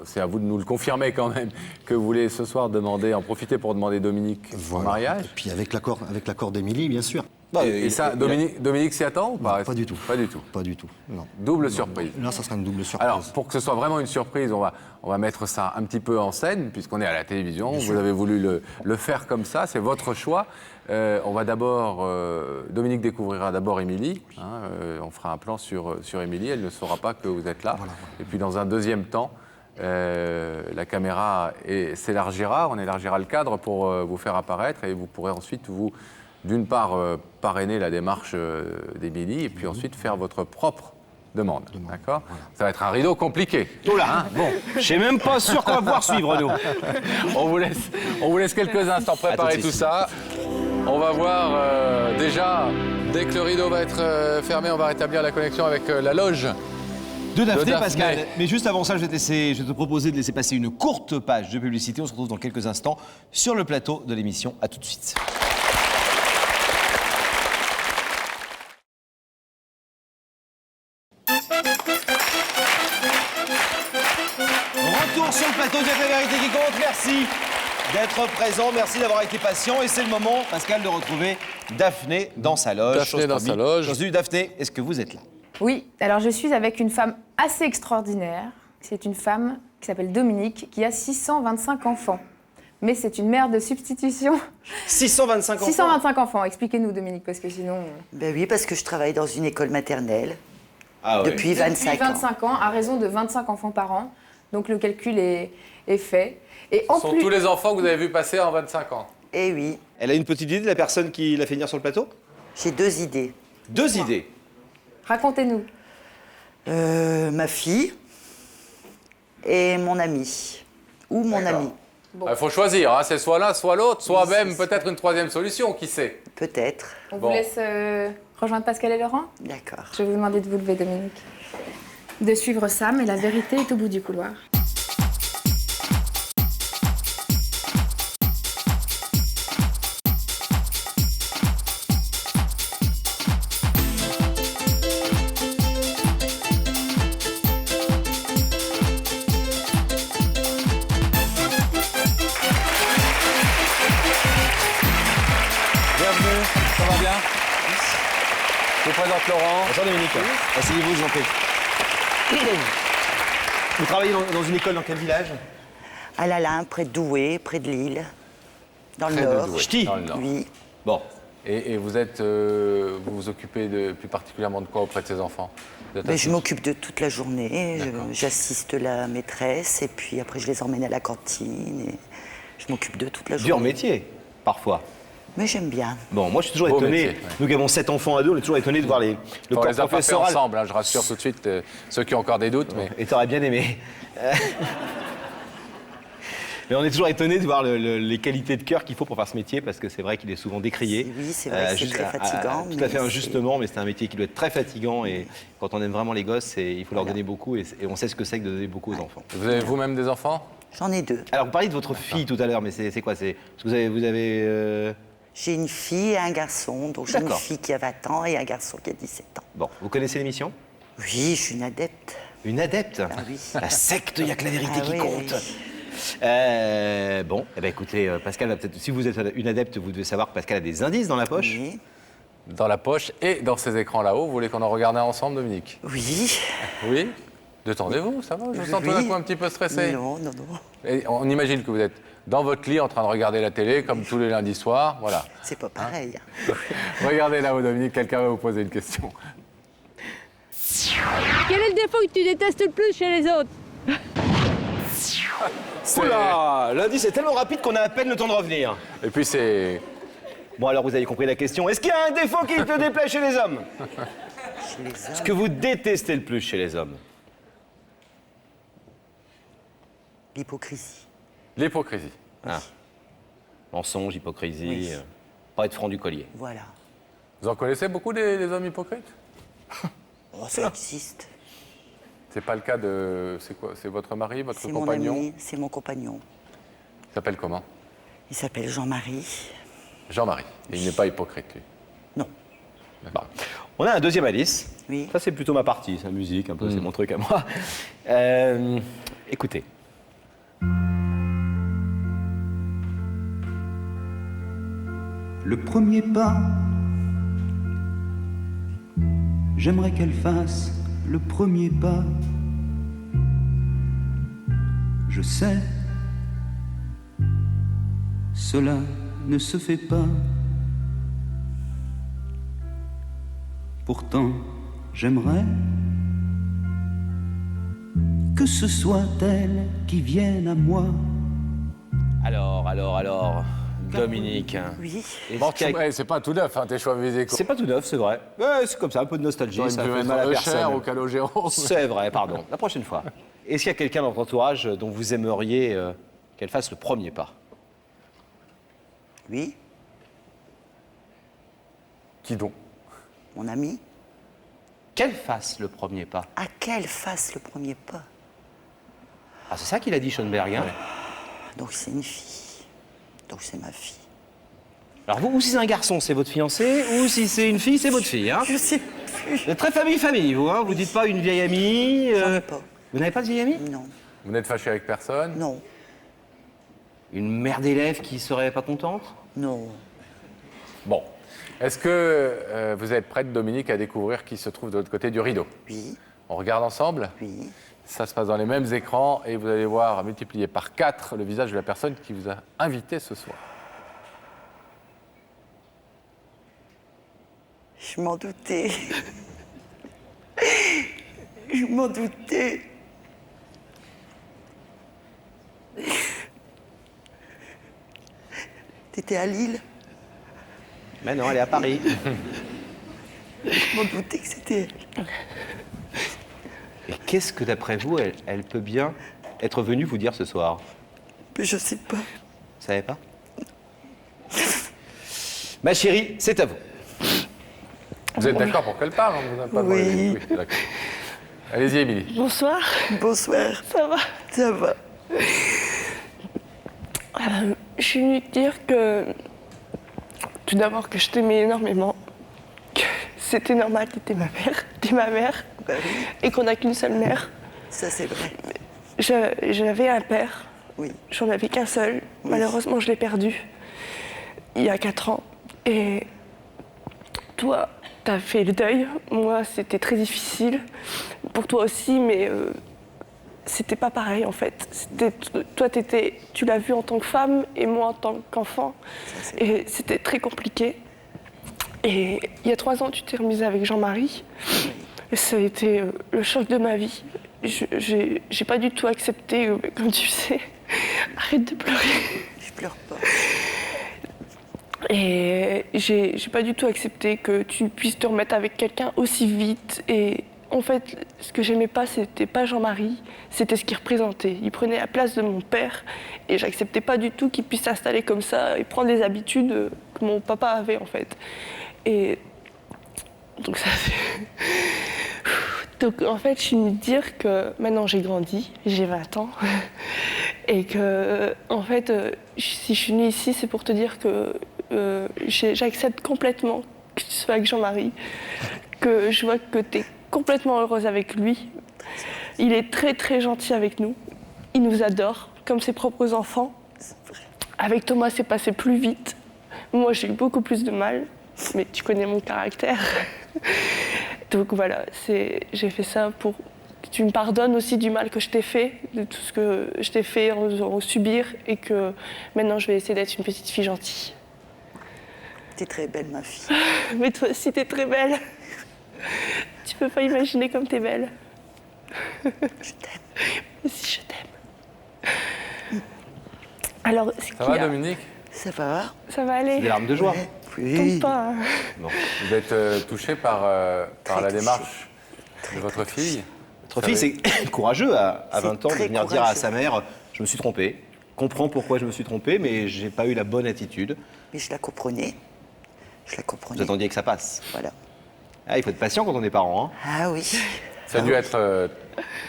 c'est à vous de nous le confirmer quand même, que vous voulez ce soir en profiter pour demander Dominique en mariage. Et puis avec l'accord d'Émilie, bien sûr. Et ça, Dominique s'y attend ou pas? Non, pas du tout. Pas du tout. Pas du tout, non. Double surprise. Là, ça sera une double surprise. Alors, pour que ce soit vraiment une surprise, on va mettre ça un petit peu en scène, puisqu'on est à la télévision. Vous avez voulu le faire comme ça, c'est votre choix. On va d'abord... Dominique découvrira d'abord Émilie. On fera un plan sur Émilie, elle ne saura pas que vous êtes là. Voilà. Et puis dans un deuxième temps, la caméra s'élargira, on élargira le cadre pour vous faire apparaître et vous pourrez ensuite d'une part, parrainer la démarche d'Émilie et puis ensuite faire votre propre demande. D'accord ? Voilà. Ça va être un rideau compliqué. Tout là, bon. Je suis même pas sûr qu'on va pouvoir suivre, nous. On vous laisse quelques instants préparer tout ça. On va voir déjà, dès que le rideau va être fermé, on va rétablir la connexion avec la loge. De Daphné, Pascal. Mais juste avant ça, je vais te proposer de laisser passer une courte page de publicité. On se retrouve dans quelques instants sur le plateau de l'émission. À tout de suite. Retour sur le plateau de la vérité qui compte. Merci d'être présent, merci d'avoir été patient. Et c'est le moment, Pascal, de retrouver Daphné dans sa loge. Daphné dans sa loge. Aujourd'hui, Daphné, est-ce que vous êtes là? Oui, alors je suis avec une femme assez extraordinaire. C'est une femme qui s'appelle Dominique, qui a 625 enfants. Mais c'est une mère de substitution. 625 enfants 625 enfants. Expliquez-nous, Dominique, parce que sinon... Ben oui, parce que je travaille dans une école maternelle. Ah ouais. Depuis 25 Depuis 25 ans, à raison de 25 enfants par an. Donc le calcul est fait. Et en Ce sont plus... tous les enfants que vous avez vus passer en 25 ans. Eh oui. Elle a une petite idée de la personne qui l'a fait venir sur le plateau? J'ai 2 idées. 2 idées. Racontez-nous. Ma fille et mon ami. Ou mon ami. Il faut choisir, hein, c'est soit l'un, soit l'autre, soit même peut-être une troisième solution, qui sait? Peut-être. On vous laisse rejoindre Pascal et Laurent? D'accord. Je vais vous demander de vous lever, Dominique. De suivre Sam, et la vérité est au bout du couloir. Bienvenue, ça va bien? Je vous présente Laurent. Bonjour Dominique. Asseyez-vous, je vous en prie. Vous travaillez dans une école dans quel village? À Lalin, près de Douai, près de Lille. Dans le Près de Nord. Douai, Ch'ti. dans le Nord. Oui. Bon. Et vous êtes, vous vous occupez plus particulièrement de quoi auprès de ces enfants? Je m'occupe de toute la journée. J'assiste la maîtresse et puis après je les emmène à la cantine. Et je m'occupe de toute la journée. Dur métier, parfois. Mais j'aime bien. Bon, moi je suis toujours Beau étonné. métier, ouais. Nous qui avons 7 enfants à deux, on est toujours étonné de voir le On corps les a pas fait professoral. ensemble, hein, je rassure tout de suite ceux qui ont encore des doutes. Mais... Et t'aurais bien aimé. Mais on est toujours étonné de voir les qualités de cœur qu'il faut pour faire ce métier, parce que c'est vrai qu'il est souvent décrié. Oui, c'est vrai que c'est très fatigant. Tout à fait injustement, mais c'est un métier qui doit être très fatigant. Et quand on aime vraiment les gosses, il faut leur donner beaucoup. Et on sait ce que c'est que de donner beaucoup aux enfants. Vous avez vous-même des enfants? J'en ai 2. Alors, vous parliez de votre fille tout à l'heure, mais c'est quoi? Parce que vous avez J'ai une fille et un garçon. Donc j'ai une D'accord. fille qui a 20 ans et un garçon qui a 17 ans. Bon, vous connaissez l'émission? Oui, je suis une adepte. Une adepte? oui. La secte, il n'y a que la vérité Ah qui oui, compte. oui. Bon, eh ben écoutez, Pascal va peut-être. Si vous êtes une adepte, vous devez savoir que Pascal a des indices dans la poche. Oui. Dans la poche et dans ces écrans là-haut. Vous voulez qu'on en regarde un ensemble, Dominique? Oui. Oui? Détendez-vous, ça va? Je vous sens tout Oui. d'un coup un petit peu stressé. Non. Et on imagine que vous êtes dans votre lit en train de regarder la télé, comme tous les lundis soirs. Voilà. C'est pas pareil. Regardez là-haut, Dominique, quelqu'un va vous poser une question. Quel est le défaut que tu détestes le plus chez les autres? Oula, l'indice est tellement rapide qu'on a à peine le temps de revenir. Et puis c'est... Bon, alors vous avez compris la question. Est-ce qu'il y a un défaut qui te déplaît chez les hommes? Chez les hommes. Ce que vous détestez le plus chez les hommes? L'hypocrisie. L'hypocrisie. Ah. Mensonge, hypocrisie, pas être franc du collier. Voilà. Vous en connaissez beaucoup des hommes hypocrites? Oh, ça existe. C'est pas le cas de... C'est quoi? C'est votre mari, votre C'est mon compagnon? ami, c'est mon compagnon. Il s'appelle comment? Il s'appelle Jean-Marie. Jean-Marie. Et il n'est pas hypocrite, lui? Non. Bon. On a un deuxième indice. Oui. Ça, c'est plutôt ma partie, c'est la musique, un peu, c'est mon truc à moi. Écoutez. Le premier pas, j'aimerais qu'elle fasse le premier pas. Je sais, cela ne se fait pas. Pourtant, j'aimerais que ce soit elle qui vienne à moi. Alors, Dominique. Oui. Bon, c'est pas tout neuf, hein, tes choix musicaux. C'est pas tout neuf, c'est vrai. Ouais, c'est comme ça, un peu de nostalgie, J'aurais ça pu fait mettre mal à de personne. Cher au Calogero. C'est vrai, pardon. La prochaine fois. Est-ce qu'il y a quelqu'un dans votre entourage dont vous aimeriez qu'elle fasse le premier pas? Oui. Qui donc? Mon ami. Qu'elle fasse le premier pas. À qu'elle fasse le premier pas. Ah, c'est ça qu'il a dit, Schoenberg. Hein? Donc c'est une fille. Donc c'est ma fille. Alors vous, ou si c'est un garçon, c'est votre fiancé, ou si c'est une fille, c'est votre fille. Hein? Je sais plus. Vous êtes très famille, vous. Hein? Vous dites pas une vieille amie. J'en ai pas. Vous n'avez pas de vieille amie? Non. Vous n'êtes fâché avec personne? Non. Une mère d'élève qui serait pas contente? Non. Bon. Est-ce que vous êtes prête, Dominique, à découvrir qui se trouve de l'autre côté du rideau? Oui. On regarde ensemble? Oui. Ça se passe dans les mêmes écrans et vous allez voir multiplié par 4 le visage de la personne qui vous a invité ce soir. Je m'en doutais. Je m'en doutais. T'étais à Lille? Mais non, elle est à Paris. Je m'en doutais que c'était elle. Et qu'est-ce que, d'après vous, elle peut bien être venue vous dire ce soir? Mais je sais pas. Vous savez pas? Ma chérie, c'est à vous. Vous êtes d'accord pour qu'elle parle, on vous a pas Oui. Oui, d'accord. Allez-y, Émilie. Bonsoir. Bonsoir. Ça va? Ça va. Je suis venue te dire que, tout d'abord, que je t'aimais énormément, que c'était normal, t'étais ma mère, t'es ma mère, Bah oui, et qu'on n'a qu'une seule mère. ça c'est vrai. J'avais un père, Oui. j'en avais qu'un seul. Malheureusement, je l'ai perdu il y a 4 ans. Et toi, t'as fait le deuil. Moi, c'était très difficile. Pour toi aussi, mais c'était pas pareil en fait. Toi, tu l'as vu en tant que femme et moi en tant qu'enfant. Et c'était très compliqué. Et il y a 3 ans, tu t'es remise avec Jean-Marie. Et ça a été le choc de ma vie. J'ai pas du tout accepté, comme tu sais. Arrête de pleurer. Je pleure pas. Et j'ai pas du tout accepté que tu puisses te remettre avec quelqu'un aussi vite. Et en fait, ce que j'aimais pas, c'était pas Jean-Marie, c'était ce qu'il représentait. Il prenait la place de mon père et j'acceptais pas du tout qu'il puisse s'installer comme ça et prendre les habitudes que mon papa avait en fait. Et donc ça fait... Donc en fait, je suis venue te dire que maintenant j'ai grandi, j'ai 20 ans, et que en fait, si je suis venue ici, c'est pour te dire que j'accepte complètement que tu sois avec Jean-Marie, que je vois que tu es complètement heureuse avec lui. Il est très très gentil avec nous, il nous adore comme ses propres enfants. Avec Thomas, c'est passé plus vite. Moi, j'ai eu beaucoup plus de mal, mais tu connais mon caractère. Donc voilà, j'ai fait ça pour que tu me pardonnes aussi du mal que je t'ai fait, de tout ce que je t'ai fait en subir, et que maintenant je vais essayer d'être une petite fille gentille. T'es très belle, ma fille. Mais toi aussi, t'es très belle. Tu peux pas imaginer comme t'es belle. Je t'aime. Moi aussi, je t'aime. Alors, Ça va, Dominique? Ça va. Ça va aller. Des larmes de joie. Oui. Tombe pas. Bon. Vous êtes touché par la démarche de votre fille? Votre fille, c'est courageux à 20 ans de venir dire à sa mère « Je me suis trompé, je comprends pourquoi je me suis trompé, mais j'ai pas eu la bonne attitude. » Mais je la comprenais. Je la comprenais. Vous attendiez que ça passe. Voilà. Ah, il faut être patient quand on est parent. Hein. Ah oui. Ça a dû être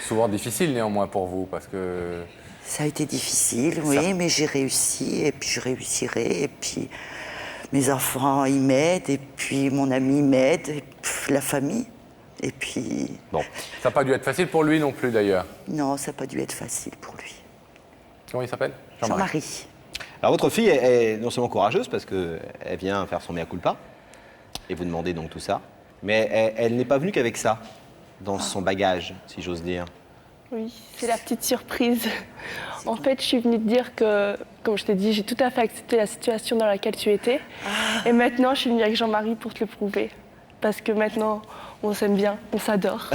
souvent difficile néanmoins pour vous, parce que... Ça a été difficile, oui, mais j'ai réussi, et puis je réussirai, et puis mes enfants, ils m'aident, et puis mon ami m'aide, et la famille, et puis... Bon, ça n'a pas dû être facile pour lui non plus d'ailleurs. Non, ça n'a pas dû être facile pour lui. Comment il s'appelle? Jean-Marie. Alors votre fille est non seulement courageuse, parce qu'elle vient faire son mea culpa, et vous demandez donc tout ça, mais elle n'est pas venue qu'avec ça, dans son bagage, si j'ose dire. Oui, c'est la petite surprise. En fait, je suis venue te dire que, comme je t'ai dit, j'ai tout à fait accepté la situation dans laquelle tu étais. Et maintenant, je suis venue avec Jean-Marie pour te le prouver. Parce que maintenant, on s'aime bien, on s'adore.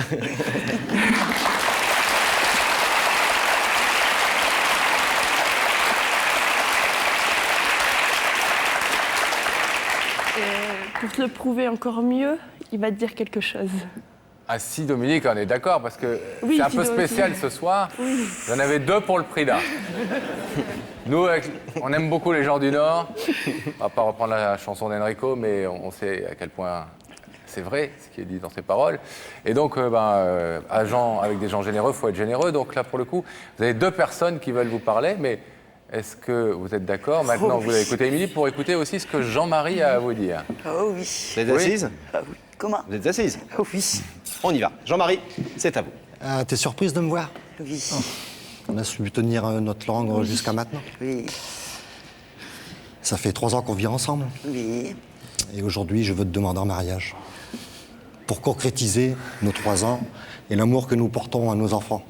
Et pour te le prouver encore mieux, il va te dire quelque chose. Ah si, Dominique, on est d'accord, parce que Oui, c'est un si peu toi spécial aussi. ce soir. Oui. Vous en avez 2 pour le prix d'un. Nous, on aime beaucoup les gens du Nord. On va pas reprendre la chanson d'Enrico, mais on sait à quel point c'est vrai, ce qui est dit dans ses paroles. Et donc, avec des gens généreux, il faut être généreux. Donc là, pour le coup, vous avez 2 personnes qui veulent vous parler, mais est-ce que vous êtes d'accord, maintenant que vous avez écouté Émilie, pour écouter aussi ce que Jean-Marie a à vous dire? Oh oui. Vous êtes assise? Ah oui. Comment? Vous êtes assise? Oui. On y va. Jean-Marie, c'est à vous. T'es surprise de me voir? Oui. On a su tenir notre langue jusqu'à maintenant. Oui. Ça fait 3 ans qu'on vit ensemble. Oui. Et aujourd'hui, je veux te demander en mariage. Pour concrétiser nos 3 ans et l'amour que nous portons à nos enfants.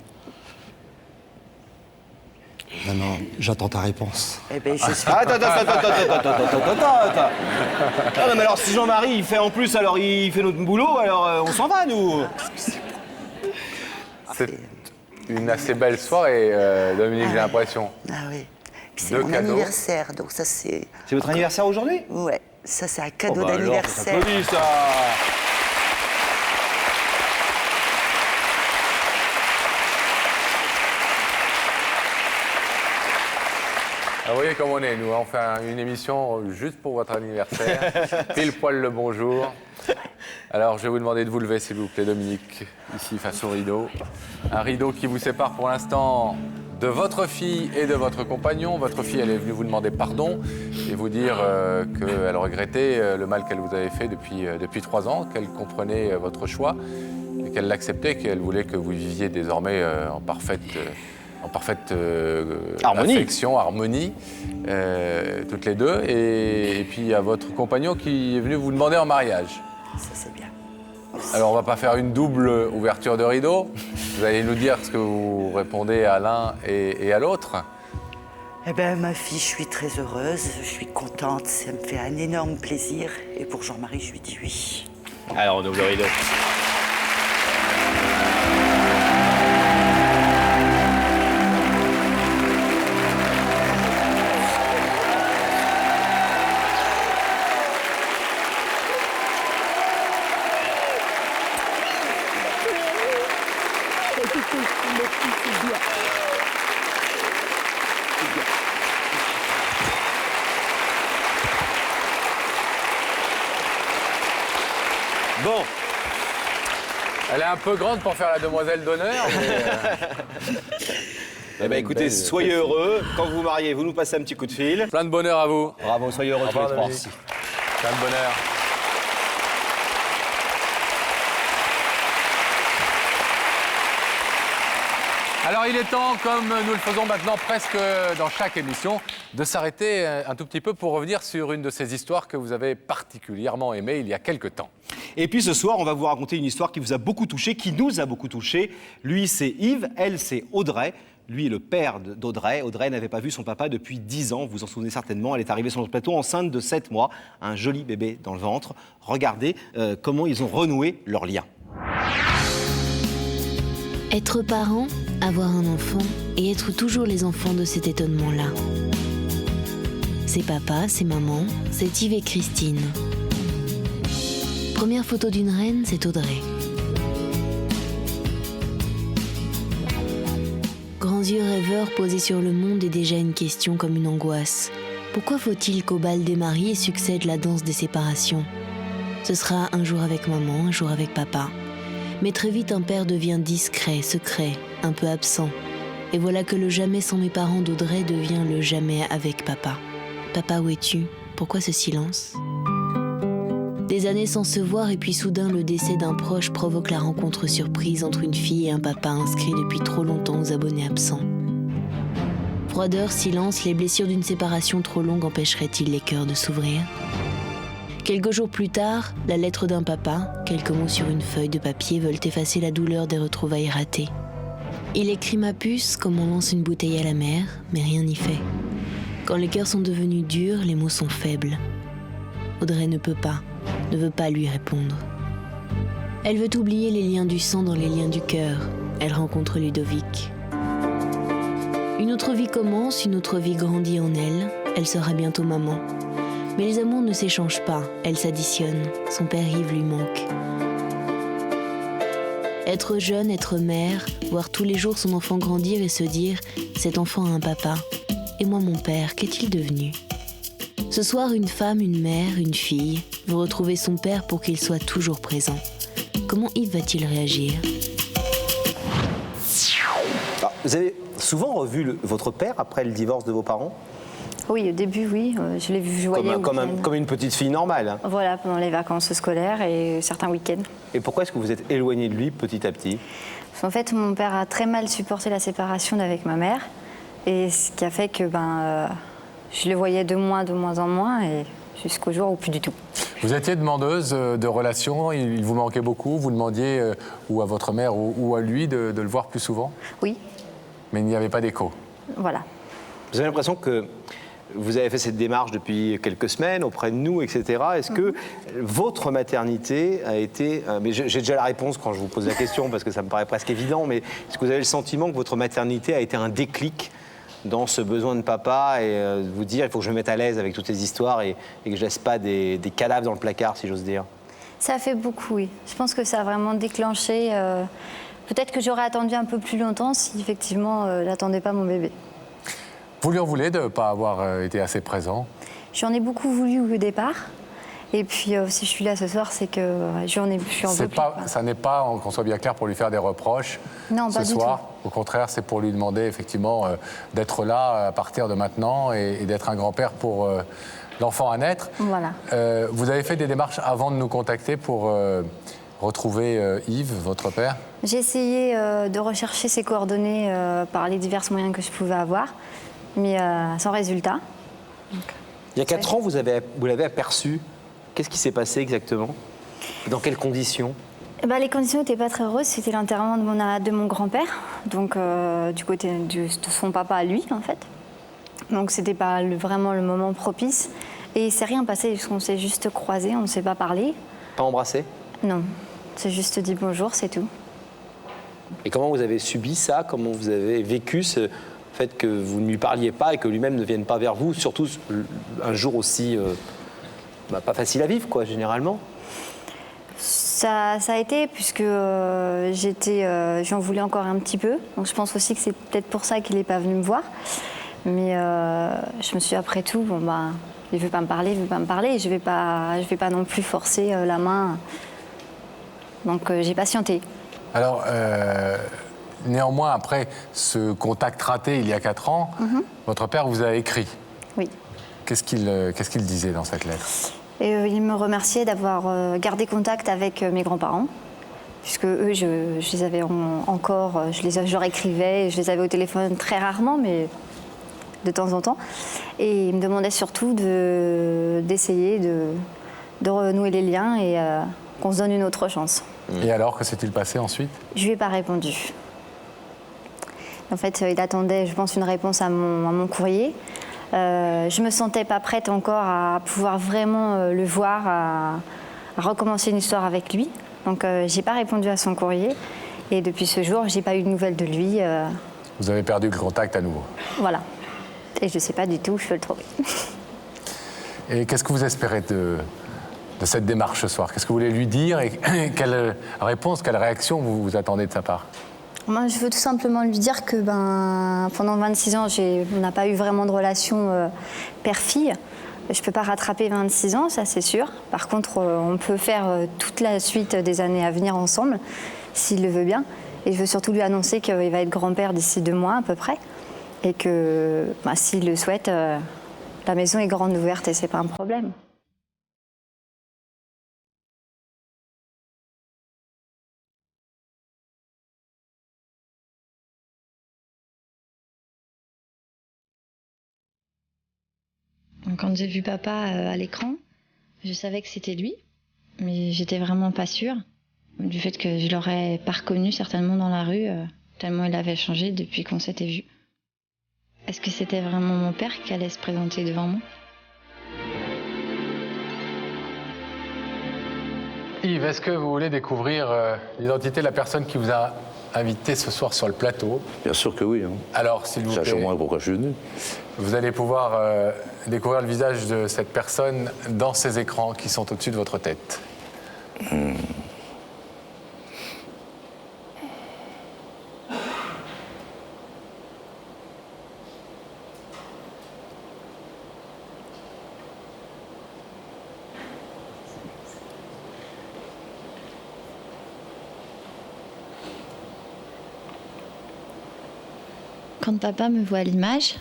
Maintenant, j'attends ta réponse. Eh ben, je suis... Attends. Ah non, mais alors si Jean-Marie, il fait en plus, alors il fait notre boulot, alors on s'en va, nous. C'est une assez belle soirée, Dominique, j'ai l'impression. Ah oui. Puis c'est Deux mon cadeaux. anniversaire, donc ça c'est... C'est votre anniversaire aujourd'hui? Ouais, ça c'est un cadeau bah alors, d'anniversaire. ça s'applaudit, ça. Ah, vous voyez comme on est, nous, on fait une émission juste pour votre anniversaire, pile poil le bonjour. Alors, je vais vous demander de vous lever, s'il vous plaît, Dominique, ici face au rideau. Un rideau qui vous sépare pour l'instant de votre fille et de votre compagnon. Votre fille, elle est venue vous demander pardon et vous dire qu'elle regrettait le mal qu'elle vous avait fait depuis 3 ans, qu'elle comprenait votre choix et qu'elle l'acceptait, qu'elle voulait que vous viviez désormais en parfaite harmonie. affection, harmonie, toutes les deux. Et puis à votre compagnon qui est venu vous demander en mariage. Ça c'est bien. Alors on va pas faire une double ouverture de rideau. Vous allez nous dire ce que vous répondez à l'un et à l'autre. Eh bien, ma fille, je suis très heureuse, je suis contente, ça me fait un énorme plaisir. Et pour Jean-Marie, je lui dis oui. Alors, on ouvre le rideau. Bon. Elle est un peu grande pour faire la demoiselle d'honneur. Eh bien, écoutez, soyez heureux. Quand vous vous mariez, vous nous passez un petit coup de fil. Plein de bonheur à vous. Bravo, soyez heureux tous les trois. Plein de bonheur. Alors il est temps, comme nous le faisons maintenant presque dans chaque émission, de s'arrêter un tout petit peu pour revenir sur une de ces histoires que vous avez particulièrement aimées il y a quelque temps. Et puis ce soir, on va vous raconter une histoire qui vous a beaucoup touché, qui nous a beaucoup touché. Lui, c'est Yves, elle, c'est Audrey. Lui est le père d'Audrey. Audrey n'avait pas vu son papa depuis 10 ans, vous vous en souvenez certainement. Elle est arrivée sur notre plateau enceinte de 7 mois, un joli bébé dans le ventre. Regardez comment ils ont renoué leur lien. Être parent, avoir un enfant et être toujours les enfants de cet étonnement-là. C'est papa, c'est maman, c'est Yves et Christine. Première photo d'une reine, c'est Audrey. Grands yeux rêveurs posés sur le monde et déjà une question comme une angoisse. Pourquoi faut-il qu'au bal des mariés succède la danse des séparations? Ce sera un jour avec maman, un jour avec papa. Mais très vite, un père devient discret, secret, un peu absent. Et voilà que le jamais sans mes parents d'Audrey devient le jamais avec papa. Papa, où es-tu? Pourquoi ce silence? Des années sans se voir et puis soudain le décès d'un proche provoque la rencontre surprise entre une fille et un papa inscrit depuis trop longtemps aux abonnés absents. Froideur, silence, les blessures d'une séparation trop longue empêcheraient-ils les cœurs de s'ouvrir? Quelques jours plus tard, la lettre d'un papa, quelques mots sur une feuille de papier veulent effacer la douleur des retrouvailles ratées. Il écrit ma puce comme on lance une bouteille à la mer, mais rien n'y fait. Quand les cœurs sont devenus durs, les mots sont faibles. Audrey ne veut pas lui répondre. Elle veut oublier les liens du sang dans les liens du cœur. Elle rencontre Ludovic. Une autre vie commence, une autre vie grandit en elle. Elle sera bientôt maman. Mais les amours ne s'échangent pas, elles s'additionnent. Son père Yves lui manque. Être jeune, être mère, voir tous les jours son enfant grandir et se dire « cet enfant a un papa ». Et moi, mon père, qu'est-il devenu? Ce soir, une femme, une mère, une fille veut retrouver son père pour qu'il soit toujours présent. Comment Yves va-t-il réagir? Alors, vous avez souvent revu votre père après le divorce de vos parents? Oui, au début, oui. Je l'ai vu, je voyais comme une petite fille normale. Hein. Voilà, pendant les vacances scolaires et certains week-ends. Et pourquoi est-ce que vous êtes éloigné de lui petit à petit? Parce qu'en fait, mon père a très mal supporté la séparation avec ma mère. Et ce qui a fait que je le voyais de moins en moins, et jusqu'au jour où plus du tout. Vous étiez demandeuse de relations, il vous manquait beaucoup, vous demandiez ou à votre mère ou à lui de le voir plus souvent? Oui. Mais il n'y avait pas d'écho? Voilà. Vous avez l'impression que vous avez fait cette démarche depuis quelques semaines auprès de nous, etc. Est-ce que votre maternité a été... mais j'ai déjà la réponse quand je vous pose la question, parce que ça me paraît presque évident, mais est-ce que vous avez le sentiment que votre maternité a été un déclic dans ce besoin de papa et de vous dire, il faut que je me mette à l'aise avec toutes ces histoires et que je laisse pas des cadavres dans le placard, si j'ose dire? Ça a fait beaucoup, oui. Je pense que ça a vraiment déclenché... Peut-être que j'aurais attendu un peu plus longtemps si effectivement j'attendais pas mon bébé. Vous lui en voulez de ne pas avoir été assez présent? J'en ai beaucoup voulu au départ. Et puis si je suis là ce soir, c'est que je suis en veux plus. Ça n'est pas, qu'on soit bien clair, pour lui faire des reproches non, ce pas soir. Du tout. Au contraire, c'est pour lui demander effectivement d'être là à partir de maintenant et d'être un grand-père pour l'enfant à naître. Voilà. Vous avez fait des démarches avant de nous contacter pour retrouver Yves, votre père? J'ai essayé de rechercher ses coordonnées par les divers moyens que je pouvais avoir, mais sans résultat. Il y a 4 ans, vous l'avez aperçu. Qu'est-ce qui s'est passé exactement? Dans quelles conditions? Les conditions n'étaient pas très heureuses. C'était l'enterrement de mon grand-père, donc du côté de son papa à lui, en fait. Donc c'était pas vraiment le moment propice. Et il s'est rien passé, parce qu'on s'est juste croisés, on ne s'est pas parlé. Pas embrassé? Non, c'est juste dit bonjour, c'est tout. Et comment vous avez subi ça? Comment vous avez vécu ce fait que vous ne lui parliez pas et que lui-même ne vienne pas vers vous, surtout un jour aussi pas facile à vivre, quoi, généralement? Ça a été, puisque j'en voulais encore un petit peu. Donc je pense aussi que c'est peut-être pour ça qu'il n'est pas venu me voir. Mais je me suis dit, après tout, il ne veut pas me parler, et je vais pas non plus forcer la main. Donc j'ai patienté. Alors, néanmoins, après ce contact raté il y a 4 ans, votre père vous a écrit. Oui. Qu'est-ce qu'il disait dans cette lettre? Et il me remerciait d'avoir gardé contact avec mes grands-parents, puisque eux, je les avais encore, je leur écrivais, je les avais au téléphone très rarement, mais de temps en temps. Et il me demandait surtout d'essayer de renouer les liens et qu'on se donne une autre chance. Et alors, que s'est-il passé ensuite? Je lui ai pas répondu. En fait, il attendait, je pense, une réponse à mon courrier. Je me sentais pas prête encore à pouvoir vraiment le voir, à recommencer une histoire avec lui. Donc, j'ai pas répondu à son courrier. Et depuis ce jour, j'ai pas eu de nouvelles de lui. Vous avez perdu le contact à nouveau. Voilà. Et je sais pas du tout où je peux le trouver. Et qu'est-ce que vous espérez de cette démarche ce soir? Qu'est-ce que vous voulez lui dire et quelle réponse, quelle réaction vous attendez de sa part? Moi, je veux tout simplement lui dire que pendant 26 ans, on n'a pas eu vraiment de relation père-fille. Je ne peux pas rattraper 26 ans, ça c'est sûr. Par contre, on peut faire toute la suite des années à venir ensemble, s'il le veut bien. Et je veux surtout lui annoncer qu'il va être grand-père d'ici 2 mois à peu près. Et que s'il le souhaite, la maison est grande ouverte et c'est pas un problème. Quand j'ai vu papa à l'écran, je savais que c'était lui, mais j'étais vraiment pas sûre du fait que je l'aurais pas reconnu certainement dans la rue, tellement il avait changé depuis qu'on s'était vu. Est-ce que c'était vraiment mon père qui allait se présenter devant moi? Yves, est-ce que vous voulez découvrir l'identité de la personne qui vous a invité ce soir sur le plateau? Bien sûr que oui. Alors, s'il vous plaît, sachez au moins pourquoi je suis venu. Vous allez pouvoir découvrir le visage de cette personne dans ces écrans qui sont au-dessus de votre tête. Quand papa me voit à l'image,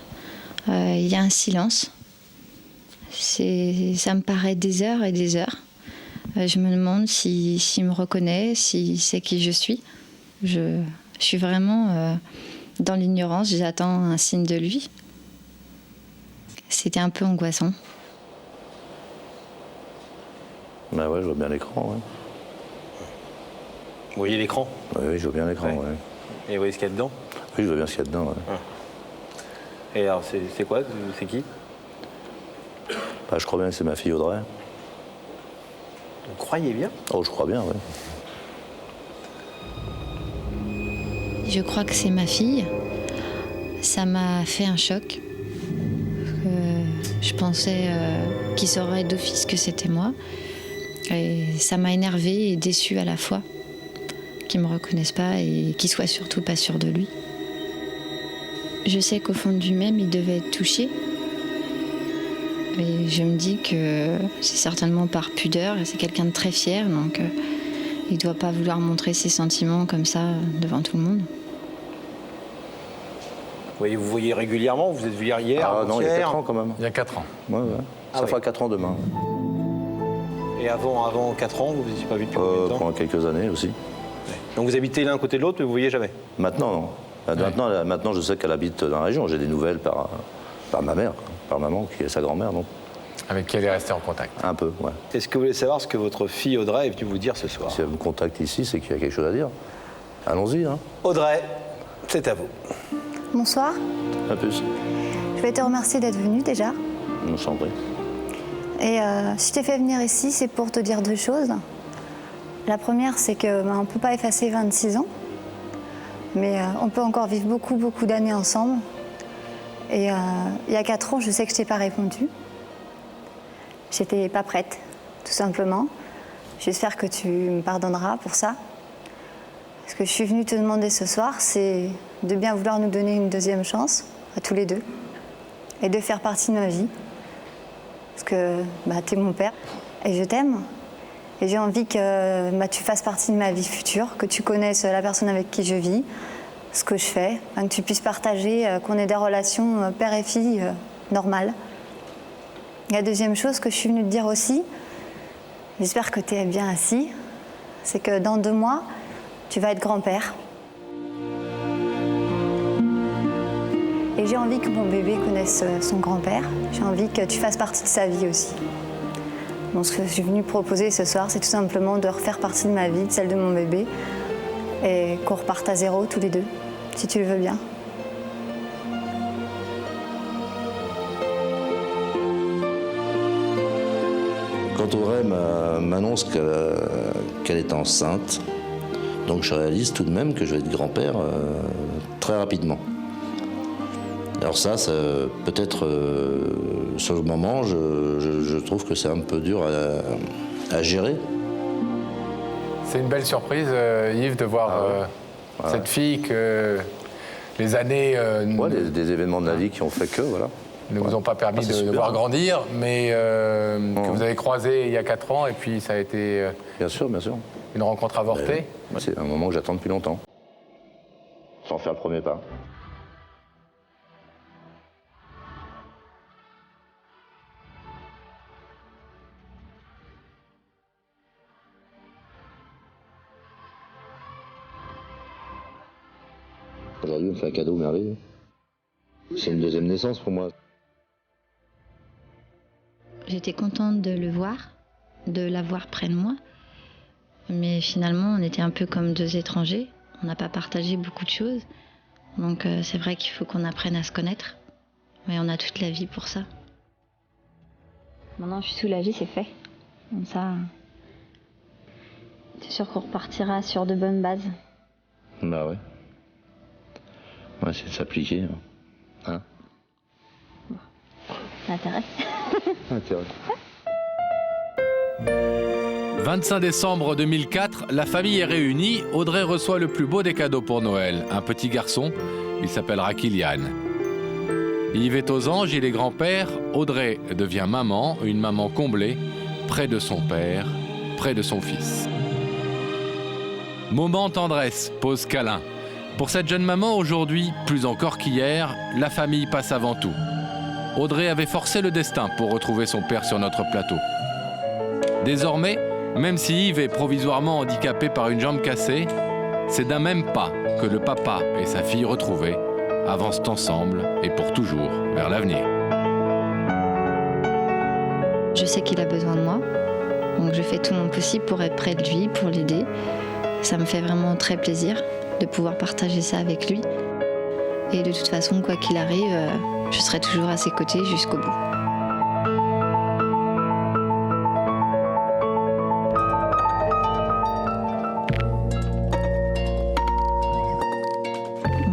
il y a un silence. Ça me paraît des heures et des heures. Je me demande s'il me reconnaît, s'il sait qui je suis. Je suis vraiment dans l'ignorance, j'attends un signe de lui. C'était un peu angoissant. Bah ouais, je vois bien l'écran. Ouais. Vous voyez l'écran? Oui, je vois bien l'écran. Ouais. Et vous voyez ce qu'il y a dedans? Oui, je vois bien ce qu'il y a dedans. Ouais. Et alors, c'est quoi? C'est qui? Je crois bien que c'est ma fille Audrey. Vous croyez bien? Oh, je crois bien, oui. Je crois que c'est ma fille. Ça m'a fait un choc. Je pensais qu'il saurait d'office que c'était moi. Et ça m'a énervée et déçue à la fois. Qu'il ne me reconnaisse pas et qu'il soit surtout pas sûr de lui. Je sais qu'au fond de lui-même, il devait être touché. Et je me dis que c'est certainement par pudeur et c'est quelqu'un de très fier, donc il ne doit pas vouloir montrer ses sentiments comme ça devant tout le monde. Vous voyez régulièrement? Vous êtes vu hier? Ah non, il y a 4 ans quand même. Il y a 4 ans. Ouais. Ça fera 4 ans demain. Et avant 4 ans, vous ne vous étiez pas vu depuis combien de temps? Pendant quelques années aussi. Donc vous habitez l'un côté de l'autre, mais vous ne vous voyez jamais? Maintenant, non. Maintenant, je sais qu'elle habite dans la région. J'ai des nouvelles par ma mère, par maman, qui est sa grand-mère, non? Avec qui elle est restée en contact? Un peu, ouais. Est-ce que vous voulez savoir ce que votre fille Audrey est venue vous dire ce soir? Si elle me contacte ici, c'est qu'il y a quelque chose à dire. Allons-y, hein. Audrey, c'est à vous. Bonsoir. À plus. Je vais te remercier d'être venu déjà. On s'en prie. Et si je t'ai fait venir ici, c'est pour te dire 2 choses. La première, c'est qu'on ne peut pas effacer 26 ans, mais on peut encore vivre beaucoup d'années ensemble. Et il y a 4 ans, je sais que je t'ai pas répondu. J'étais pas prête, tout simplement. J'espère que tu me pardonneras pour ça. Ce que je suis venue te demander ce soir, c'est de bien vouloir nous donner une 2e chance, à tous les deux, et de faire partie de ma vie. Parce que t'es mon père, et je t'aime. Et j'ai envie que tu fasses partie de ma vie future, que tu connaisses la personne avec qui je vis, ce que je fais, que tu puisses partager, qu'on ait des relations père et fille normales. La 2e chose que je suis venue te dire aussi, j'espère que tu es bien assis, c'est que dans 2 mois, tu vas être grand-père. Et j'ai envie que mon bébé connaisse son grand-père. J'ai envie que tu fasses partie de sa vie aussi. Donc ce que je suis venue proposer ce soir, c'est tout simplement de refaire partie de ma vie, de celle de mon bébé, et qu'on reparte à 0 tous les 2, si tu le veux bien. Quand Audrey m'annonce qu'elle est enceinte, donc je réalise tout de même que je vais être grand-père très rapidement. Alors ça peut-être sur le moment, je trouve que c'est un peu dur à gérer. C'est une belle surprise, Yves, de voir cette fille que les années... des événements de la vie qui ont fait que, voilà. Ne vous ont pas permis de voir grandir, mais que vous avez croisé il y a 4 ans, et puis ça a été... Bien sûr. Une rencontre avortée. C'est un moment que j'attends depuis longtemps. Sans faire le premier pas. Aujourd'hui, on me fait un cadeau merveilleux. C'est une 2e naissance pour moi. J'étais contente de le voir, de l'avoir près de moi. Mais finalement, on était un peu comme 2 étrangers. On n'a pas partagé beaucoup de choses. Donc c'est vrai qu'il faut qu'on apprenne à se connaître. Mais on a toute la vie pour ça. Maintenant, je suis soulagée, c'est fait. Comme ça, c'est sûr qu'on repartira sur de bonnes bases. Bah ouais. Ouais, c'est de s'appliquer. Hein. Intérêt. Intérêt. 25 décembre 2004, la famille est réunie. Audrey reçoit le plus beau des cadeaux pour Noël, un petit garçon. Il s'appellera Kylian. Yves est aux anges, il est grand-père. Audrey devient maman, une maman comblée, près de son père, près de son fils. Moment tendresse, pause câlin. Pour cette jeune maman, aujourd'hui, plus encore qu'hier, la famille passe avant tout. Audrey avait forcé le destin pour retrouver son père sur notre plateau. Désormais, même si Yves est provisoirement handicapé par une jambe cassée, c'est d'un même pas que le papa et sa fille retrouvée avancent ensemble et pour toujours vers l'avenir. Je sais qu'il a besoin de moi, donc je fais tout mon possible pour être près de lui, pour l'aider. Ça me fait vraiment très plaisir de pouvoir partager ça avec lui. Et de toute façon, quoi qu'il arrive, je serai toujours à ses côtés jusqu'au bout.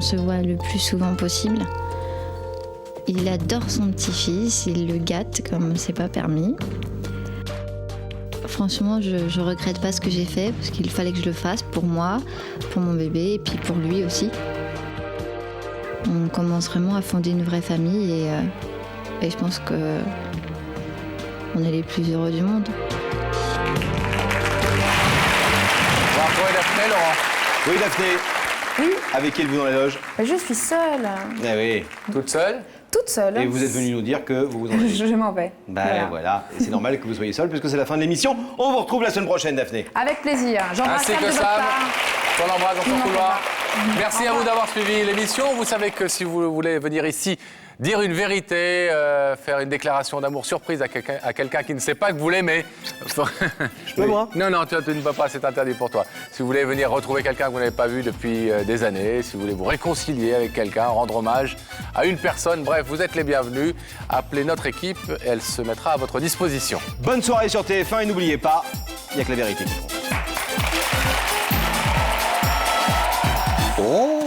se voit le plus souvent possible. Il adore son petit-fils, il le gâte comme c'est pas permis. Franchement, je regrette pas ce que j'ai fait parce qu'il fallait que je le fasse pour moi, pour mon bébé et puis pour lui aussi. On commence vraiment à fonder une vraie famille et je pense que on est les plus heureux du monde. On va retrouver Daphné, Laurent. Oui, Daphné. Oui. Avec qui êtes-vous dans les loges? Je suis seule. Ah oui. Toute seule? Toute seule. Et vous êtes venu nous dire que vous vous en allez. Je m'en vais. Voilà. Et c'est normal que vous soyez seule puisque c'est la fin de l'émission. On vous retrouve la semaine prochaine, Daphné. Avec plaisir. J'embrasse Ainsi Sam que de votre Sam. part. On l'embrasse dans son Non, couloir. pas. Merci à vous d'avoir suivi l'émission. Vous savez que si vous voulez venir ici dire une vérité, faire une déclaration d'amour surprise à quelqu'un qui ne sait pas que vous l'aimez. Je peux, moi? Non, tu ne peux pas, c'est interdit pour toi. Si vous voulez venir retrouver quelqu'un que vous n'avez pas vu depuis des années, si vous voulez vous réconcilier avec quelqu'un, rendre hommage à une personne, bref, vous êtes les bienvenus. Appelez notre équipe, elle se mettra à votre disposition. Bonne soirée sur TF1 et n'oubliez pas, il n'y a que la vérité qui compte. Oh.